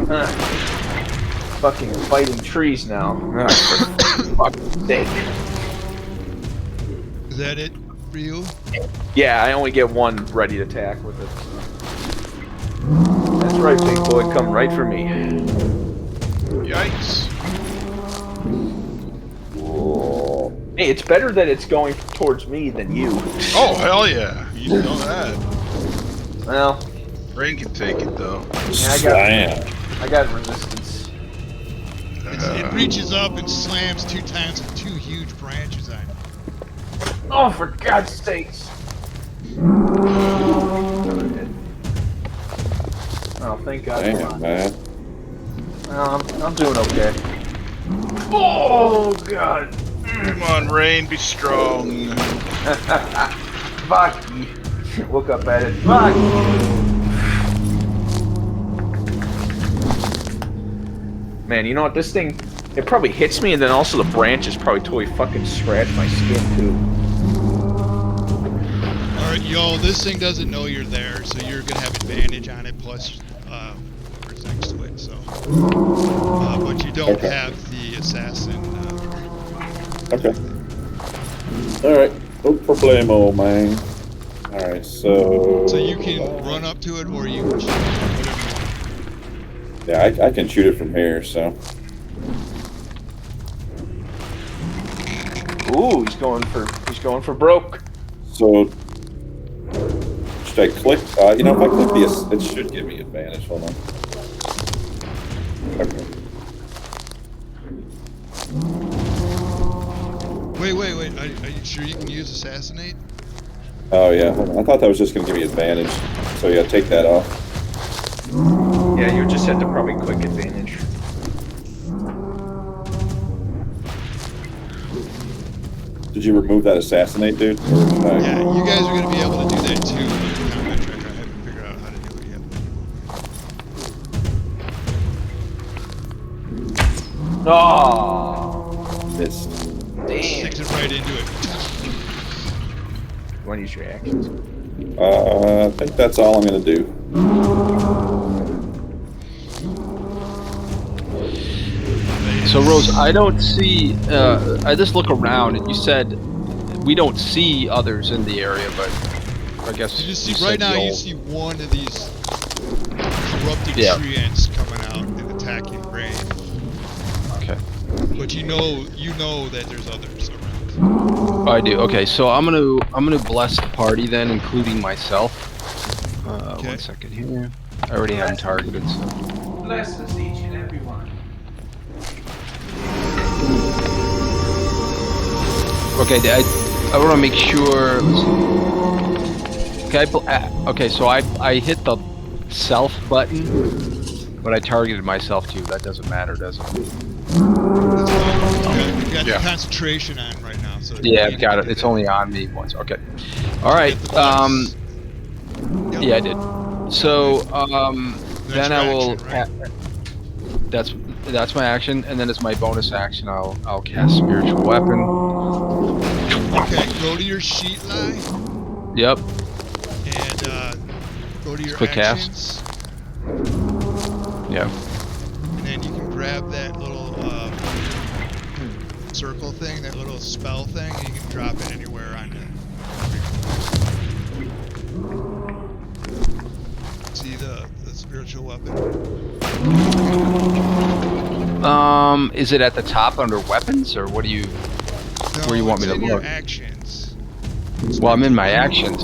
Speaker 1: Huh. Fucking fighting trees now. Ah, for fuck's sake.
Speaker 2: Is that it for you?
Speaker 1: Yeah, I only get one ready to attack with it. That's right, big boy. Come right for me.
Speaker 3: Yikes.
Speaker 1: Hey, it's better that it's going towards me than you.
Speaker 3: Oh, hell yeah. You know that.
Speaker 1: Well,
Speaker 3: Rain can take it, though.
Speaker 1: yeah, I got resistance.
Speaker 2: It reaches up and slams 2 times with 2 huge branches on you.
Speaker 1: Oh, for God's sakes! Oh, thank God.
Speaker 5: Damn, man.
Speaker 1: Well, I'm doing okay. Oh, God!
Speaker 3: Come on, Rain, be strong.
Speaker 1: Fuck! Look up at it. Fuck! Man, you know what? This thing, it probably hits me, and then also the branches probably totally fucking scratch my skin, too.
Speaker 2: Alright, yo, this thing doesn't know you're there, so you're gonna have advantage on it, plus whoever's next to it, so. But you don't
Speaker 5: Okay.
Speaker 2: have the assassin.
Speaker 5: Okay. Alright. No problemo, man. Alright, so...
Speaker 2: So you can run up to it, or you can shoot it, whatever you want.
Speaker 5: Yeah, I can shoot it from here, so...
Speaker 1: Ooh, he's going for broke.
Speaker 5: So... Should I click? You know, if I click the... It should give me advantage. Hold on. Okay.
Speaker 2: Wait. Are you sure you can use assassinate?
Speaker 5: Oh, yeah. Hold on. I thought that was just going to give me advantage. So, yeah, take that off.
Speaker 1: Yeah, you just had to probably click advantage.
Speaker 5: Did you remove that assassinate, dude? Or should I-
Speaker 2: Yeah, you guys are gonna be able to do that too. With the combat tracker. I haven't figured out how to do it yet.
Speaker 1: Oh,
Speaker 5: Missed.
Speaker 1: damn.
Speaker 2: Sticks it right into it.
Speaker 1: You want to use your actions?
Speaker 5: I think that's all I'm going to do.
Speaker 4: So Rose, I don't see. I just look around, and you said we don't see others in the area, but I guess
Speaker 2: You just see
Speaker 4: said
Speaker 2: right now. You
Speaker 4: you'll-
Speaker 2: see one of these corrupted
Speaker 4: Yeah.
Speaker 2: tree ants coming out and attacking Ray.
Speaker 4: Okay,
Speaker 2: But you know that there's others around.
Speaker 4: I do. Okay, so I'm gonna bless the party then, including myself.
Speaker 2: Okay.
Speaker 4: 1 second here. I already have them targeted. So.
Speaker 1: Bless us each and every one.
Speaker 4: Okay, I want to make sure. Okay, okay, so I hit the self button, but I targeted myself too. That doesn't matter, does it?
Speaker 2: That's fine. You've got
Speaker 3: Yeah.
Speaker 2: the concentration on right now. So
Speaker 4: Yeah,
Speaker 2: you
Speaker 4: I've got
Speaker 2: can
Speaker 4: it.
Speaker 2: do
Speaker 4: It's
Speaker 2: that.
Speaker 4: only on me once. Okay. All right.
Speaker 2: Get the bonus. Yep.
Speaker 4: Yeah, I did. So then I will.
Speaker 2: That's your action,
Speaker 4: That's my action, and then as my bonus action, I'll cast spiritual weapon.
Speaker 2: Okay, go to your sheet line
Speaker 4: Yep.
Speaker 2: and go to your
Speaker 4: Quick cast.
Speaker 2: actions,
Speaker 4: Yeah.
Speaker 2: and then you can grab that little circle thing, that little spell thing, and you can drop it anywhere on it. See the spiritual weapon?
Speaker 4: Is it at the top under weapons, or what do you?
Speaker 2: No,
Speaker 4: Where you want me
Speaker 2: it's
Speaker 4: to
Speaker 2: in your
Speaker 4: look?
Speaker 2: actions.
Speaker 4: Well, I'm in my actions.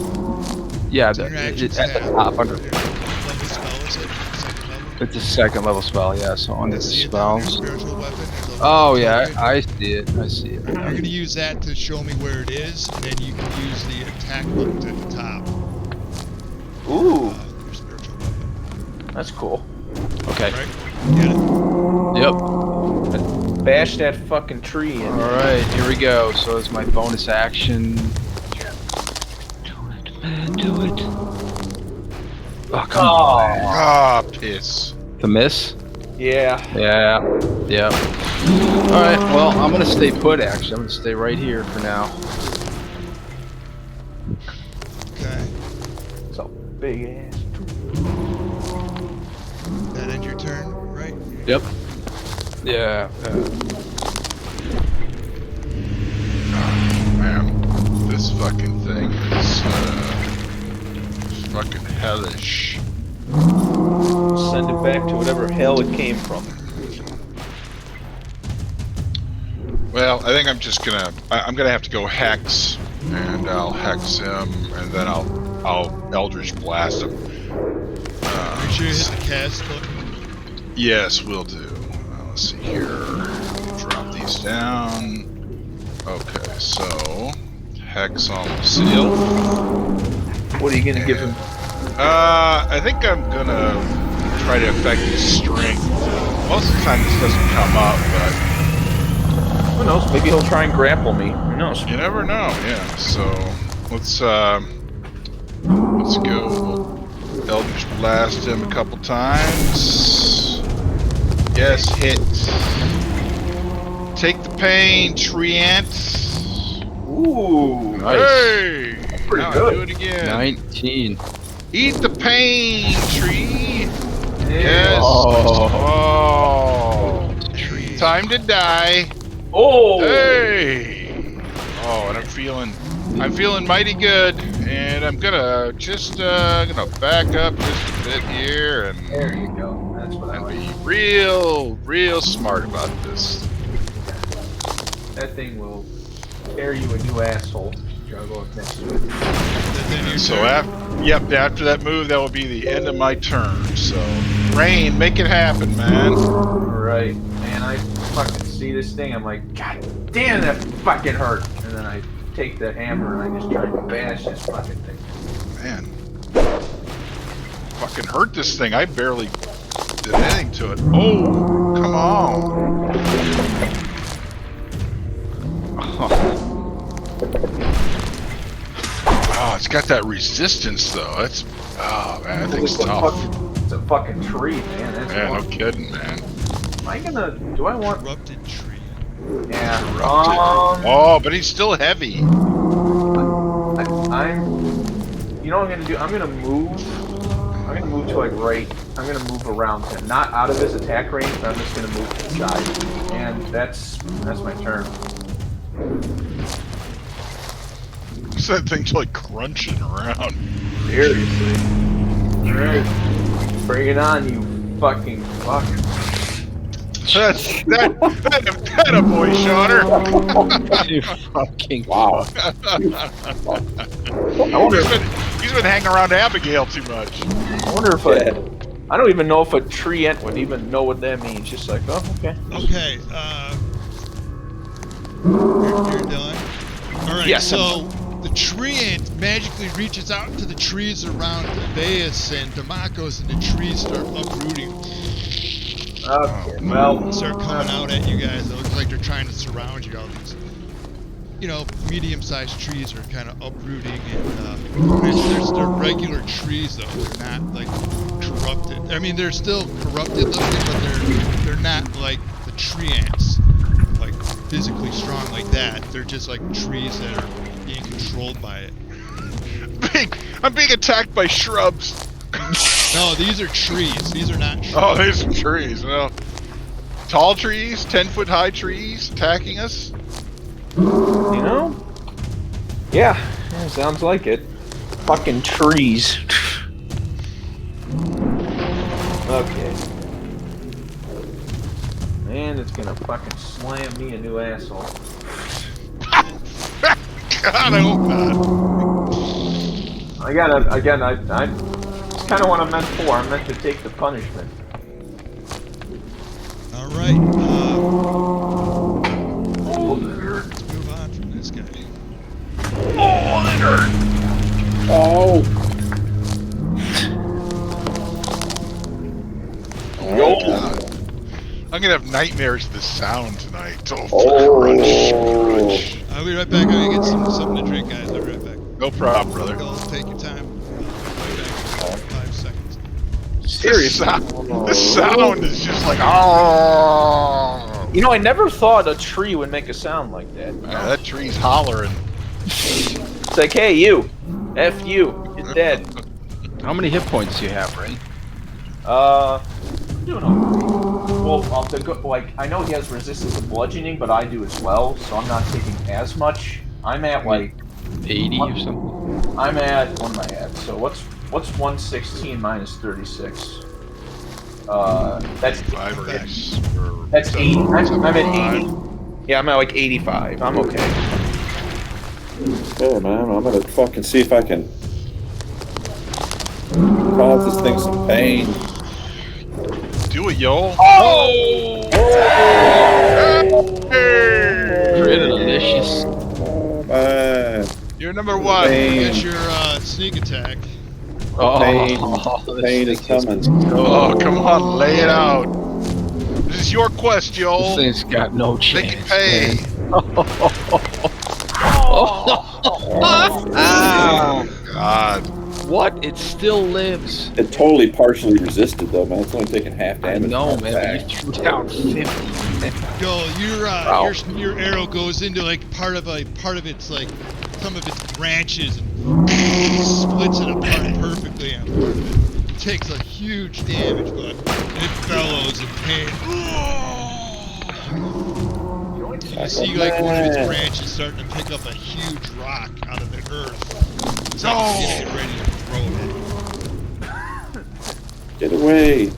Speaker 4: Yeah,
Speaker 2: It's in your actions
Speaker 4: at the
Speaker 2: tab.
Speaker 4: top under.
Speaker 2: Level spell, is it? Second level?
Speaker 4: It's a second level spell. Yeah, so under the
Speaker 2: See it down there,
Speaker 4: spells.
Speaker 2: spiritual weapon? There's a
Speaker 4: Oh
Speaker 2: little
Speaker 4: yeah,
Speaker 2: token.
Speaker 4: I see it. I see it.
Speaker 2: You're going to use that to show me where it is, and then you can use the attack button at the top.
Speaker 1: Ooh,
Speaker 2: Your spiritual weapon.
Speaker 1: that's cool.
Speaker 4: Okay.
Speaker 2: Right? Get it?
Speaker 4: Yep.
Speaker 1: Bash that fucking tree in.
Speaker 4: All right, here we go. So it's my bonus action. Do it. Oh, come on.
Speaker 3: Ah, piss.
Speaker 4: The miss?
Speaker 1: Yeah.
Speaker 4: Yeah. Yeah. All right. Well, I'm gonna stay put. Actually, I'm gonna stay right here for now.
Speaker 2: Okay.
Speaker 1: It's a big ass.
Speaker 2: That end your turn, right?
Speaker 4: Yep. Yeah.
Speaker 3: Man, this fucking thing is fucking hellish.
Speaker 1: Send it back to whatever hell it came from.
Speaker 3: Well, I think I'm just gonna. I'm gonna have to go hex, and I'll hex him, and then I'll Eldritch blast him.
Speaker 2: Make sure you hit the cast button.
Speaker 3: Yes, will do. Let's see here. Drop these down. Okay, so hex on the seal.
Speaker 1: What are you gonna give him?
Speaker 3: I think I'm gonna try to affect his strength. Most of the time this doesn't come up, but
Speaker 1: Who knows? Maybe he'll try and grapple me. Who knows?
Speaker 3: you never know. Yeah. So let's go. Eldritch blast him a couple times. Yes, hit. Take the pain, treant.
Speaker 1: Ooh.
Speaker 4: Nice.
Speaker 3: Hey!
Speaker 1: Pretty
Speaker 3: now
Speaker 1: good.
Speaker 3: I do it again.
Speaker 4: 19.
Speaker 3: Eat the pain, tree. Yes.
Speaker 4: Oh.
Speaker 3: Oh.
Speaker 4: Tree.
Speaker 3: Time to die.
Speaker 1: Oh.
Speaker 3: Hey. Oh, and I'm feeling mighty good, and I'm gonna just gonna back up just a bit here and
Speaker 1: There you go. That's what I
Speaker 3: and
Speaker 1: like.
Speaker 3: be real smart about this.
Speaker 1: That thing will tear you a new asshole. Juggle it next to it.
Speaker 2: Then your
Speaker 3: So
Speaker 2: turn.
Speaker 3: after that move, that will be the end of my turn. So, Rain, make it happen, man.
Speaker 1: Alright. Man, I fucking see this thing. I'm like, God damn, that fucking hurt. And then I take the hammer and I just try to bash this fucking thing.
Speaker 3: Man, fucking hurt this thing. I barely did anything to it. Oh, come on. Oh, it's got that resistance though. That's man, that thing's tough.
Speaker 1: It's a fucking tree, man. That's
Speaker 3: Yeah, no
Speaker 1: one.
Speaker 3: kidding, man.
Speaker 1: Am I gonna? Do I want?
Speaker 2: Corrupted tree.
Speaker 1: Yeah.
Speaker 3: Corrupted. Oh, but he's still heavy.
Speaker 1: I'm. You know what I'm gonna do? I'm gonna move. I'm gonna move to like right. I'm gonna move around him, not out of his attack range. But I'm just gonna move to the side, and that's my turn.
Speaker 3: What's that thing's like crunching around?
Speaker 1: Seriously. All right. Bring it on, you fucking fuck.
Speaker 3: that a boy, Shawner.
Speaker 4: You fucking.
Speaker 5: Wow.
Speaker 1: I wonder.
Speaker 3: He's been hanging around Abigail too much.
Speaker 1: I wonder if I don't even know if a treant would even know what that means. Just like, oh, okay.
Speaker 2: Okay, you're done? Alright,
Speaker 1: Yes,
Speaker 2: so the treant magically reaches out to the trees around Devaeus and Demakos, and the trees start uprooting.
Speaker 1: Okay. Well,
Speaker 2: Start coming out at you guys. It looks like they're trying to surround you. All these, medium-sized trees are kind of uprooting, and they're regular trees though. They're not like corrupted. I mean, they're still corrupted looking, but they're not like the tree ants, like physically strong like that. They're just like trees that are being controlled by it.
Speaker 3: I'm being attacked by shrubs.
Speaker 2: No, these are trees. These are not trees.
Speaker 3: Oh, there's some trees. Well, tall trees, 10-foot high trees attacking us.
Speaker 1: you know? Yeah, sounds like it. Fucking trees. Okay. And it's gonna fucking slam me a new asshole.
Speaker 3: God, I hope not.
Speaker 1: I gotta, again, I it's kind of what I'm meant for. I'm meant to take the punishment.
Speaker 2: All right.
Speaker 1: Oh,
Speaker 2: Let's move on from this guy.
Speaker 5: Oh.
Speaker 3: Oh, God. I'm gonna have nightmares of this sound tonight. Oh,
Speaker 5: Oh.
Speaker 3: crunch.
Speaker 2: I'll be right back. I'm gonna get something to drink, guys. I'll be right back.
Speaker 3: No problem, brother.
Speaker 2: Go, take your time. I'll be back in 5 seconds.
Speaker 1: seriously.
Speaker 3: This sound is just like, oh.
Speaker 1: You know, I never thought a tree would make a sound like that.
Speaker 3: That tree's hollering.
Speaker 1: It's like, hey, you. F you. You're dead.
Speaker 4: How many hit points do you have, Ray?
Speaker 1: I'm doing okay. Well, like, I know he has resistance to bludgeoning, but I do as well, so I'm not taking as much. I'm at, like...
Speaker 4: 80 or something?
Speaker 1: I'm at... What am I at? So what's 116 minus 36? That's...
Speaker 3: 5 or 8.
Speaker 1: That's 80. I'm at 80. Yeah, I'm at, like, 85. I'm okay.
Speaker 5: Yeah, man, I'm gonna fucking see if I can cause this thing some pain.
Speaker 3: Do it, yo.
Speaker 1: Oh!
Speaker 4: Pretty delicious.
Speaker 5: Oh, man.
Speaker 3: You're number 1.
Speaker 5: Pain.
Speaker 2: Get your sneak attack.
Speaker 5: Pain is coming.
Speaker 3: Oh, come on, lay it out. This is your quest,
Speaker 4: This
Speaker 3: yo.
Speaker 4: thing's got no chance.
Speaker 3: Make it pay. Oh, God.
Speaker 4: What? It still lives.
Speaker 5: It totally partially resisted though, man. It's only taking half
Speaker 4: I
Speaker 5: damage.
Speaker 4: know,
Speaker 5: from
Speaker 4: man,
Speaker 5: that
Speaker 4: but you threw down 50.
Speaker 2: Yo,
Speaker 1: Wow.
Speaker 2: your arrow goes into like part of its like some of its branches and splits it apart perfectly on part of it. It takes a huge damage, but it bellows in pain. You see like one of its branches starting to pick up a huge rock out of the earth. It's like it's getting ready to throw it.
Speaker 5: Get away.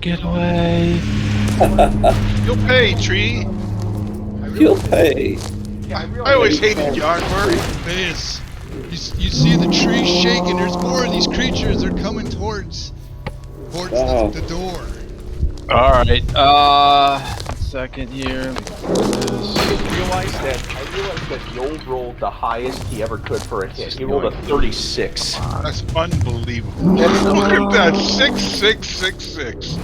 Speaker 4: Get away.
Speaker 3: You'll pay, tree.
Speaker 5: You'll pay.
Speaker 3: I always hated yard work.
Speaker 2: This, you see the tree shaking. There's more of these creatures. They're coming towards
Speaker 5: Wow.
Speaker 2: the door.
Speaker 4: All right. Second here.
Speaker 1: I realized that Yoel rolled the highest he ever could for a hit. He rolled a 36.
Speaker 3: That's unbelievable. Look at that. 66666.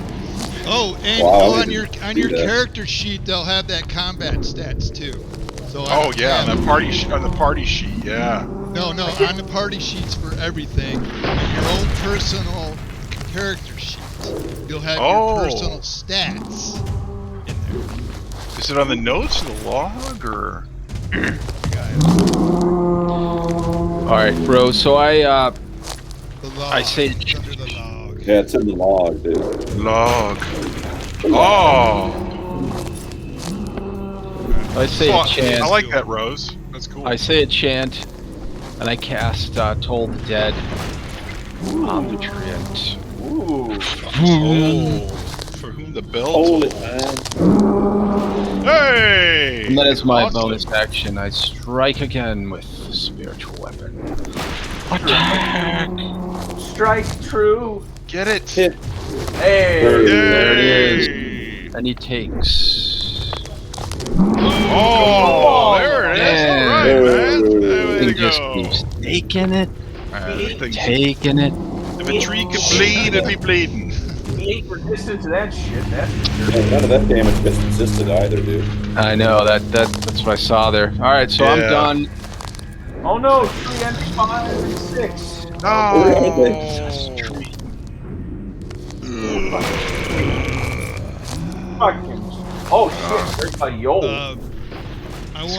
Speaker 2: Oh, and
Speaker 5: Wow,
Speaker 2: on your
Speaker 5: do that.
Speaker 2: character sheet, they'll have that combat stats too. So
Speaker 3: Oh yeah, on the party sheet, yeah.
Speaker 2: No, on the party sheets for everything, and your own personal character sheet, you'll have your personal stats in there.
Speaker 3: Is it on the notes of the log or?
Speaker 4: All right, bro. So I
Speaker 2: The log.
Speaker 4: I say-
Speaker 2: it's under the log.
Speaker 5: Yeah, it's in the log, dude.
Speaker 3: Log. Oh.
Speaker 4: say a chant.
Speaker 3: I like that, Rose. That's cool.
Speaker 4: I say a chant, and I cast Toll the Dead on the treant.
Speaker 1: Ooh.
Speaker 3: Oh, for whom the bell
Speaker 5: Holy
Speaker 3: tolls.
Speaker 5: man.
Speaker 3: Hey!
Speaker 4: And that is my
Speaker 3: Awesome.
Speaker 4: bonus action. I strike again with the spiritual weapon. Attack!
Speaker 1: Strike true.
Speaker 3: Get it.
Speaker 5: Hit.
Speaker 1: Hey.
Speaker 4: There it is.
Speaker 3: Yay!
Speaker 4: And he takes.
Speaker 3: Oh, there it is.
Speaker 4: Yeah.
Speaker 3: All right, man. There
Speaker 4: He
Speaker 3: we
Speaker 4: just
Speaker 3: go.
Speaker 4: keeps taking it, taking it.
Speaker 3: If a tree could bleed, it'd be bleeding.
Speaker 1: He ain't resistant to that shit. That's for sure.
Speaker 5: Yeah, none of that damage gets resisted either, dude.
Speaker 4: I know that's what I saw there. All right, so I'm
Speaker 3: Yeah.
Speaker 4: done.
Speaker 1: Oh no, 3 and 5 and 6.
Speaker 3: No.
Speaker 1: Fucking. Oh shit, there's a Yoel.
Speaker 2: I
Speaker 3: This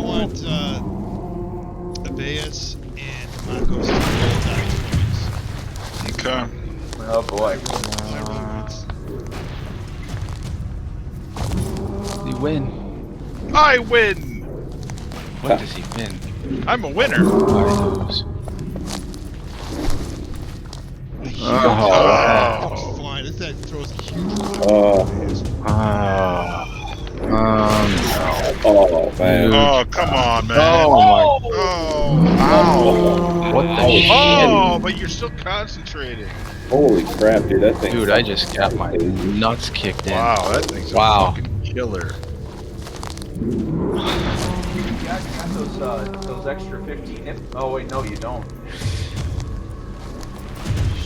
Speaker 2: want
Speaker 3: gets
Speaker 2: Abeas and Marcos to roll die
Speaker 3: Okay.
Speaker 1: Oh boy.
Speaker 2: twice.
Speaker 4: You win.
Speaker 3: I win.
Speaker 4: What does he win?
Speaker 3: I'm a winner.
Speaker 4: I lose.
Speaker 3: Oh.
Speaker 2: Fine. This that throws a huge rock.
Speaker 5: Oh. Oh, man.
Speaker 3: Oh, come on, man.
Speaker 4: Oh my!
Speaker 3: Oh, ow.
Speaker 4: What the
Speaker 5: Oh,
Speaker 4: shit?
Speaker 3: Oh, but you're still concentrating.
Speaker 5: Holy crap, dude. That thing.
Speaker 4: Dude, I just got my nuts kicked in.
Speaker 3: Wow, that thing's a
Speaker 4: Wow.
Speaker 3: fucking killer.
Speaker 1: Yeah, I got those extra 15 hit. Oh wait, no, you don't.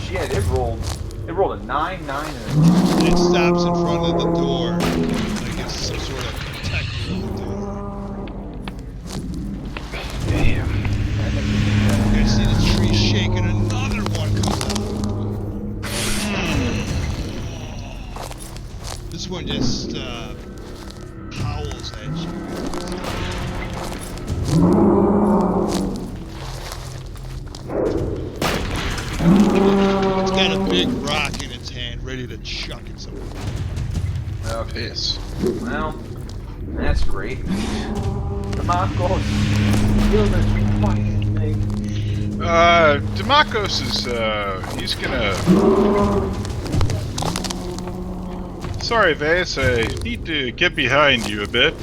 Speaker 1: Shit, it rolled a 9, 9, and a 2.
Speaker 2: And it stops in front of the door. Like it's some sort of protector of the door.
Speaker 4: Damn.
Speaker 2: I see the tree shaking. Another one comes out. This one just howls at you. It's got a big rock in its hand, ready to chuck it somewhere.
Speaker 1: Okay,
Speaker 3: Piss.
Speaker 1: well, that's great. Come on, go. Kill this fucking thing.
Speaker 3: Demakos is, he's gonna... Sorry, Vase, I need to get behind you a bit.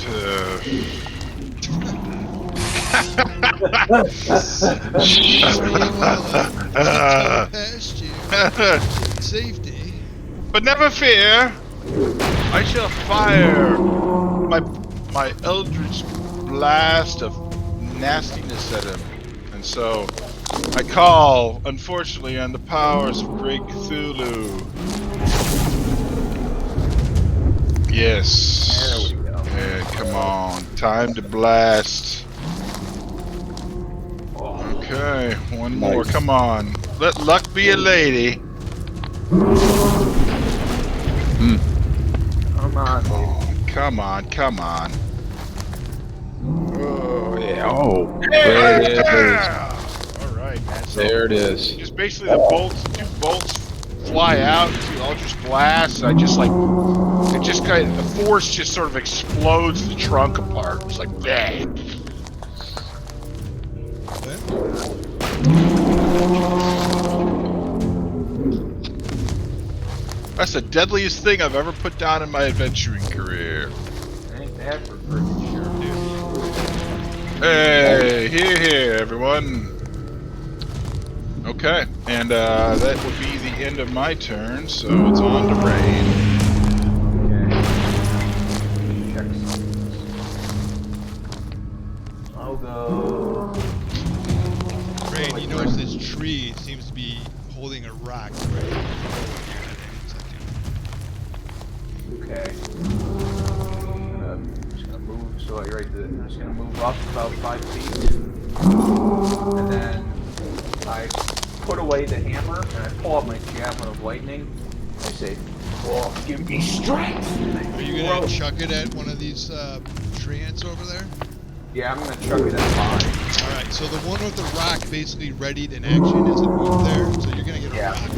Speaker 2: Past you. Safety.
Speaker 3: But never fear, I shall fire my eldritch blast of nastiness at him. And so, I call, unfortunately, on the powers of Great Cthulhu. Yes.
Speaker 1: There we go.
Speaker 3: Yeah, come on. Time to blast. Okay, one more.
Speaker 5: Nice.
Speaker 3: Come on. Let luck be a lady.
Speaker 1: Come on, baby.
Speaker 3: Come on, come on.
Speaker 4: Oh yeah. Oh, there it is.
Speaker 3: All right, man. So
Speaker 4: There it is.
Speaker 3: just basically the two bolts fly out to Eldritch Blast. I just like it just kind of the force just sort of explodes the trunk apart. It's like bang. That's the deadliest thing I've ever put down in my adventuring career.
Speaker 1: Ain't that for freaking sure, dude.
Speaker 3: Hey, here, everyone. Okay, and that will be the end of my turn, so it's on to Rain.
Speaker 1: Okay. Check something. I'll go.
Speaker 2: Rain, you notice this tree seems to be holding a rock right.
Speaker 1: Okay. I'm just gonna move. So I'm just gonna move up about 5 feet, and then I put away the hammer and I pull out my javelin of lightning. I say, "Oh, give me strength."
Speaker 2: Are you gonna chuck it at one of these tree ants over there?
Speaker 1: Yeah, I'm gonna chuck it at 5.
Speaker 2: Alright, so the one with the rock basically readied in action as it moved there, so you're gonna get a
Speaker 1: Yeah.
Speaker 2: rock.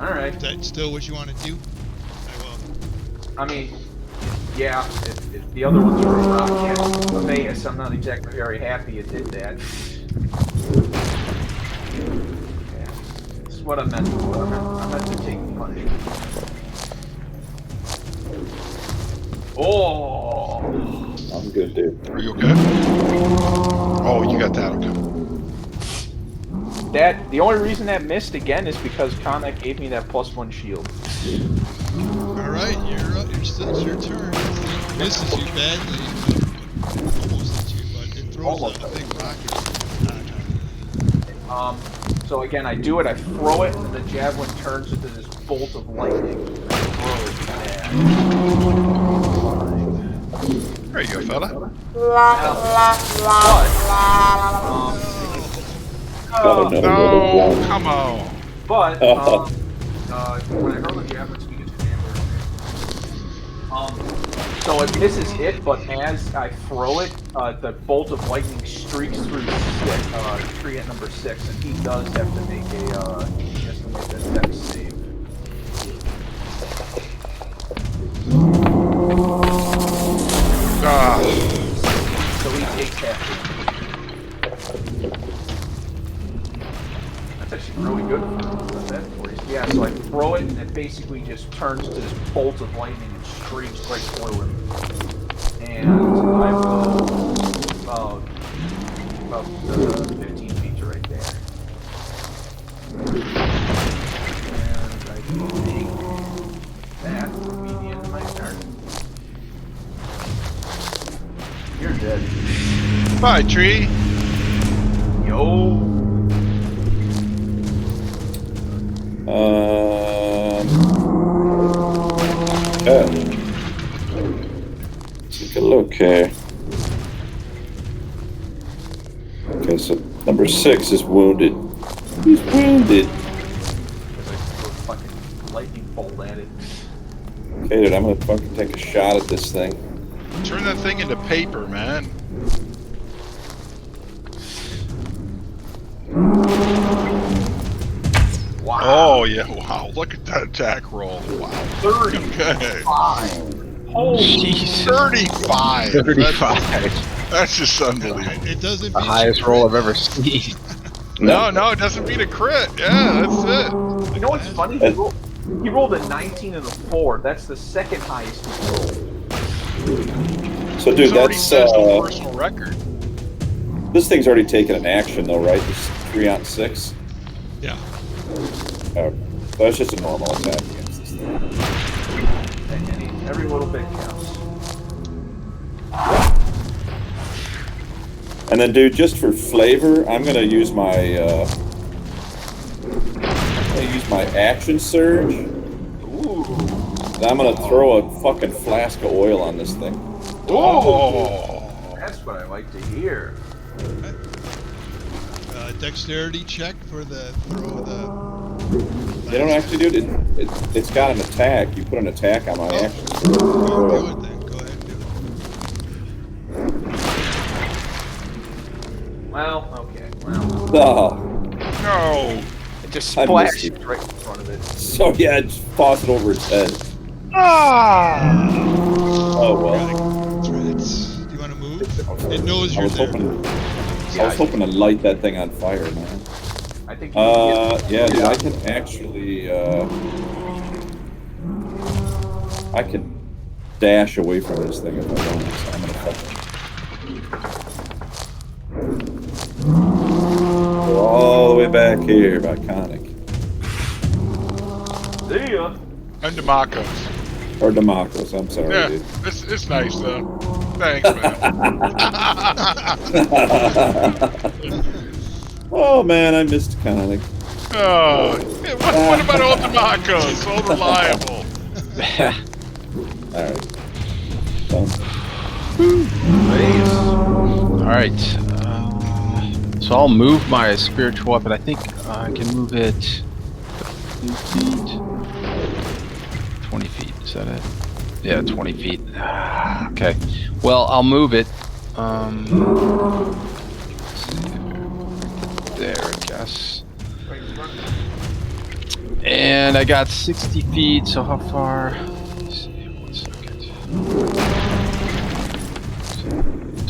Speaker 1: All right.
Speaker 2: Is that still what you want to do?
Speaker 1: I mean, yeah, if the other ones were a rock at Vegas, I'm not exactly very happy you did that. Yeah, this is what I meant to do. I meant to take the punishment. Oh!
Speaker 5: I'm good, dude.
Speaker 3: Are you okay? Oh, you got that, okay.
Speaker 1: The only reason that missed again is because Kamek gave me that +1 shield.
Speaker 2: Alright, you're up. It's your turn. Misses you badly. Almost hits you, but it throws a big rocket.
Speaker 1: So again, I do it, I throw it, and the javelin turns into this bolt of lightning. And I throw it back.
Speaker 3: There you go, fella.
Speaker 5: Oh, no.
Speaker 3: No, come on.
Speaker 1: But, when I hurl the javelin, speaking to Amber, so it misses hit, but as I throw it, the bolt of lightning streaks through tree at number 6, and he does have to make a dex save. So he takes half. That's actually really good for that for you. Yeah, so I throw it, and it basically just turns to this bolt of lightning and streaks right through him. And I will about 15 feet to right there. And I think that will be the end of my turn. You're dead.
Speaker 3: Bye, tree.
Speaker 1: Yo.
Speaker 5: Okay. Take a look here. Okay, so number 6 is wounded. He's wounded.
Speaker 1: Because I threw a fucking lightning bolt at it.
Speaker 5: Okay, dude, I'm gonna fucking take a shot at this thing.
Speaker 3: Turn that thing into paper, man.
Speaker 1: Wow.
Speaker 3: Oh, yeah, wow. Look at that attack roll. Wow.
Speaker 1: 35.
Speaker 3: Okay.
Speaker 1: Holy
Speaker 4: Jesus.
Speaker 3: 35.
Speaker 4: 35.
Speaker 3: That's just unbelievable.
Speaker 2: It doesn't
Speaker 4: The
Speaker 2: beat
Speaker 4: highest
Speaker 2: your
Speaker 4: roll I've
Speaker 2: crit.
Speaker 4: ever seen.
Speaker 3: No, it doesn't beat a crit. Yeah, that's it.
Speaker 1: You know what's funny? He rolled a 19 and a 4. That's the second highest he rolled.
Speaker 5: So, dude,
Speaker 3: He's already
Speaker 5: that's
Speaker 3: set his own personal record.
Speaker 5: this thing's already taken an action, though, right? This 3 on 6.
Speaker 2: Yeah.
Speaker 5: So that's just a normal attack against this thing.
Speaker 1: And every little bit counts.
Speaker 5: And then, dude, just for flavor, I'm gonna use my action surge.
Speaker 1: Ooh.
Speaker 5: And I'm gonna throw a fucking flask of oil on this thing.
Speaker 3: Oh.
Speaker 1: That's what I like to hear.
Speaker 2: Dexterity check for the throw of the.
Speaker 5: They don't actually do it. It's got an attack. You put an attack on my action surge.
Speaker 2: Go do it then. Go ahead and do it.
Speaker 1: Well, okay. Well,
Speaker 5: Oh,
Speaker 3: No.
Speaker 1: it just
Speaker 5: I missed
Speaker 1: splashed
Speaker 5: it.
Speaker 1: right in front of it.
Speaker 5: so yeah, just toss it over its head. Oh well.
Speaker 2: That's right. Do you want to move? It knows
Speaker 5: I
Speaker 2: you're
Speaker 5: was
Speaker 2: there.
Speaker 5: hoping to light that thing on fire, man.
Speaker 1: I think.
Speaker 5: Yeah, dude, I can actually, I can dash away from this thing if I want. So I'm gonna go all the way back here by Conic.
Speaker 1: See ya.
Speaker 3: And Demakos.
Speaker 5: Or Democles, I'm sorry,
Speaker 3: Yeah,
Speaker 5: dude.
Speaker 3: it's nice though. Thanks, man.
Speaker 5: Oh man, I missed Conic.
Speaker 3: Oh, yeah, what about old Demakos? So reliable.
Speaker 5: Alright. Done.
Speaker 4: Alright. So I'll move my spiritual weapon. I think I can move it 20 feet. 20 feet, is that it? Yeah, 20 feet. Okay. Well, I'll move it. Let's see. There, I guess. And I got 60 feet, so how far? Let's see, 1 second.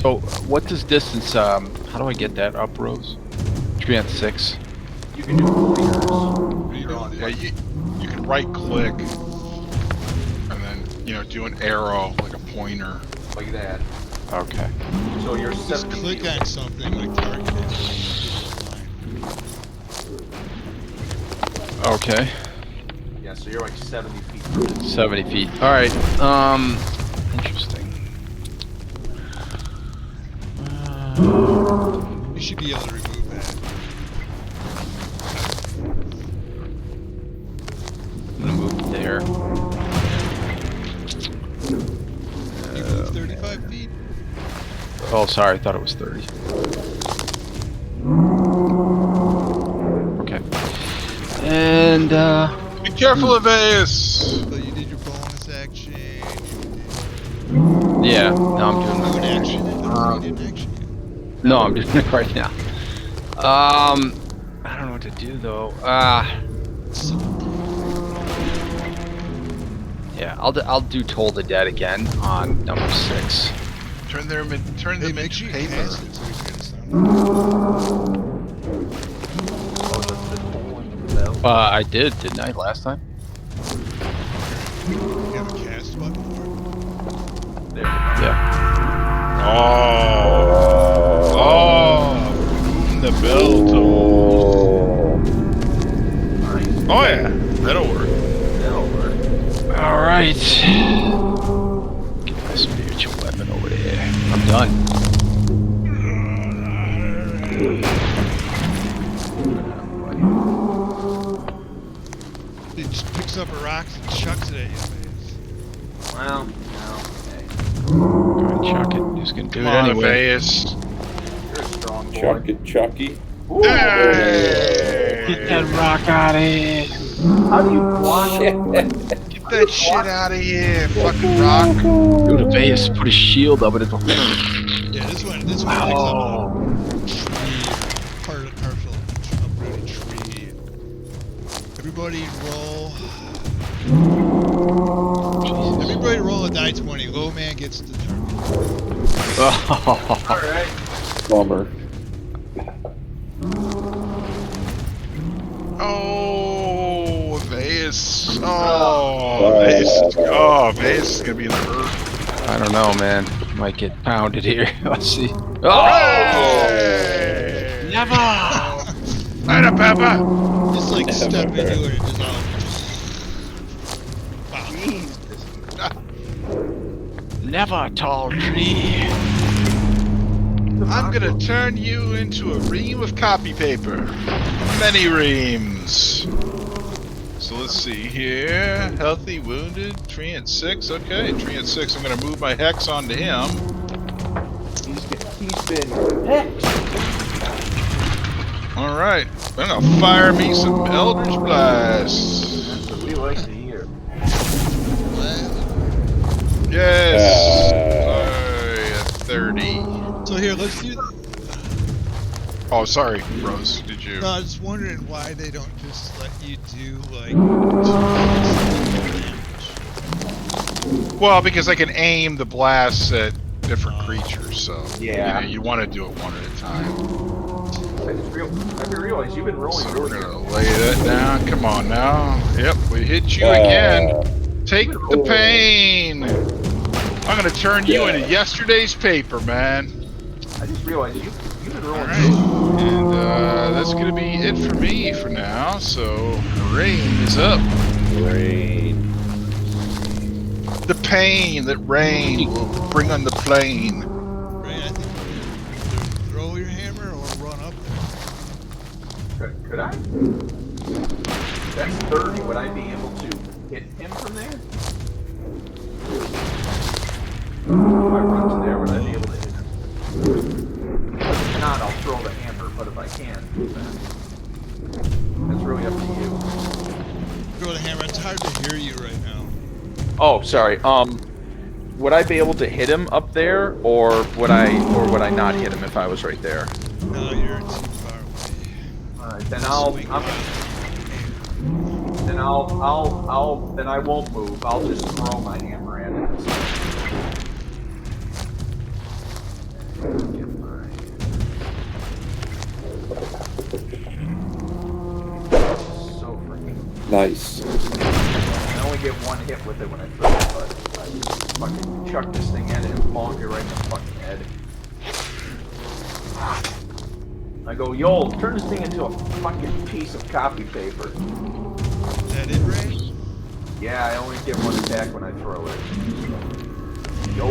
Speaker 4: So, what does distance, how do I get that up, Rose? 3 on 6.
Speaker 1: You can do pointers.
Speaker 3: Yeah, you can right click and then, do an arrow like a pointer.
Speaker 1: Like that.
Speaker 4: Okay.
Speaker 1: So you're
Speaker 2: Just
Speaker 1: 70
Speaker 2: click
Speaker 1: feet.
Speaker 2: on something like target it.
Speaker 4: Okay.
Speaker 1: Yeah, so you're like 70 feet from it.
Speaker 4: 70 feet. Alright, interesting.
Speaker 2: You should be able to remove that.
Speaker 4: I'm gonna move it there.
Speaker 2: You move 35 feet.
Speaker 4: Oh, sorry, I thought it was 30. Okay. And,
Speaker 3: Be careful of Ace.
Speaker 2: So you did your bonus action.
Speaker 4: yeah, no, I'm doing
Speaker 2: You did
Speaker 4: that.
Speaker 2: an action. You did an action.
Speaker 4: No, I'm doing it right now. I don't know what to do though. Yeah, I'll do Toll the Dead again on number 6.
Speaker 3: Turn them
Speaker 2: Hey,
Speaker 3: into
Speaker 2: make sure you
Speaker 3: paper.
Speaker 2: cast it so we can get a sound.
Speaker 1: Oh, the hole in the bell.
Speaker 4: I did, didn't I, last time?
Speaker 2: You have a cast button for it?
Speaker 4: Yeah.
Speaker 3: Oh, the bell tolls. Oh yeah, that'll work.
Speaker 4: All right. Get my spiritual weapon over there. I'm done.
Speaker 2: He just picks up a rock and chucks it at your face.
Speaker 1: Well, no.
Speaker 4: Go ahead and chuck it. Just gonna do
Speaker 3: Come
Speaker 4: it
Speaker 3: on,
Speaker 4: anyway.
Speaker 3: Veus.
Speaker 1: You're a strong boy.
Speaker 5: Chuck it, Chucky.
Speaker 3: Hey!
Speaker 4: Get that rock out of here.
Speaker 1: How do you block it?
Speaker 3: Get that shit out of here, fucking rock.
Speaker 4: Dude, the Veus put his shield up at the.
Speaker 2: Yeah, this one picks up a tree, partial uprooted tree. Everybody roll. Everybody roll a die 20. Low man gets the target.
Speaker 1: All right.
Speaker 5: Bummer.
Speaker 3: Oh, Veus. Oh, Veus. Oh, Veus is gonna be in the hurt.
Speaker 4: I don't know, man. Might get pounded here. Let's see.
Speaker 3: Hey!
Speaker 4: Never.
Speaker 3: Later, Peppa.
Speaker 2: Just like step into it and just all.
Speaker 4: Never, tall tree.
Speaker 3: I'm gonna turn you into a ream of copy paper. Many reams. So let's see here. Healthy, wounded, Treant 6. Okay, Treant 6. I'm gonna move my hex onto him.
Speaker 1: He's been hexed.
Speaker 3: Alright. I'm gonna fire me some Eldritch Blast.
Speaker 1: That's what we like to hear.
Speaker 3: Yes. 30.
Speaker 2: So here, let's do.
Speaker 3: Oh, sorry, Rose. Did you?
Speaker 2: No, I was just wondering why they don't just let you do like 2 damage.
Speaker 3: Well, because I can aim the blasts at different creatures, so
Speaker 1: Yeah.
Speaker 3: you want to do it one at a time.
Speaker 1: I didn't realize you've been rolling
Speaker 3: So we're
Speaker 1: yours.
Speaker 3: gonna lay that down. Come on now. Yep, we hit you again. Take the pain. I'm gonna turn you into yesterday's paper, man.
Speaker 1: I just realized you've been rolling
Speaker 3: Alright.
Speaker 1: yours.
Speaker 3: And that's gonna be it for me for now. So rain is up.
Speaker 5: Rain.
Speaker 3: The pain that rain will bring on the plane.
Speaker 2: Right? I think you can throw your hammer or run up there.
Speaker 1: Could I? That's 30. Would I be able to hit him from there? If I run to there, would I be able to hit him? If not, I'll throw the hammer, but if I can, then that's really up to you.
Speaker 2: Throw the hammer. It's hard to hear you right now.
Speaker 1: Oh, sorry. Would I be able to hit him up there, or would I not hit him if I was right there?
Speaker 2: No, you're too far away.
Speaker 1: Alright, then then I won't move. I'll just throw my hammer at it. Get my... So freaking...
Speaker 5: Nice.
Speaker 1: I only get one hit with it when I throw it, but I fucking chuck this thing at it and bonk it right in the fucking head. I go, yo, turn this thing into a fucking piece of copy paper.
Speaker 2: Is that it, Ray?
Speaker 1: Yeah, I only get one attack when I throw it. Yo.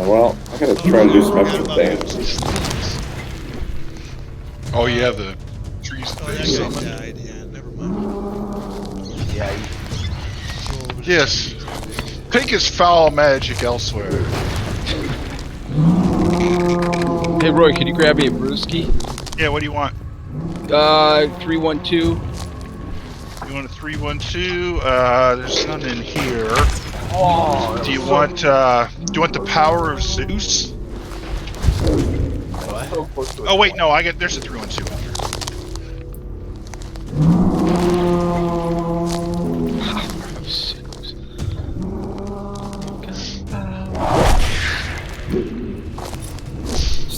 Speaker 5: Well, I gotta try to do some extra damage.
Speaker 3: Oh yeah, the trees
Speaker 2: Oh,
Speaker 3: that
Speaker 2: that
Speaker 3: they
Speaker 2: guy
Speaker 3: summon.
Speaker 2: died. Yeah, never mind.
Speaker 1: Yeah,
Speaker 3: Yes. Take his foul magic elsewhere.
Speaker 4: Hey, Roy, can you grab me a brewski?
Speaker 3: Yeah, what do you want?
Speaker 4: 312.
Speaker 3: You want a 312? There's none in here.
Speaker 1: Oh,
Speaker 3: Do you want the power of Zeus?
Speaker 1: so close to it.
Speaker 3: Oh wait, no, there's a 312 in here.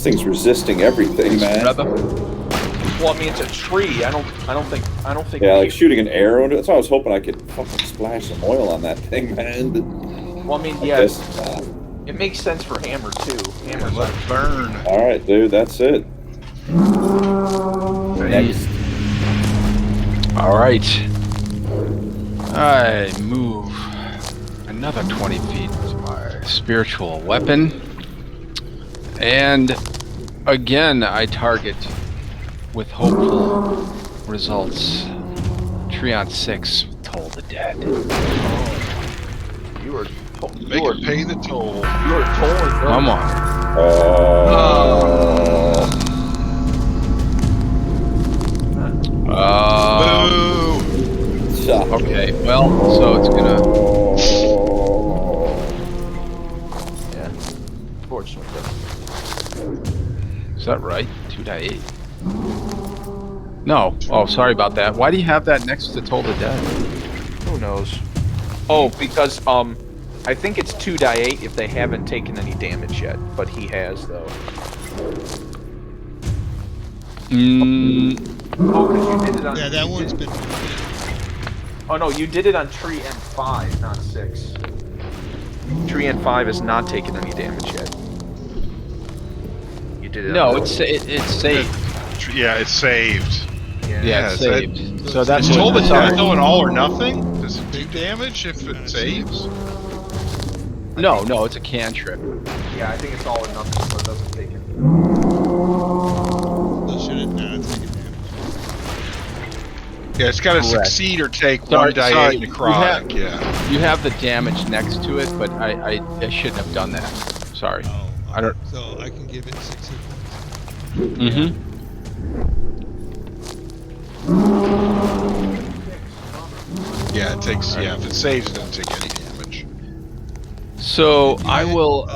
Speaker 5: thing's resisting everything, man.
Speaker 4: Brother.
Speaker 1: Well, I mean, it's a tree. I don't think.
Speaker 5: Yeah, like shooting an arrow into it. That's why I was hoping I could fucking splash some oil on that thing, man. But
Speaker 1: Well, I mean,
Speaker 5: I
Speaker 1: yeah,
Speaker 5: guess,
Speaker 1: it makes sense for hammer too. Hammer's
Speaker 3: Let
Speaker 1: like
Speaker 3: it burn.
Speaker 5: all right, dude, that's it. Next.
Speaker 4: All right. I move another 20 feet to my spiritual weapon. And again, I target with hopeful results. Tree on 6, Toll the Dead.
Speaker 1: you were.
Speaker 3: Make it pay the toll.
Speaker 1: You were tolling.
Speaker 4: Come on.
Speaker 3: Boo!
Speaker 5: Shot.
Speaker 4: Okay, well, so it's gonna.
Speaker 1: Yeah. Fortunately.
Speaker 4: Is that right? 2-8. No. Oh, sorry about that. Why do you have that next to Toll the Dead?
Speaker 1: Who knows? Oh, because I think it's 2-8 if they haven't taken any damage yet, but he has though. Oh, because you did it on.
Speaker 2: Yeah, that one's been.
Speaker 1: Oh no, you did it on tree N5, not 6. Tree N5 has not taken any damage yet. You did it.
Speaker 4: No,
Speaker 1: on
Speaker 4: it's saved.
Speaker 3: Yeah, it's saved.
Speaker 4: Yeah, it's
Speaker 3: that-
Speaker 4: saved. So that's
Speaker 3: Is Toll the
Speaker 4: sorry.
Speaker 3: Dead going all or nothing? Does it do damage if it saves?
Speaker 4: No, it's a cantrip.
Speaker 1: Yeah, I think it's all or nothing, so it doesn't take it.
Speaker 2: So should it not take damage?
Speaker 3: Yeah, it's got to
Speaker 4: Correct.
Speaker 3: succeed or take
Speaker 4: Sorry,
Speaker 3: 1d8
Speaker 4: you
Speaker 3: necrotic. Yeah.
Speaker 4: You have the damage next to it, but I shouldn't have done that. Sorry.
Speaker 2: Oh,
Speaker 4: I don't-
Speaker 2: So I can give it 6 hit points.
Speaker 4: Mm-hmm.
Speaker 3: Yeah, it takes. Yeah, if it saves, it doesn't take any damage.
Speaker 4: So I will.
Speaker 2: It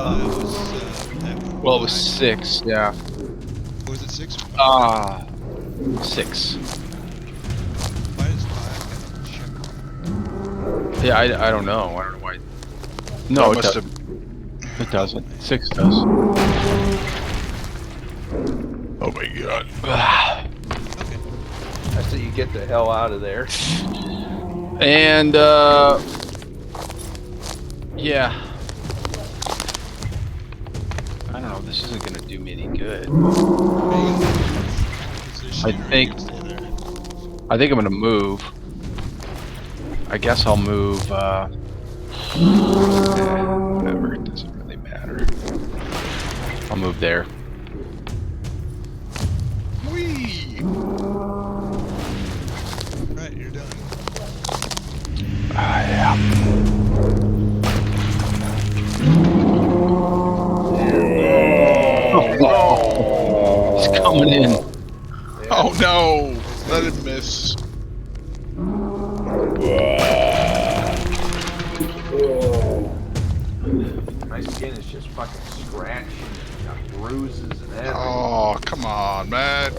Speaker 2: was.
Speaker 4: Well, it was 6. Yeah.
Speaker 2: Was it 6 or 5?
Speaker 4: 6.
Speaker 2: Why does 5 have a check?
Speaker 4: Yeah, I don't know. I don't know why. No,
Speaker 3: That
Speaker 4: it
Speaker 3: must
Speaker 4: doesn't.
Speaker 3: have.
Speaker 4: It doesn't. 6 does.
Speaker 3: Oh my god.
Speaker 2: Okay.
Speaker 1: That's it. You get the hell out of there.
Speaker 4: And yeah. I don't know. This isn't gonna do me any good. I think I'm gonna move. I guess I'll move. Whatever. It doesn't really matter. I'll move there.
Speaker 3: Whee!
Speaker 2: Right, you're done.
Speaker 4: Yeah. He's coming in.
Speaker 3: Oh no! Let it miss.
Speaker 1: My skin is just fucking scratched. Got bruises and everything.
Speaker 3: Oh, come on, man.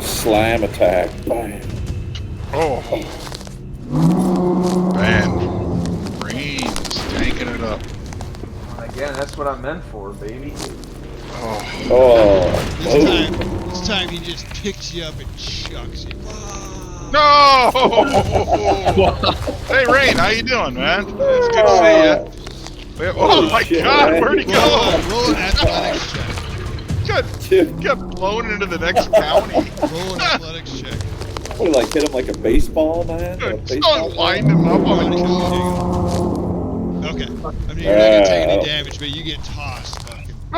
Speaker 5: Slam attack. Bam.
Speaker 3: Oh. Man. Brains tanking it up.
Speaker 1: Again, that's what I'm meant for, baby.
Speaker 3: Oh.
Speaker 5: Oh.
Speaker 2: This time he just picks you up and chucks you.
Speaker 3: No! Hey, Rain, how you doing, man? It's good to see you. Oh my
Speaker 5: shit,
Speaker 3: god,
Speaker 5: man.
Speaker 3: where'd he go?
Speaker 2: Roll an athletics check.
Speaker 3: Got blown into the next county.
Speaker 2: Roll an athletics check.
Speaker 5: What, like hit him like a baseball, man? A
Speaker 3: Just
Speaker 5: baseball
Speaker 3: lined him up on the
Speaker 2: Okay. I mean, you're not gonna take any damage, but you get tossed. Fucking.
Speaker 3: Oh!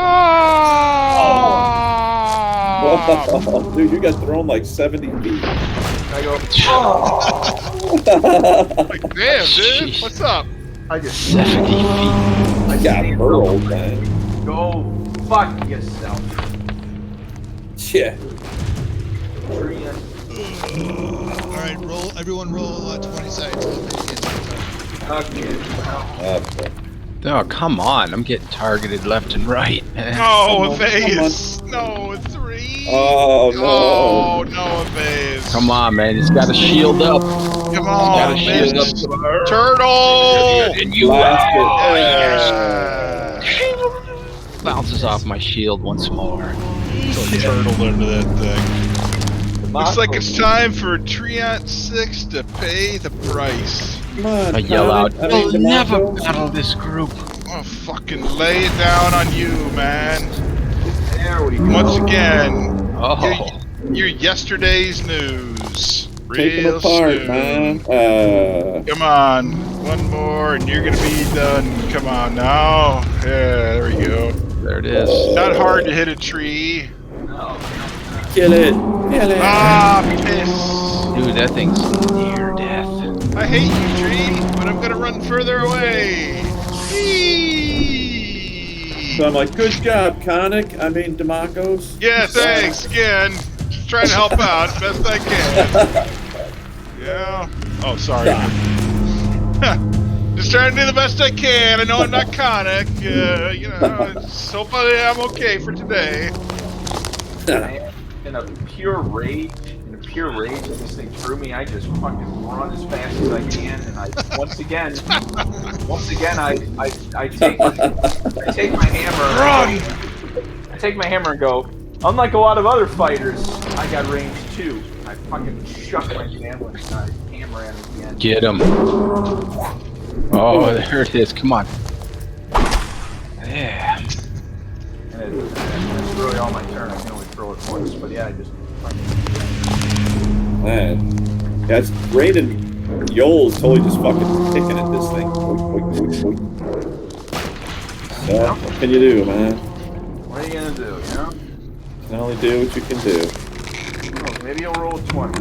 Speaker 5: Whoa, dude, you got thrown like 70 feet.
Speaker 1: I go.
Speaker 3: Like, damn, dude. What's up?
Speaker 1: I just
Speaker 4: 70 feet.
Speaker 5: I got hurled, man.
Speaker 1: go fuck yourself.
Speaker 5: Yeah.
Speaker 1: Tree and
Speaker 2: Alright, roll. Everyone roll 20 sides.
Speaker 1: okay.
Speaker 5: Okay.
Speaker 4: Oh, come on. I'm getting targeted left and right.
Speaker 3: No, evase. No, 3.
Speaker 5: Oh, no.
Speaker 3: Oh, no, evase.
Speaker 4: Come on, man. He's got to shield up.
Speaker 3: Come on,
Speaker 4: He's got to shield up.
Speaker 3: miss. Turtle!
Speaker 4: And you
Speaker 5: Blast it.
Speaker 3: Oh,
Speaker 5: Yeah.
Speaker 3: yes.
Speaker 4: bounces off my shield once more.
Speaker 3: So turtled under that thing. Looks like it's time for Treant 6 to pay the price.
Speaker 5: Come on,
Speaker 4: I yell out,
Speaker 5: Conic. I mean,
Speaker 4: "You'll never
Speaker 5: DeMarco.
Speaker 4: battle this group."
Speaker 3: I'll fucking lay it down on you, man.
Speaker 1: There we go.
Speaker 3: Once again,
Speaker 4: Oh,
Speaker 3: you're yesterday's news.
Speaker 5: Take him
Speaker 3: Real
Speaker 5: apart,
Speaker 3: soon.
Speaker 5: man.
Speaker 3: Come on, one more and you're gonna be done. Come on now. Yeah, there we go.
Speaker 4: there it is.
Speaker 3: Not hard to hit a tree.
Speaker 5: Kill it. Kill it.
Speaker 3: Ah, piss.
Speaker 4: Dude, that thing's near death.
Speaker 3: I hate you, tree, but I'm gonna run further away. Whee!
Speaker 5: So I'm like, good job, Conic. I mean, DeMarcos.
Speaker 3: Yeah, thanks again. Just trying to help out best I can. Yeah. Oh, sorry. Just trying to do the best I can. I know I'm not Conic. You know, just hopefully I'm okay for today.
Speaker 1: In a pure rage, when this thing threw me, I just fucking run as fast as I can, and I once again, I take my hammer.
Speaker 3: Run!
Speaker 1: I take my hammer and go. Unlike a lot of other fighters, I got range too. I fucking shuck my javelin and I hammer at him again.
Speaker 4: Get him. Oh, there it is. Come on. Yeah.
Speaker 1: And that's really all my turn. I can only throw it once, but yeah, I just fucking.
Speaker 5: Man. Yeah, it's Raiden. Yoel's totally just fucking picking at this thing. So, what can you do, man?
Speaker 1: What are you gonna do? You know?
Speaker 5: You can only do what you can do.
Speaker 1: Oh, maybe you'll roll 20.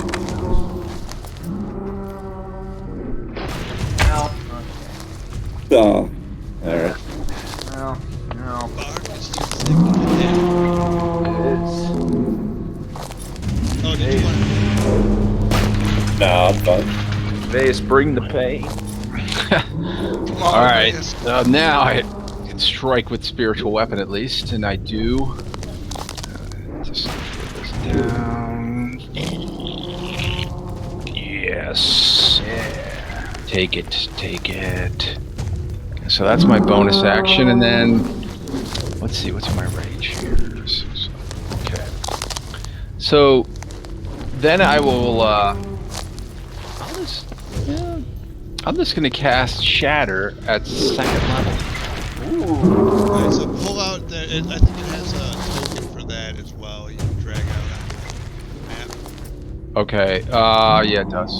Speaker 1: No. Okay.
Speaker 5: Oh, alright.
Speaker 1: No.
Speaker 2: Bark is too thick to hit.
Speaker 1: It's.
Speaker 2: Oh, did you want
Speaker 5: No, I'm fine.
Speaker 1: Vase, bring the pain.
Speaker 4: All right. Now I can strike with spiritual weapon at least, and I do. Just put this down. Yes.
Speaker 1: Yeah.
Speaker 4: Take it. So that's my bonus action, and then let's see what's my rage here. Okay. So then I will. I'm just gonna cast Shatter at 2nd level.
Speaker 1: Ooh.
Speaker 2: Alright, so pull out the. I think it has a token for that as well. You can drag out on the map.
Speaker 4: Okay. Yeah, it does.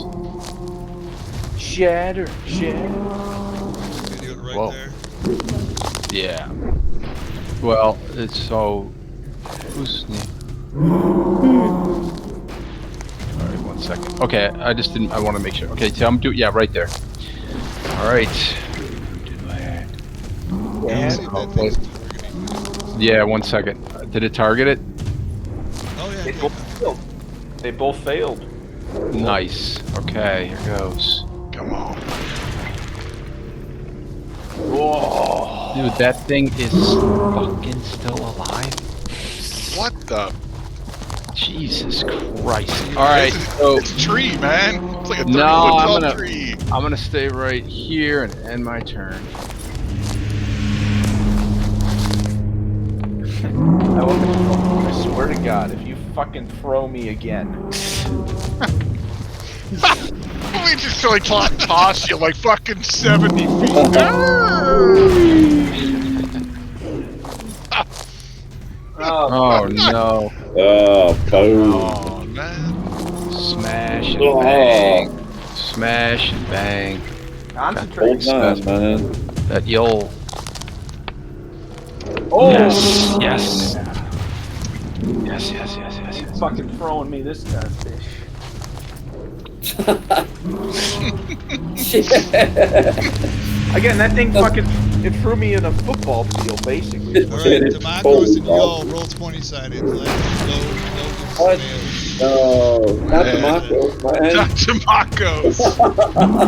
Speaker 1: Shatter.
Speaker 2: You can do it right
Speaker 4: Whoa.
Speaker 2: there.
Speaker 4: Yeah. Well, it's so. Who's name? Alright, 1 second. Okay, I just didn't. I want to make sure. Okay, so I'm doing. Yeah, right there. Alright.
Speaker 2: You see that thing's targeting.
Speaker 4: Yeah, 1 second. Did it target it?
Speaker 2: Oh yeah.
Speaker 1: They
Speaker 2: yeah.
Speaker 1: both failed. They both failed.
Speaker 4: Nice. Okay, here goes.
Speaker 3: Come on.
Speaker 1: Whoa.
Speaker 4: Dude, that thing is fucking still alive.
Speaker 3: What the?
Speaker 4: Jesus Christ. Alright, so
Speaker 3: It's a tree, man. It's like a 30-foot
Speaker 4: No,
Speaker 3: tall
Speaker 4: I'm gonna-
Speaker 3: tree.
Speaker 4: I'm gonna stay right here and end my turn.
Speaker 1: I swear to God, if you fucking throw me again.
Speaker 3: We just like toss you like fucking 70 feet.
Speaker 4: Oh no.
Speaker 5: Oh, boom.
Speaker 3: Oh man.
Speaker 4: Smash and
Speaker 5: Oh.
Speaker 4: bang. Smash and bang.
Speaker 1: Concentrate.
Speaker 5: Hold on, man.
Speaker 4: That you'll.
Speaker 1: Oh!
Speaker 4: Yes. Yes.
Speaker 1: Ain't fucking throwing me this kind of fish. Again, that thing fucking. It threw me in a football field, basically.
Speaker 2: Alright, DeMarcos and y'all roll 20 sided.
Speaker 5: What?
Speaker 2: Low
Speaker 5: No, not
Speaker 3: Man.
Speaker 5: DeMarco, man.
Speaker 3: Not Tamacos.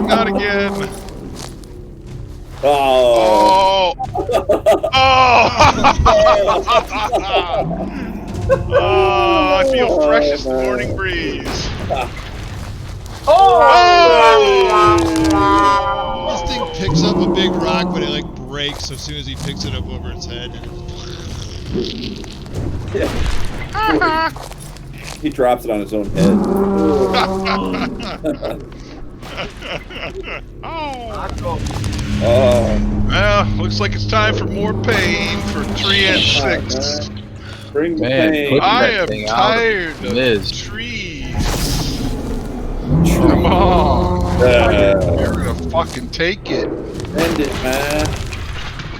Speaker 3: Not again.
Speaker 5: Oh.
Speaker 3: Oh. Oh, I feel fresh as the morning breeze.
Speaker 1: Oh!
Speaker 2: This thing picks up a big rock, but it like breaks as soon as he picks it up over its head.
Speaker 5: Yeah. He drops it on his own head.
Speaker 3: Oh.
Speaker 5: Oh,
Speaker 3: Well, looks like it's time for more pain for 3 and 6.
Speaker 5: bring the
Speaker 4: Man,
Speaker 5: pain.
Speaker 4: put
Speaker 3: I
Speaker 4: that
Speaker 3: am
Speaker 4: thing out of
Speaker 3: tired of
Speaker 4: Miz.
Speaker 3: trees. Come on. You're gonna fucking take it.
Speaker 5: End it, man.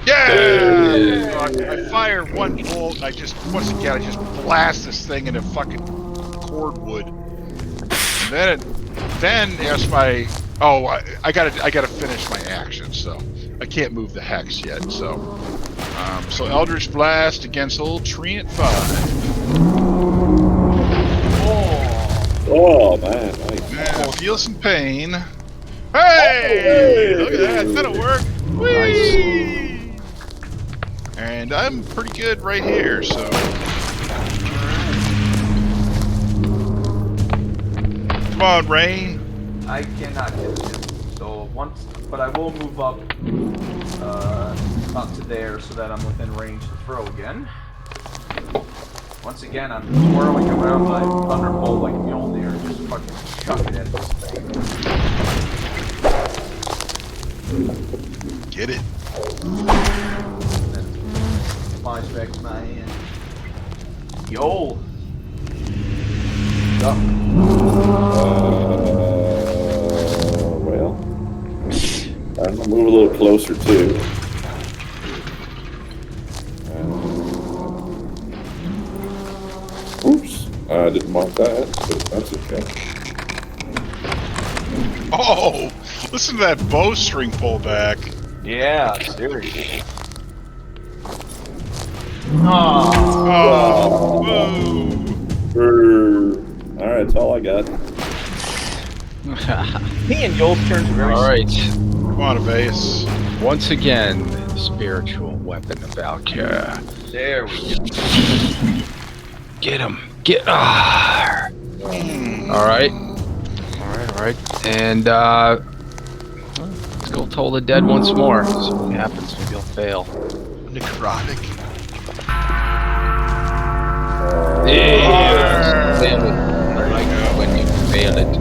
Speaker 3: Yeah! I fire one bolt. Once again, I just blast this thing into fucking cordwood. And then as my, I gotta finish my action, so I can't move the hex yet. So Eldritch Blast against old Treant 5.
Speaker 5: Oh, man. Nice.
Speaker 3: Man, feel some pain. Hey! Look at that. That'll work. Whee! And I'm pretty good right here, so. Come on, Rain.
Speaker 1: I cannot hit him. So but I will move up to there so that I'm within range to throw again. Once again, I'm twirling around my thunderbolt like Mjolnir and just fucking chuck it at this thing.
Speaker 3: Get it.
Speaker 1: And then flies back to my hand. Yo! Up.
Speaker 5: Well, I'm gonna move a little closer too. Oops, I didn't want that, but that's okay.
Speaker 3: Oh, listen to that bowstring pull back.
Speaker 1: Yeah, seriously.
Speaker 3: Oh, boo.
Speaker 5: All right, that's all I got.
Speaker 1: Me and Yoel's turns are very
Speaker 4: All right.
Speaker 3: Come on, Evase.
Speaker 4: Once again, the spiritual weapon of Valkyria.
Speaker 1: There we go.
Speaker 4: Get him. All right. And let's go toll the dead once more. See what happens. Maybe he'll fail.
Speaker 3: Necrotic.
Speaker 4: Yeah. Fail it. I like when you fail it.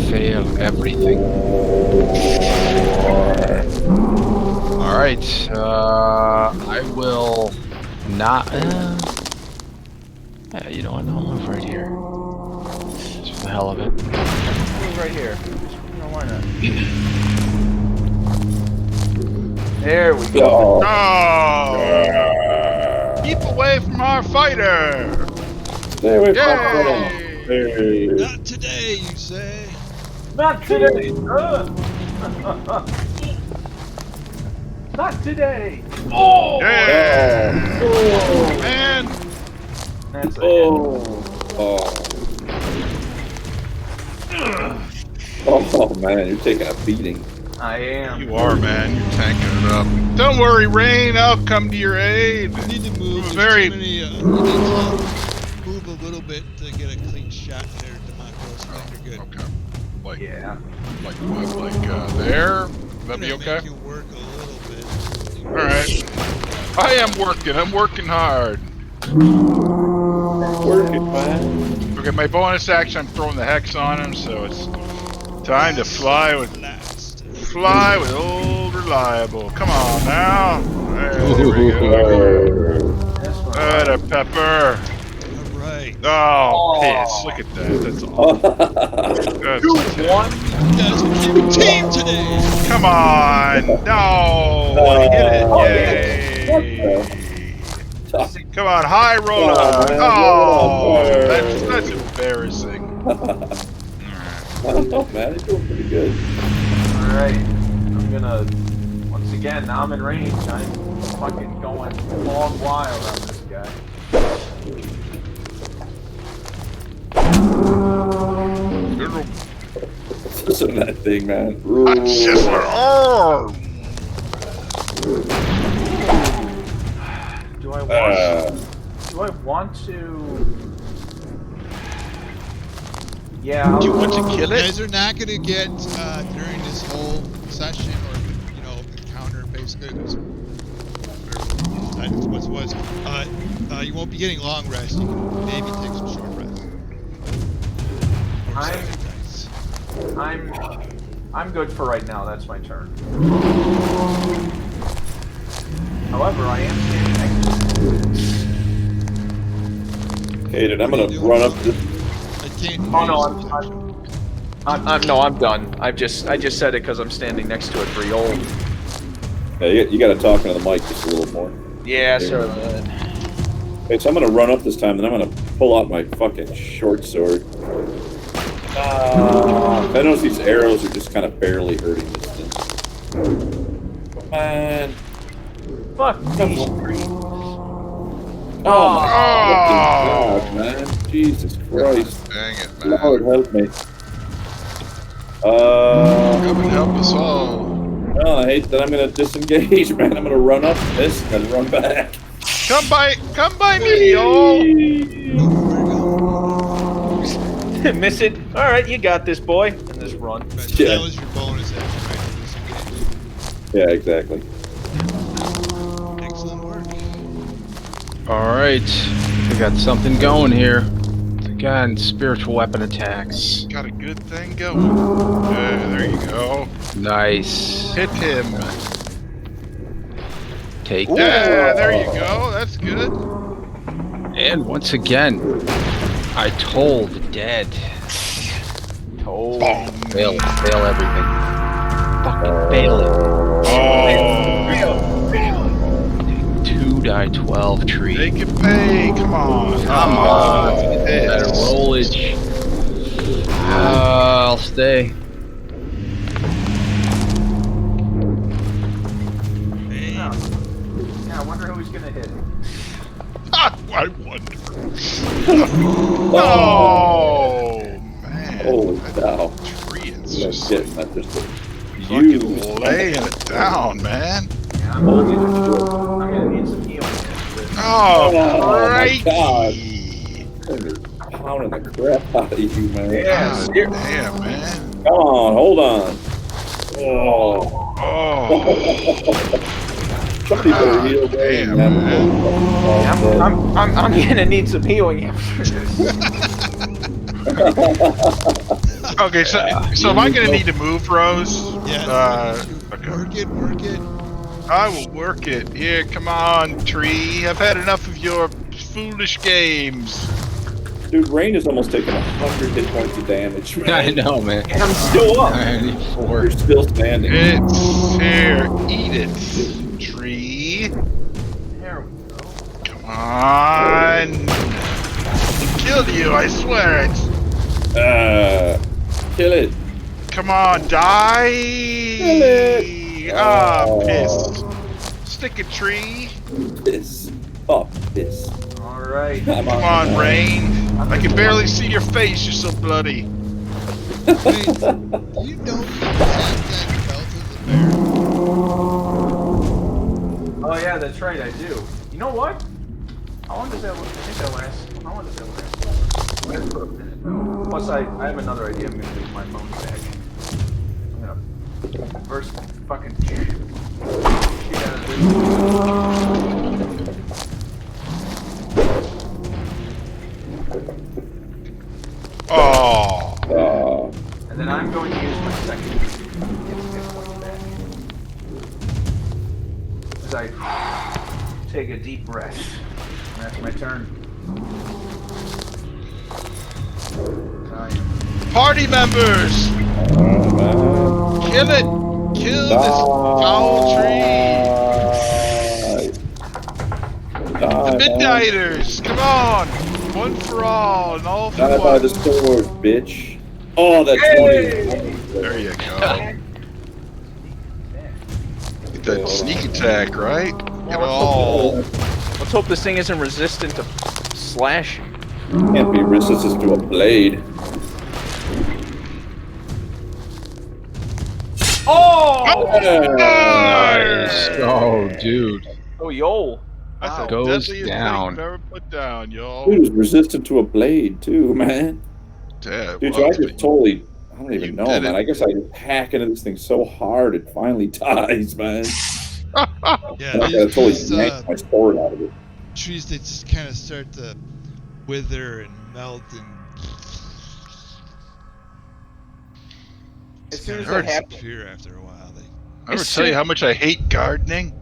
Speaker 4: Fail everything. All right. I will not. You know what? I'll move right here. Just for the hell of it.
Speaker 1: Move right here. Why not? There we go.
Speaker 3: Oh! Keep away from our fighter!
Speaker 5: Stay away from
Speaker 3: Yay!
Speaker 5: Hey.
Speaker 2: Not today, you say?
Speaker 1: Not today. Not today. Oh!
Speaker 3: Yeah! Man!
Speaker 1: That's a
Speaker 5: Oh man, you're taking a beating.
Speaker 1: hit. I am.
Speaker 3: You are, man. You're tanking it up. Don't worry, Rain. I'll come to your aid.
Speaker 2: You need to move.
Speaker 3: Move
Speaker 2: There's
Speaker 3: very-
Speaker 2: too many, you need to move a little bit to get a clean shot there, DeMarcos. Then you're good.
Speaker 3: Okay. Like,
Speaker 1: Yeah.
Speaker 3: like what? Like, there? That'd be
Speaker 2: I'm
Speaker 3: okay?
Speaker 2: gonna make you work a little bit.
Speaker 3: Alright. I am working. I'm working hard.
Speaker 5: Working, man.
Speaker 3: Okay, my bonus action, I'm throwing the hex on him, so it's time to fly with old reliable. Come on now. There we go.
Speaker 1: This one.
Speaker 3: Butter pepper.
Speaker 2: All right.
Speaker 3: Oh, piss. Look at that. That's awesome. That's
Speaker 1: 2-1.
Speaker 2: You guys are keeping team today.
Speaker 3: Come on. No. I hit it. Yay. Come on. High roller.
Speaker 5: man.
Speaker 3: Oh, that's embarrassing.
Speaker 5: Oh man, you're doing pretty good.
Speaker 1: Alright. I'm gonna. Once again, now I'm in range. I'm fucking going long wild on this guy.
Speaker 5: Listen to that thing, man.
Speaker 1: Do I want to? Yeah.
Speaker 3: Do you want to
Speaker 2: You
Speaker 3: kill it?
Speaker 2: guys are not gonna get during this whole session or encounter basically. There's That's what it was. You won't be getting long rest. You can maybe take some short rest. Or exercise.
Speaker 1: I'm good for right now. That's my turn. However, I am standing next to
Speaker 5: Okay, dude, I'm gonna run up this.
Speaker 2: I can't.
Speaker 1: Oh no, I'm done. I just said it because I'm standing next to it for Yol.
Speaker 5: Yeah, you gotta talk into the mic just a little more.
Speaker 1: Yeah, sir.
Speaker 5: Okay, so I'm gonna run up this time, and I'm gonna pull out my fucking short sword. I notice these arrows are just kind of barely hurting this thing. Man.
Speaker 1: Fuck
Speaker 5: Come
Speaker 1: these
Speaker 5: on.
Speaker 1: trees.
Speaker 5: Oh, my God, man. Jesus Christ.
Speaker 3: Dang it, man.
Speaker 5: Lord, help me.
Speaker 3: Come and help us all.
Speaker 5: Well, I hate that I'm gonna disengage, man. I'm gonna run up this and then run back.
Speaker 3: Come by me, y'all.
Speaker 1: Miss it. All right, you got this, boy. And just run.
Speaker 2: Right, so
Speaker 5: Yeah.
Speaker 2: that was your bonus action, right? Disengage.
Speaker 5: Yeah, exactly.
Speaker 2: Excellent work.
Speaker 4: All right, we got something going here. Again, spiritual weapon attacks.
Speaker 3: Got a good thing going. There you go.
Speaker 4: Nice.
Speaker 3: Hit him.
Speaker 4: Take
Speaker 3: Yeah,
Speaker 4: that.
Speaker 3: there you go. That's good.
Speaker 4: And once again, I toll the dead.
Speaker 1: Oh.
Speaker 4: Fail everything. Fucking fail it.
Speaker 3: Oh.
Speaker 4: 2d12 tree.
Speaker 3: They can pay. Come on.
Speaker 4: Come on. That
Speaker 3: Yes.
Speaker 4: rollage. I'll stay.
Speaker 1: Yeah, I wonder who he's gonna hit.
Speaker 3: I wonder. Oh, man.
Speaker 5: Holy cow.
Speaker 3: That tree is
Speaker 5: That's
Speaker 3: just
Speaker 5: getting that just
Speaker 3: fucking laying it down, man.
Speaker 1: Yeah, I'm gonna need some healing.
Speaker 3: Oh,
Speaker 5: my God.
Speaker 3: crikey.
Speaker 5: Pounding the crap out of you, man.
Speaker 1: Yeah.
Speaker 3: God damn, man.
Speaker 5: Come on, hold on. Oh.
Speaker 3: Oh,
Speaker 5: Some people are healed.
Speaker 3: damn,
Speaker 5: man.
Speaker 1: I'm gonna need some healing after this.
Speaker 3: okay. So am I gonna need to move, Rose?
Speaker 2: Yeah.
Speaker 3: Okay.
Speaker 2: Work it.
Speaker 3: I will work it. Here, come on, tree. I've had enough of your foolish games.
Speaker 5: Dude, Rain has almost taken 100 hit points of damage. Man.
Speaker 4: I know, man.
Speaker 1: And I'm still up.
Speaker 4: 94.
Speaker 5: You're still standing.
Speaker 3: It's here. Eat it, tree.
Speaker 1: There we go.
Speaker 3: Come on. I'll kill you, I swear it.
Speaker 5: Kill it.
Speaker 3: Come on, die.
Speaker 5: Kill it.
Speaker 3: Ah,
Speaker 5: Oh.
Speaker 3: piss. Stick a tree.
Speaker 5: Piss. Oh, piss.
Speaker 1: All right.
Speaker 3: Come on, Rain. I can barely see your face. You're so bloody.
Speaker 2: Wait, do you know you attack that belt as a bear?
Speaker 1: Oh yeah, that's right. I do. You know what? How long does that? I think that lasts. How long does that last? Lasts for a minute. Plus, I have another idea. I'm gonna do my phone back. I'm gonna first fucking shit out of this.
Speaker 3: Oh.
Speaker 1: And then I'm going to use my second hit point back. As I take a deep breath. And that's my turn.
Speaker 3: Party members, kill it. Kill this foul tree. The Midnighters, come on. One for all and all for
Speaker 5: Die by
Speaker 3: one.
Speaker 5: the sword, bitch. Oh, that's
Speaker 1: Hey!
Speaker 5: 20.
Speaker 3: There you go. Get that sneak attack, right? Get all.
Speaker 1: Let's hope this thing isn't resistant to slashing.
Speaker 5: Can't be resistant to a blade.
Speaker 1: Oh!
Speaker 3: Nice.
Speaker 4: Oh, dude.
Speaker 1: Oh, yo.
Speaker 3: That's the
Speaker 4: Goes
Speaker 3: deadliest
Speaker 4: down.
Speaker 3: thing you've ever put down, y'all.
Speaker 5: Dude was resistant to a blade, too, man.
Speaker 3: Yeah,
Speaker 5: Dude,
Speaker 3: well,
Speaker 5: I just totally, I don't
Speaker 3: You
Speaker 5: even know,
Speaker 3: did
Speaker 5: man.
Speaker 3: it.
Speaker 5: I guess I just hack into this thing so hard it finally dies, man.
Speaker 2: Yeah,
Speaker 5: I'm not
Speaker 2: these,
Speaker 5: gonna totally
Speaker 2: these
Speaker 5: yank my sword out of it.
Speaker 2: trees, they just kind of start to wither and melt and
Speaker 1: As
Speaker 2: just
Speaker 1: soon
Speaker 2: kind
Speaker 1: as
Speaker 2: of
Speaker 1: that happens,
Speaker 2: disappear after a while.
Speaker 3: I ever tell you how much I hate gardening?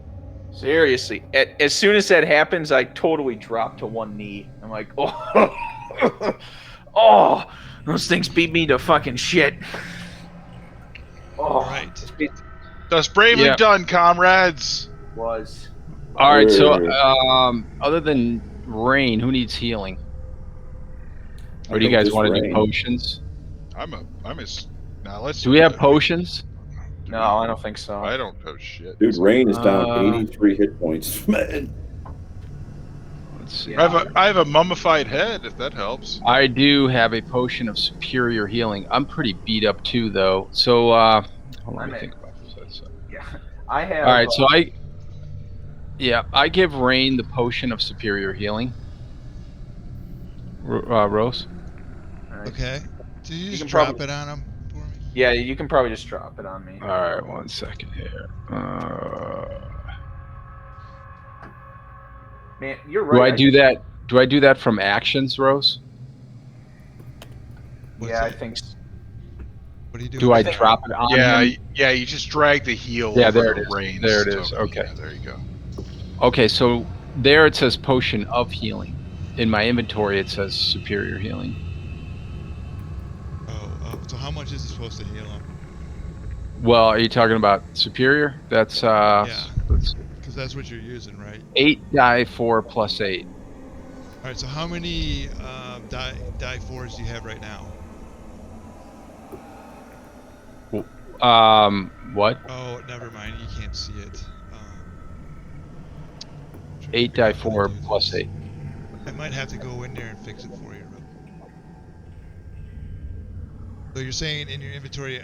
Speaker 1: seriously, as soon as that happens, I totally drop to one knee. I'm like, oh, oh, those things beat me to fucking shit. Oh,
Speaker 2: All right.
Speaker 3: Thus bravely
Speaker 4: Yeah.
Speaker 3: done, comrades.
Speaker 1: Was
Speaker 4: All right. So,
Speaker 5: Brr.
Speaker 4: other than Rain, who needs healing? Or
Speaker 5: I
Speaker 4: do you
Speaker 5: think
Speaker 4: guys
Speaker 5: just
Speaker 4: want to do
Speaker 5: rain.
Speaker 4: potions?
Speaker 3: Now let's.
Speaker 4: Do we have potions?
Speaker 3: do
Speaker 1: no,
Speaker 3: we?
Speaker 1: I don't think so.
Speaker 3: I don't have shit.
Speaker 5: Dude, rain is down
Speaker 4: Uh,
Speaker 5: 83 hit points. Man,
Speaker 4: Let's see.
Speaker 1: Yeah.
Speaker 3: I have a mummified head, if that helps.
Speaker 4: I do have a potion of superior healing. I'm pretty beat up too, though. So, hold on, let me think about this.
Speaker 1: Yeah, I have.
Speaker 4: All right. So I give Rain the potion of superior healing. Rose.
Speaker 1: Alright.
Speaker 2: Okay. Did you just
Speaker 1: can
Speaker 2: drop
Speaker 1: probably-
Speaker 2: it on him for me?
Speaker 1: Yeah, you can probably just drop it on me.
Speaker 4: All right. 1 second here.
Speaker 1: Man, you're
Speaker 4: Do
Speaker 1: right.
Speaker 4: I do that? Do I do that from actions, Rose?
Speaker 2: What's
Speaker 1: Yeah, I
Speaker 2: that?
Speaker 1: think. So.
Speaker 2: What are you doing?
Speaker 4: Do I
Speaker 2: there?
Speaker 4: drop it on
Speaker 3: Yeah,
Speaker 4: him?
Speaker 3: yeah. You just drag the heel
Speaker 4: Yeah,
Speaker 3: over
Speaker 4: there
Speaker 3: to
Speaker 4: it is.
Speaker 3: Rain's
Speaker 4: There it is.
Speaker 3: token.
Speaker 4: Okay.
Speaker 3: Yeah, there you go.
Speaker 4: Okay, so there it says potion of healing. In my inventory, it says superior healing.
Speaker 2: So how much is it supposed to heal him?
Speaker 4: Well, are you talking about superior? That's
Speaker 2: Yeah.
Speaker 4: let's see.
Speaker 2: Because that's what you're using, right?
Speaker 4: 8 die 4 plus 8.
Speaker 2: All right. So how many die fours do you have right now?
Speaker 4: What?
Speaker 2: Oh, never mind. You can't see it.
Speaker 4: 8 die 4 plus 8.
Speaker 2: I might have to go in there and fix it for you. So you're saying in your inventory, you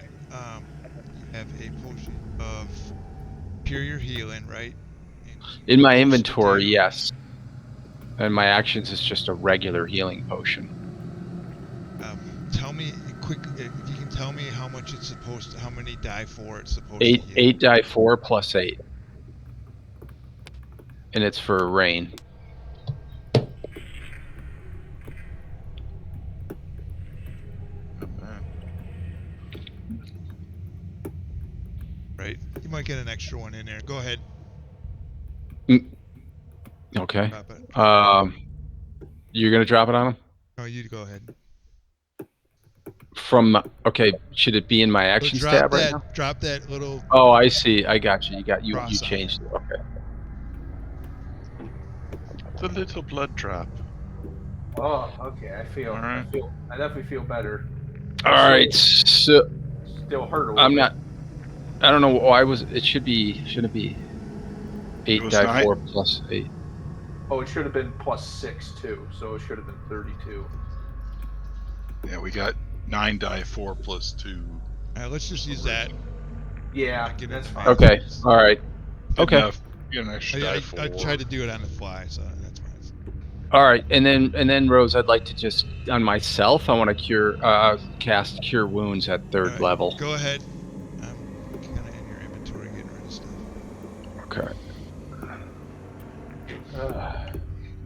Speaker 2: have a potion of superior healing, right?
Speaker 4: In my
Speaker 2: Supposed to
Speaker 4: inventory,
Speaker 2: do-
Speaker 4: yes. And my actions is just a regular healing potion.
Speaker 2: Tell me quick if you can tell me how much it's supposed to, how many die for it's supposed
Speaker 4: 8
Speaker 2: to heal.
Speaker 4: 8 die 4 plus 8. And it's for Rain.
Speaker 2: Right. You might get an extra one in there. Go ahead.
Speaker 4: Okay.
Speaker 2: Drop it.
Speaker 4: You're gonna drop it on him?
Speaker 2: No, you go ahead.
Speaker 4: Okay, should it be in my
Speaker 2: So
Speaker 4: actions
Speaker 2: drop
Speaker 4: tab
Speaker 2: that.
Speaker 4: right now?
Speaker 2: Drop that little.
Speaker 4: Oh, I see. I got you. You
Speaker 2: Cross on
Speaker 4: changed it. Okay.
Speaker 3: The little blood drop.
Speaker 1: Oh, okay. I feel.
Speaker 3: All right.
Speaker 1: I definitely feel better.
Speaker 4: All right. So
Speaker 1: Still hurt a little.
Speaker 4: I'm
Speaker 1: bit.
Speaker 4: not. I don't know why it should be. Shouldn't it be 8
Speaker 3: was
Speaker 4: die
Speaker 3: 9.
Speaker 4: 4 plus 8?
Speaker 1: Oh, it should have been plus 6 too. So it should have been 32.
Speaker 3: Yeah, we got 9 die 4 plus 2.
Speaker 2: All right, let's just use that.
Speaker 1: Yeah,
Speaker 2: Give it
Speaker 1: that's
Speaker 2: to
Speaker 1: fine.
Speaker 2: me.
Speaker 4: Okay. All right. Okay.
Speaker 3: Enough. You get an extra die 4.
Speaker 2: I tried to do it on the fly, so that's fine.
Speaker 4: All right. And then Rose, I'd like to just on myself. I want to cast cure wounds at 3rd
Speaker 2: All right,
Speaker 4: level.
Speaker 2: Go ahead. I'm kind of in your inventory getting rid of stuff.
Speaker 4: Okay.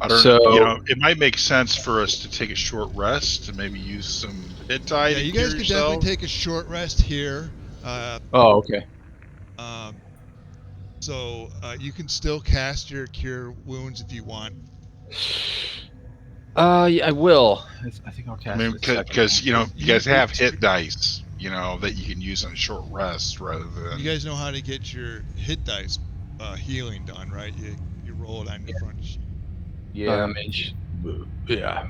Speaker 3: I don't
Speaker 4: So-
Speaker 3: know. You know, it might make sense for us to take a short rest and maybe use some hit die
Speaker 2: Yeah,
Speaker 3: to
Speaker 2: you
Speaker 3: cure
Speaker 2: guys can
Speaker 3: yourself.
Speaker 2: definitely take a short rest here.
Speaker 4: Oh, okay.
Speaker 2: So you can still cast your cure wounds if you want.
Speaker 4: Yeah, I will. I think I'll
Speaker 3: I
Speaker 4: cast
Speaker 3: mean,
Speaker 4: it second.
Speaker 3: because you know, you guys
Speaker 2: You-
Speaker 3: have hit dice, you know, that you can use on a short rest rather than.
Speaker 2: You guys know how to get your hit dice healing done, right? You roll it on your front sheet.
Speaker 1: Yeah.
Speaker 4: Yeah.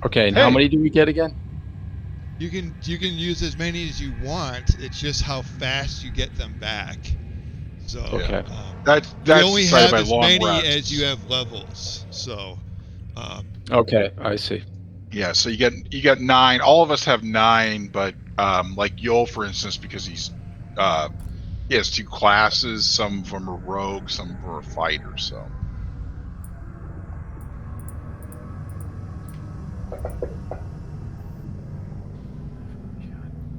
Speaker 4: Okay, and how
Speaker 3: Hey.
Speaker 4: many do we get again?
Speaker 2: You can use as many as you want. It's just how fast you get them back. So
Speaker 4: Okay.
Speaker 3: That's
Speaker 2: you only
Speaker 3: decided
Speaker 2: have
Speaker 3: by
Speaker 2: as
Speaker 3: long
Speaker 2: many
Speaker 3: rests.
Speaker 2: as you have levels. So
Speaker 4: Okay, I see.
Speaker 3: Yeah, so you get 9. All of us have 9, but like Yol, for instance, because he has 2 classes. Some of them are rogue, some of them are fighter. So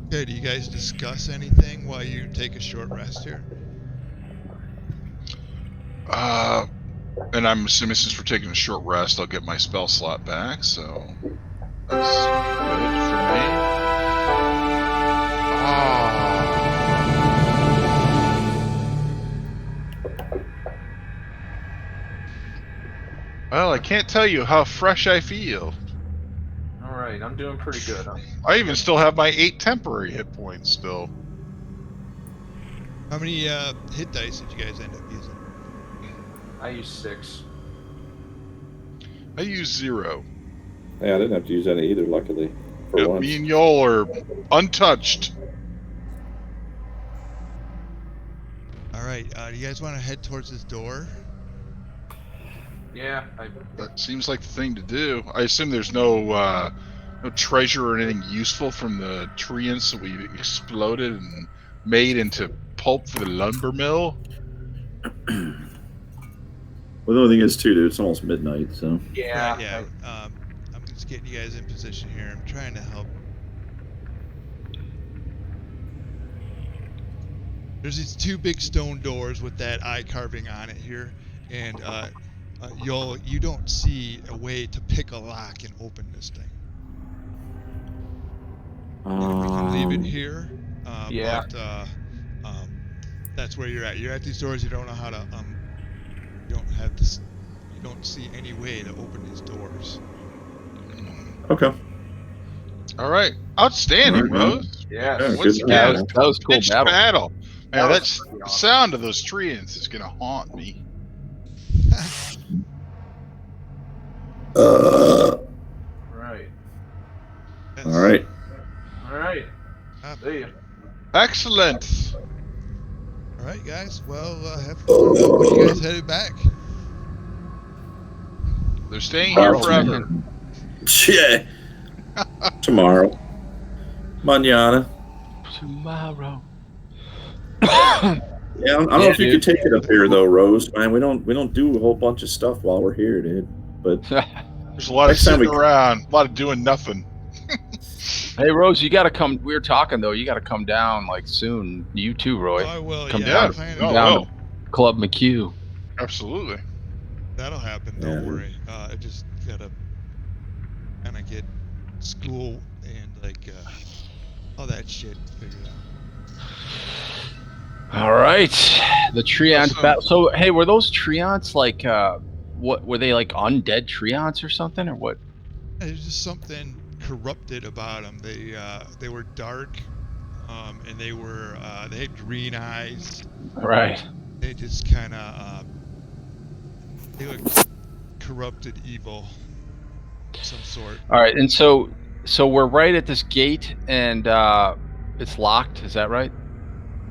Speaker 2: okay, do you guys discuss anything while you take a short rest here?
Speaker 3: And I'm assuming since we're taking a short rest, I'll get my spell slot back, so that's good for me. Well, I can't tell you how fresh I feel.
Speaker 1: All right, I'm doing pretty good.
Speaker 3: I even still have my 8 temporary hit points still.
Speaker 2: How many hit dice did you guys end up using?
Speaker 1: I use 6.
Speaker 3: I use 0.
Speaker 5: Yeah, I didn't have to use any either, luckily. For
Speaker 3: Yep,
Speaker 5: once.
Speaker 3: me and y'all are untouched.
Speaker 2: All right, do you guys want to head towards this door?
Speaker 1: Yeah,
Speaker 3: That seems like the thing to do. I assume there's no treasure or anything useful from the treants that we exploded and made into pulp for the lumber mill.
Speaker 5: Well, the only thing is, too, dude, it's almost midnight, so.
Speaker 1: yeah,
Speaker 2: Right, yeah. I'm just getting you guys in position here. I'm trying to help. There's these 2 big stone doors with that eye carving on it here, and you don't see a way to pick a lock and open this thing. We can leave it here.
Speaker 1: Yeah.
Speaker 2: But that's where you're at. You're at these doors. You don't know how to. You don't have this. You don't see any way to open these doors.
Speaker 5: Okay.
Speaker 3: All right, outstanding,
Speaker 5: All right, man.
Speaker 3: Rose.
Speaker 1: yeah.
Speaker 5: Yeah,
Speaker 3: Once
Speaker 5: good
Speaker 3: again,
Speaker 5: job.
Speaker 4: That was cool
Speaker 3: pitched
Speaker 4: battle.
Speaker 3: Man,
Speaker 1: That was
Speaker 3: that's
Speaker 1: pretty
Speaker 3: the
Speaker 1: awesome.
Speaker 3: sound of those treants is gonna haunt me.
Speaker 1: Right.
Speaker 2: Yes.
Speaker 5: All right.
Speaker 1: All right.
Speaker 2: Ah,
Speaker 1: See ya.
Speaker 3: Excellent.
Speaker 2: all right, guys. Well, have fun. When are you guys headed back?
Speaker 3: They're staying here
Speaker 5: Oh,
Speaker 3: forever.
Speaker 5: Yeah. Tomorrow. Mañana.
Speaker 4: Tomorrow.
Speaker 5: Yeah, I don't know if you could take it up here though, Rose. Man, we don't do a whole bunch of stuff while we're here, dude. But
Speaker 3: There's a lot of
Speaker 5: Next time
Speaker 3: sitting
Speaker 5: we-
Speaker 3: around, a lot of doing nothing.
Speaker 4: Hey Rose, you gotta come. We were talking though. You gotta come down like soon. You too, Roy.
Speaker 2: Oh, I will.
Speaker 4: Come
Speaker 2: yeah,
Speaker 3: down.
Speaker 2: I'm planning
Speaker 3: Oh,
Speaker 2: on-
Speaker 4: down
Speaker 3: well.
Speaker 4: to Club McHugh.
Speaker 3: Absolutely.
Speaker 2: That'll happen.
Speaker 5: Yeah.
Speaker 2: Don't worry. I just gotta kind of get school and all that shit figured out.
Speaker 4: All right, the Treant
Speaker 3: Awesome.
Speaker 4: battle. So hey, were those Treants like what were they, like undead Treants or something, or what?
Speaker 2: There's just something corrupted about them. They were dark, and they had green eyes.
Speaker 4: Right.
Speaker 2: They just kind of they looked corrupted, evil, of some sort.
Speaker 4: All right, and so we're right at this gate, and it's locked. Is that right?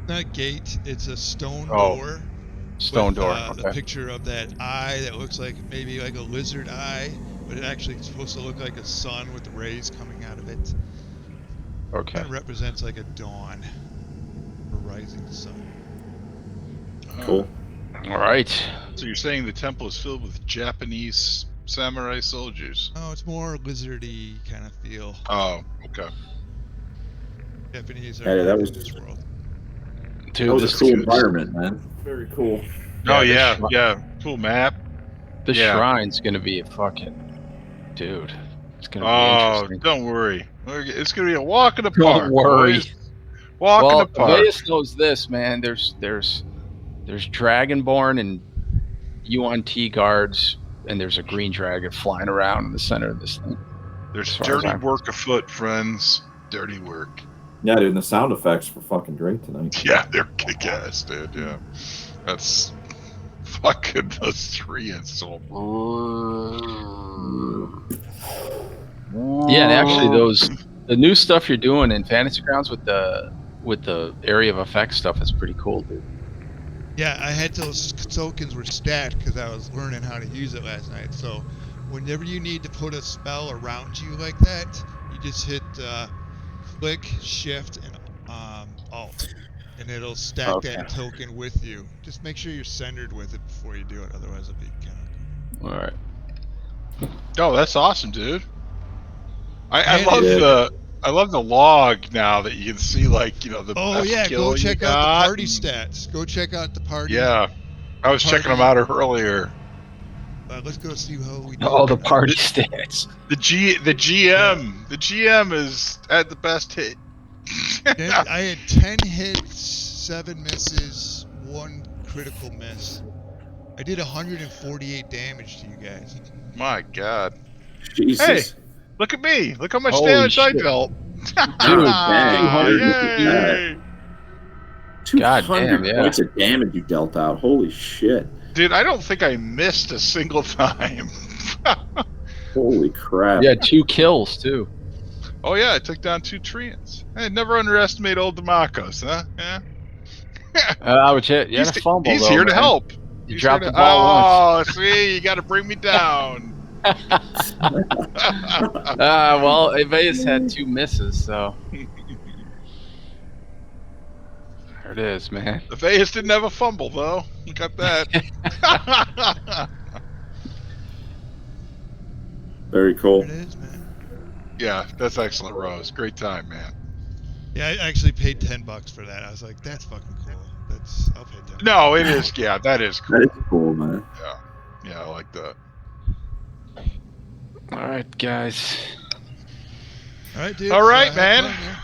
Speaker 2: Not a gate. It's a stone
Speaker 4: Oh,
Speaker 2: door.
Speaker 4: Stone
Speaker 2: with,
Speaker 4: door.
Speaker 2: The
Speaker 4: Okay.
Speaker 2: picture of that eye that looks like maybe like a lizard eye, but it actually is supposed to look like a sun with rays coming out of it.
Speaker 4: Okay.
Speaker 2: Kind of represents like a dawn or rising sun.
Speaker 5: cool.
Speaker 4: All right.
Speaker 3: So you're saying the temple is filled with Japanese samurai soldiers?
Speaker 2: Oh, it's more lizardy kind of feel.
Speaker 3: Oh, okay.
Speaker 2: Japanese are
Speaker 5: Hey, that
Speaker 2: not
Speaker 5: was-
Speaker 2: in this world.
Speaker 4: Dude,
Speaker 5: That was
Speaker 4: this
Speaker 5: a cool
Speaker 3: good.
Speaker 5: environment, man. Very cool.
Speaker 3: Oh
Speaker 4: this
Speaker 3: yeah,
Speaker 4: shrine-
Speaker 3: yeah. Cool map.
Speaker 4: This
Speaker 3: Yeah.
Speaker 4: shrine's gonna be a fucking dude. It's gonna be
Speaker 3: Oh,
Speaker 4: interesting.
Speaker 3: don't worry. It's gonna be a walk in the
Speaker 4: Don't
Speaker 3: park.
Speaker 4: worry.
Speaker 3: boys. Walk in
Speaker 4: Well,
Speaker 3: the park.
Speaker 4: Vegas knows this, man. There's Dragonborn and UNT guards, and there's a green dragon flying around in the center of this thing.
Speaker 3: There's
Speaker 4: as far as
Speaker 3: dirty
Speaker 4: I'm-
Speaker 3: work afoot, friends. Dirty work.
Speaker 5: Yeah, dude, and the sound effects were fucking great tonight.
Speaker 3: Yeah, they're kick ass, dude. Yeah, that's fucking those three and so.
Speaker 4: Yeah, and actually, the new stuff you're doing in Fantasy Grounds with the area of effect stuff is pretty cool, dude.
Speaker 2: Yeah, I had those tokens were stacked because I was learning how to use it last night. So whenever you need to put a spell around you like that, you just hit click, shift, and alt, and it'll stack that token with you. Just make sure you're centered with it before you do it, otherwise it'll be kind of...
Speaker 4: All right.
Speaker 3: Oh, that's awesome, dude. I
Speaker 2: And
Speaker 3: love
Speaker 5: it-
Speaker 3: I love the log now that you can see, like, the
Speaker 2: Oh
Speaker 3: best
Speaker 2: yeah,
Speaker 3: kill
Speaker 2: go check
Speaker 3: you
Speaker 2: out
Speaker 3: got.
Speaker 2: the party stats. Go check out the party.
Speaker 3: Yeah, I was checking them out earlier.
Speaker 2: Let's go see how we do.
Speaker 4: All the party stats.
Speaker 3: The GM is at the best hit.
Speaker 2: I had 10 hits, 7 misses, 1 critical miss. I did 148 damage to you guys.
Speaker 3: My God.
Speaker 5: Jesus.
Speaker 3: Look at me. Look how much
Speaker 4: Holy
Speaker 3: damage I
Speaker 4: shit.
Speaker 3: dealt.
Speaker 4: Dude,
Speaker 5: dang, dude, look at that.
Speaker 3: Yay.
Speaker 5: 200
Speaker 4: Goddamn, yeah.
Speaker 5: points of damage you dealt out. Holy shit.
Speaker 3: Dude, I don't think I missed a single time.
Speaker 5: Holy crap.
Speaker 4: You had 2 kills too.
Speaker 3: Oh yeah, I took down 2 treants. Hey, never underestimate old Demarcos, huh? Yeah.
Speaker 4: I would hit. You had a fumble.
Speaker 3: He's
Speaker 4: though,
Speaker 3: here to
Speaker 4: man.
Speaker 3: help.
Speaker 4: You
Speaker 3: He's
Speaker 4: dropped
Speaker 3: here
Speaker 4: the
Speaker 3: to-
Speaker 4: ball once.
Speaker 3: Oh, see, you got to bring me down.
Speaker 4: Well, Aveus had 2 misses, so there it is, man.
Speaker 3: The Vegas didn't have a fumble though. You got that.
Speaker 5: Very cool.
Speaker 2: There it is, man.
Speaker 3: Yeah, that's excellent, Rose. Great time, man.
Speaker 2: Yeah, I actually paid $10 for that. I was like, that's fucking cool. I'll pay $10.
Speaker 3: No, it is. Yeah, that is cool.
Speaker 5: That is cool, man.
Speaker 3: Yeah, I like that.
Speaker 4: All right, guys.
Speaker 2: All right, dude.
Speaker 3: All right,
Speaker 2: have
Speaker 3: man.
Speaker 2: fun, yeah.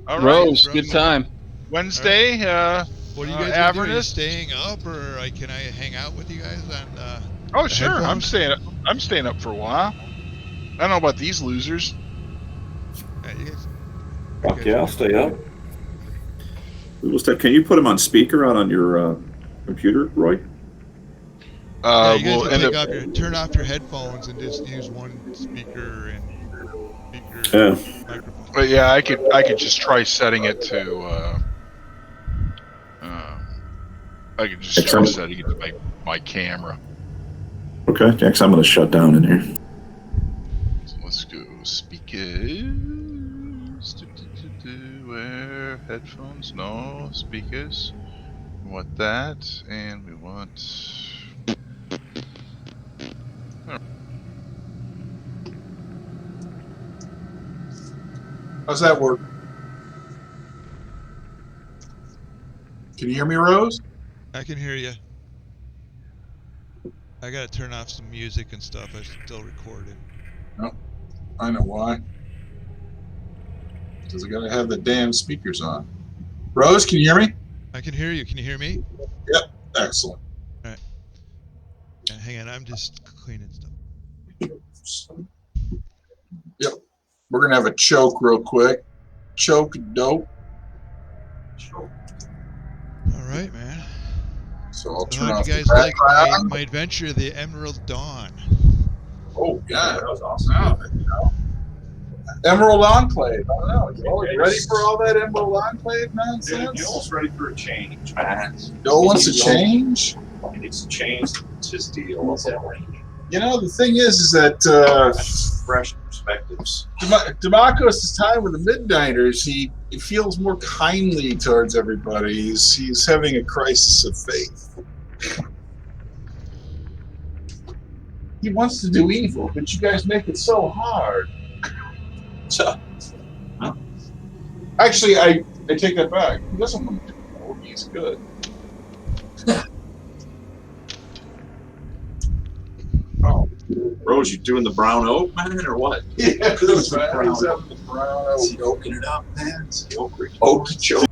Speaker 3: All right,
Speaker 4: Rose, good time.
Speaker 3: Wednesday.
Speaker 2: What are you guys gonna do? Are you
Speaker 3: Avernus.
Speaker 2: staying up, or can I hang out with you guys on?
Speaker 3: Oh, sure. I'm
Speaker 2: headphones?
Speaker 3: staying. I'm staying up for a while. I don't know about these losers.
Speaker 2: You guys,
Speaker 5: Fuck yeah, I'll stay up. Can you put him on speaker out on your computer, Roy?
Speaker 2: yeah, you guys
Speaker 3: We'll
Speaker 2: can
Speaker 3: end
Speaker 2: take
Speaker 3: up.
Speaker 2: turn off your headphones and just use one speaker and
Speaker 5: Yeah.
Speaker 2: microphone.
Speaker 3: But yeah, I could just try setting it to. I could just try setting it to my camera.
Speaker 5: Okay, next I'm going to shut down in here.
Speaker 3: So let's go speakers. Where headphones? No speakers. We want that, and we want.
Speaker 6: How's that work? Can you hear me, Rose?
Speaker 2: I can hear you. I gotta turn off some music and stuff. I'm still recording.
Speaker 6: I know why. Because I gotta have the damn speakers on. Rose, can you hear me?
Speaker 2: I can hear you. Can you hear me?
Speaker 6: Excellent.
Speaker 2: Yeah, hang on. I'm just cleaning stuff.
Speaker 6: Yep. We're gonna have a choke real quick. Choke dope.
Speaker 2: All right, man.
Speaker 6: So I'll
Speaker 2: So
Speaker 6: turn
Speaker 2: how'd
Speaker 6: off
Speaker 2: you
Speaker 6: the
Speaker 2: guys like
Speaker 6: background.
Speaker 2: my adventure, the Emerald Dawn?
Speaker 6: Oh yeah, that was awesome. Emerald Enclave. I don't know. You ready for all that Emerald Enclave nonsense?
Speaker 7: Joel's ready for a change, man.
Speaker 6: Joel wants to change.
Speaker 7: He needs to change his deal.
Speaker 6: You know, the thing is that
Speaker 7: Fresh perspectives.
Speaker 6: Demarcos' time with the Midnighters, he feels more kindly towards everybody. He's having a crisis of faith. He wants to do evil, but you guys make it so hard. So, actually, I take that back. He doesn't want to do evil. He's good. Oh.
Speaker 7: Rose, you doing the brown oak, man, or what?
Speaker 6: Yeah,
Speaker 7: Brown
Speaker 6: he's having the brown oak.
Speaker 7: Oaking it up, man. It's the oak.
Speaker 6: Oak choke.